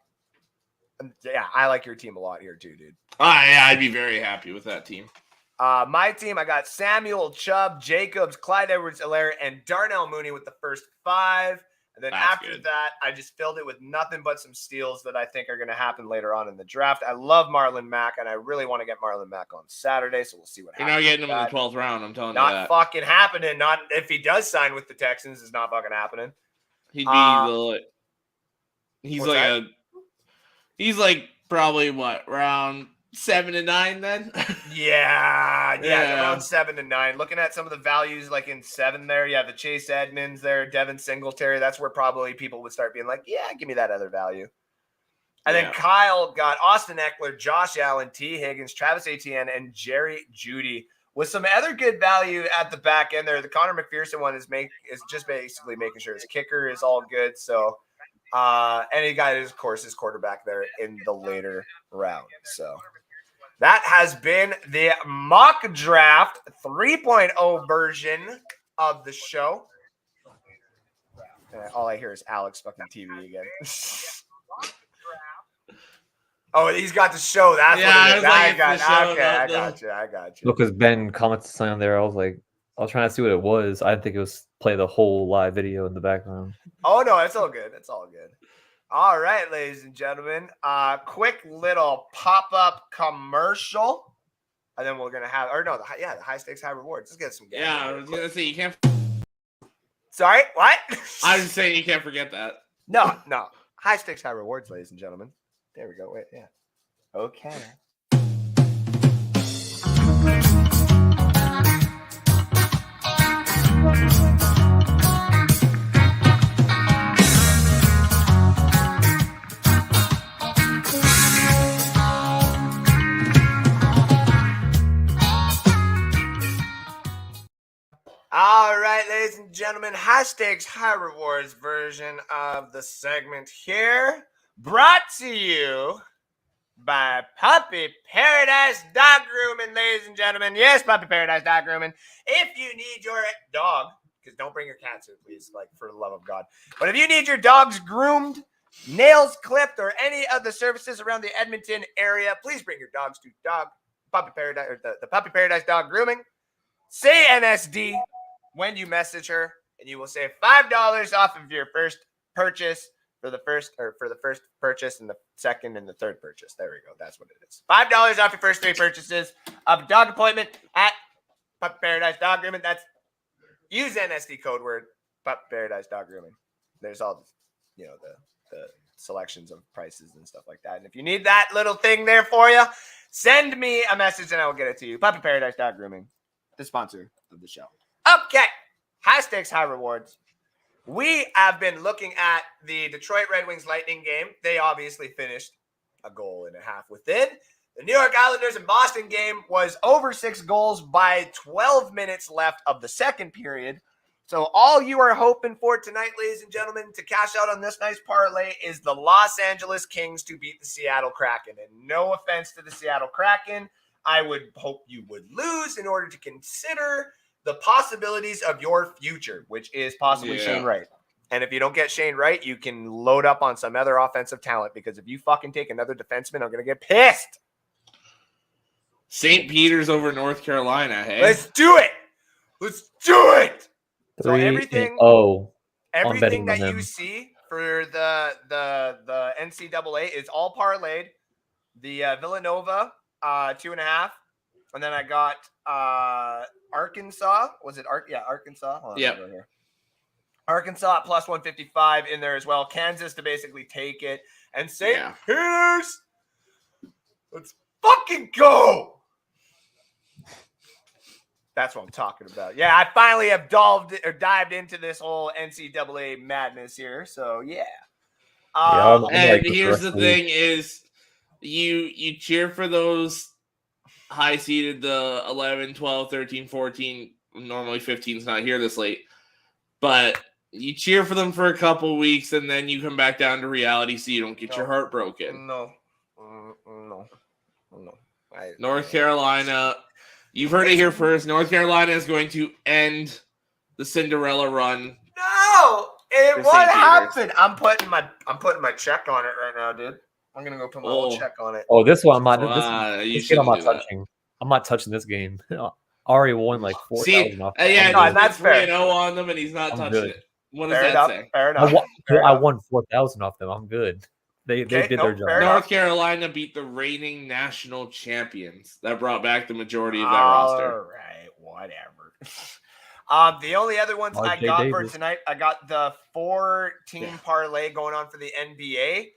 Speaker 2: I like your team a lot here too, dude.
Speaker 3: Yeah, I'd be very happy with that team.
Speaker 2: My team, I got Samuel, Chubb, Jacobs, Clyde Edwards-Helaire, and Darnell Mooney with the first 5. And then
Speaker 3: That's
Speaker 2: after
Speaker 3: good.
Speaker 2: that, I just filled it with nothing but some steals that I think are going to happen later on in the draft. I love Marlon Mack, and I really want to get Marlon Mack on Saturday, so we'll see what
Speaker 3: You're
Speaker 2: happens.
Speaker 3: not getting him in
Speaker 2: with
Speaker 3: the 12th round, I'm telling
Speaker 2: that.
Speaker 3: you
Speaker 2: Not
Speaker 3: that.
Speaker 2: fucking happening. Not if he does sign with the Texans, it's not fucking happening.
Speaker 3: He'd be he's like probably what, round 7 to 9 then?
Speaker 2: Yeah,
Speaker 3: Yeah.
Speaker 2: around 7 to 9. Looking at some of the values, like in 7 there, the Chase Edmonds there, Devin Singletary. That's where probably people would start being like, yeah, give me that other value. And then Kyle got Austin Eckler, Josh Allen, T. Higgins, Travis Etienne, and Jerry Jeudy with some other good value at the back end there. The Connor McPherson one is just basically making sure his kicker is all good. So, and he got his quarterback there in the later round. So. That has been the mock draft 3.0 version of the show. All I hear is Alex fucking TV again. Oh, he's got the show. That's what it is. I got you.
Speaker 4: Look, because Ben commented something on there. I was trying to see what it was. I didn't think it was play the whole live video in the background.
Speaker 2: Oh, no, it's all good. It's all good. All right, ladies and gentlemen, quick little pop-up commercial, and then we're going to have, the high stakes, high rewards. Let's get some games.
Speaker 3: Yeah, I was going to say, you can't.
Speaker 2: Sorry, what?
Speaker 3: I was saying you can't forget that.
Speaker 2: No. High stakes, high rewards, ladies and gentlemen. There we go. Wait, yeah. Okay. All right, ladies and gentlemen, high stakes, high rewards version of the segment here, brought to you by Puppy Paradise Dog Grooming, ladies and gentlemen. Yes, Puppy Paradise Dog Grooming. If you need your dog, because don't bring your cats here, please, like for the love of God. But if you need your dogs groomed, nails clipped, or any of the services around the Edmonton area, please bring your dogs to Puppy Paradise, or the Puppy Paradise Dog Grooming. Say NSD when you message her, and you will save $5 off of your first purchase for the first purchase and the second and the third purchase. There we go. That's what it is. $5 off your first 3 purchases of a dog appointment at Puppy Paradise Dog Grooming. That's use NSD code word Puppy Paradise Dog Grooming. There's all the selections of prices and stuff like that. And if you need that little thing there for you, send me a message and I will get it to you. Puppy Paradise Dog Grooming, the sponsor of the show. Okay, high stakes, high rewards. We have been looking at the Detroit Red Wings Lightning game. They obviously finished a goal and a half within. The New York Islanders and Boston game was over 6 goals by 12 minutes left of the second period. So all you are hoping for tonight, ladies and gentlemen, to cash out on this nice parlay is the Los Angeles Kings to beat the Seattle Kraken. And no offense to the Seattle Kraken, I would hope you would lose in order to consider the possibilities of your future, which is possibly Shane Wright. And if you don't get Shane Wright, you can load up on some other offensive talent, because if you fucking take another defenseman, I'm going to get pissed.
Speaker 3: St. Peter's over North Carolina, hey?
Speaker 2: Let's do it. Let's do it. So
Speaker 4: 3-0
Speaker 2: everything that
Speaker 4: him.
Speaker 2: you see for the NCAA is all parlayed. The Villanova 2.5 And then I got Arkansas. Was it Arkansas? Hold on,
Speaker 3: Yeah.
Speaker 2: I'll go here. Arkansas at plus 155 in there as well. Kansas to basically take it. And St. Peter's. Let's fucking go. That's what I'm talking about. Yeah, I finally have dived into this whole NCAA madness here. So, yeah.
Speaker 3: And here's the thing is you cheer for those high seeded, the 11, 12, 13, 14. Normally 15 is not here this late. But you cheer for them for a couple weeks, and then you come back down to reality so you don't get your heart broken.
Speaker 2: No.
Speaker 3: North Carolina, you've heard it here first. North Carolina is going to end the Cinderella run.
Speaker 2: No, it won't happen. I'm putting my check on it right now, dude. I'm gonna go put my whole check on it.
Speaker 4: Oh, this one I'm not.
Speaker 3: This
Speaker 4: I'm not touching. I'm not touching this game. Already won like 4,000 off.
Speaker 3: Yeah,
Speaker 2: no, that's fair.
Speaker 3: 3-0 on them, and he's not touching it. What does that say?
Speaker 2: Fair enough.
Speaker 4: I won 4,000 off them. I'm good. They did their job.
Speaker 3: North Carolina beat the reigning national champions. That brought back the majority of that roster.
Speaker 2: All right, whatever. The only other ones I got for tonight, I got the 4-team parlay going on for the NBA.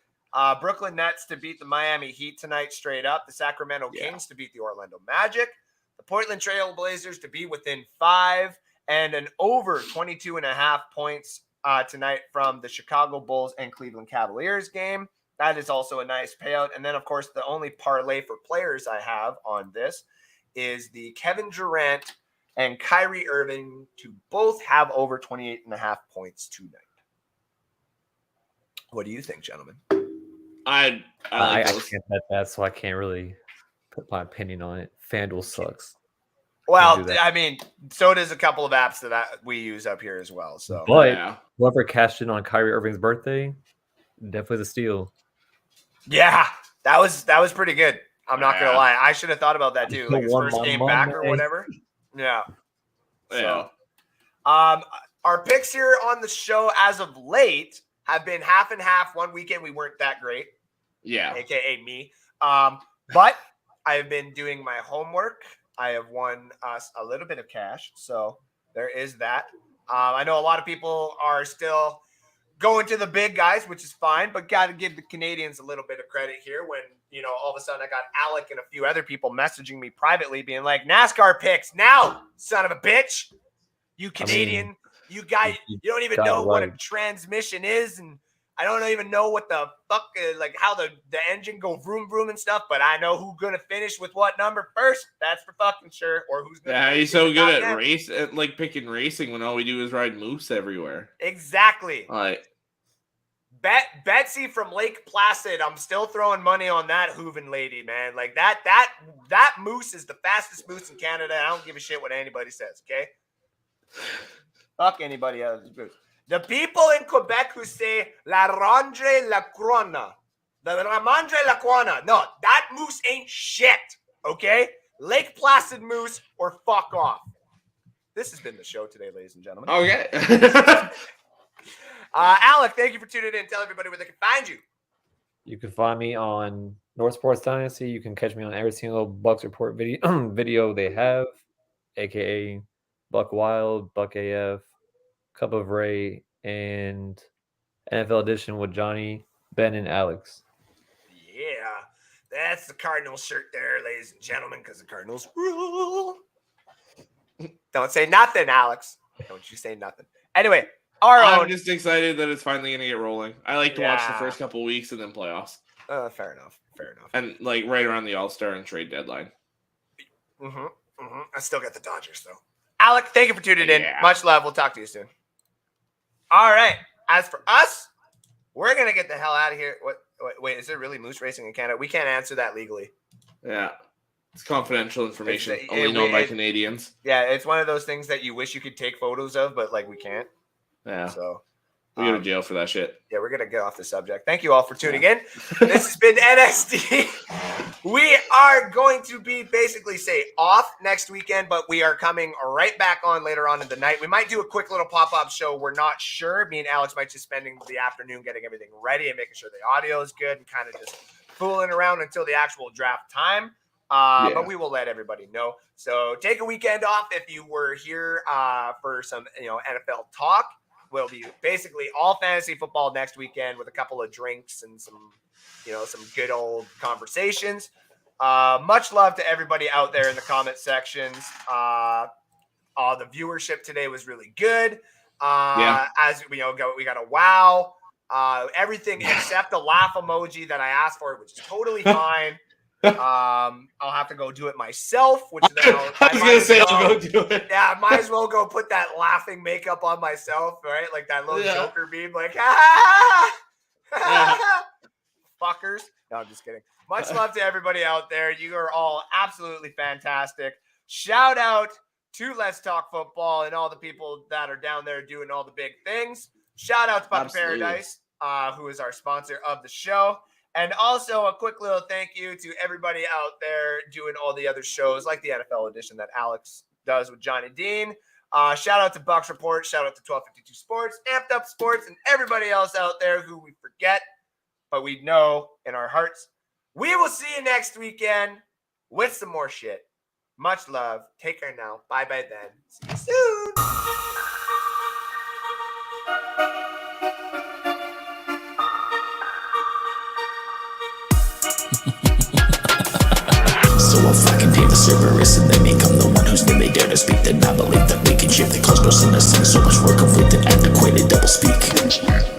Speaker 2: Brooklyn Nets to beat the Miami Heat tonight straight up. The Sacramento Kings to beat the Orlando Magic. The Portland Trail Blazers to be within 5. And an over 22.5 points tonight from the Chicago Bulls and Cleveland Cavaliers game. That is also a nice payout. And then, of course, the only parlay for players I have on this is the Kevin Durant and Kyrie Irving to both have over 28.5 points tonight. What do you think, gentlemen?
Speaker 3: I
Speaker 4: can't bet that, so I can't really put my opinion on it. FanDuel sucks.
Speaker 2: Well, I mean, so does a couple of apps that we use up here as well. So,
Speaker 4: but whoever cashed in on Kyrie Irving's birthday, definitely the steal.
Speaker 2: Yeah, that was pretty good. I'm not gonna lie. I should have thought about that too. Like his first game back or whatever. Yeah. So, our picks here on the show as of late have been half and half. One weekend we weren't that great.
Speaker 3: Yeah.
Speaker 2: AKA me. But I have been doing my homework. I have won us a little bit of cash. So there is that. I know a lot of people are still going to the big guys, which is fine, but got to give the Canadians a little bit of credit here when, all of a sudden I got Alec and a few other people messaging me privately being like, NASCAR picks now, son of a bitch. You Canadian, you guys, you don't even know what a transmission is. And I don't even know what the fuck, how the engine go vroom vroom and stuff, but I know who's going to finish with what number first. That's for fucking sure. Or who's going to.
Speaker 3: Yeah, he's so good at picking racing when all we do is ride moose everywhere.
Speaker 2: Exactly.
Speaker 3: Betsy
Speaker 2: from Lake Placid, I'm still throwing money on that Hooven lady, man. Like that moose is the fastest moose in Canada. I don't give a shit what anybody says, okay? Fuck anybody else's moose. The people in Quebec who say La Randre La Corona. The Ramandre La Corona. No, that moose ain't shit, okay? Lake Placid moose or fuck off. This has been the show today, ladies and gentlemen.
Speaker 3: Okay.
Speaker 2: Alec, thank you for tuning in. Tell everybody where they can find you.
Speaker 4: You can find me on North Sports Dynasty. You can catch me on every single Bucks Report video they have, a.k.a. Buck Wild, Buck AF, Cup of Ray, and NFL Edition with Johnny, Ben, and Alex.
Speaker 2: Yeah, that's the Cardinals shirt there, ladies and gentlemen, because the Cardinals rule. Don't say nothing, Alex. Don't you say nothing. Anyway,
Speaker 3: I'm just excited that it's finally going to get rolling. I like to watch the first couple weeks and then playoffs.
Speaker 2: Fair enough.
Speaker 3: And right around the All-Star and trade deadline.
Speaker 2: I still got the Dodgers, though. Alec, thank you for tuning in. Much love. We'll talk to you soon. All right. As for us, we're going to get the hell out of here. Wait, is there really moose racing in Canada? We can't answer that legally.
Speaker 3: Yeah. It's confidential information. Only known by Canadians.
Speaker 2: Yeah, it's one of those things that you wish you could take photos of, but we can't.
Speaker 3: Yeah.
Speaker 2: So
Speaker 3: we go to jail for that shit.
Speaker 2: Yeah, we're going to get off the subject. Thank you all for tuning in. This has been NXT. We are going to be basically off next weekend, but we are coming right back on later on in the night. We might do a quick little pop-up show. We're not sure. Me and Alex might just spending the afternoon getting everything ready and making sure the audio is good and kind of just fooling around until the actual draft time. But we will let everybody know. So take a weekend off if you were here for some NFL talk. Will be basically all fantasy football next weekend with a couple of drinks and some good old conversations. Much love to everybody out there in the comment sections. The viewership today was really good. As we got a wow. Everything except the laugh emoji that I asked for, which is totally fine. I'll have to go do it myself, which then
Speaker 3: I'll go do it.
Speaker 2: Yeah, I might as well go put that laughing makeup on myself, right? Like that little Joker meme, like fuckers. No, I'm just kidding. Much love to everybody out there. You are all absolutely fantastic. Shout out to Let's Talk Football and all the people that are down there doing all the big things. Shout out to Puppy Paradise, who is our sponsor of the show. And also a quick little thank you to everybody out there doing all the other shows like the NFL edition that Alex does with Johnny Dean. Shout out to Bucks Report. Shout out to 1252 Sports, Amped Up Sports, and everybody else out there who we forget, but we know in our hearts. We will see you next weekend with some more shit. Much love. Take care now. Bye-bye then. See you soon.
Speaker 1: So I'll fucking pay the Cerberus and then become the one whose name they dare to speak. Then I believe that we can shift the cosmos in a sense. So much work of with an antiquated double speak.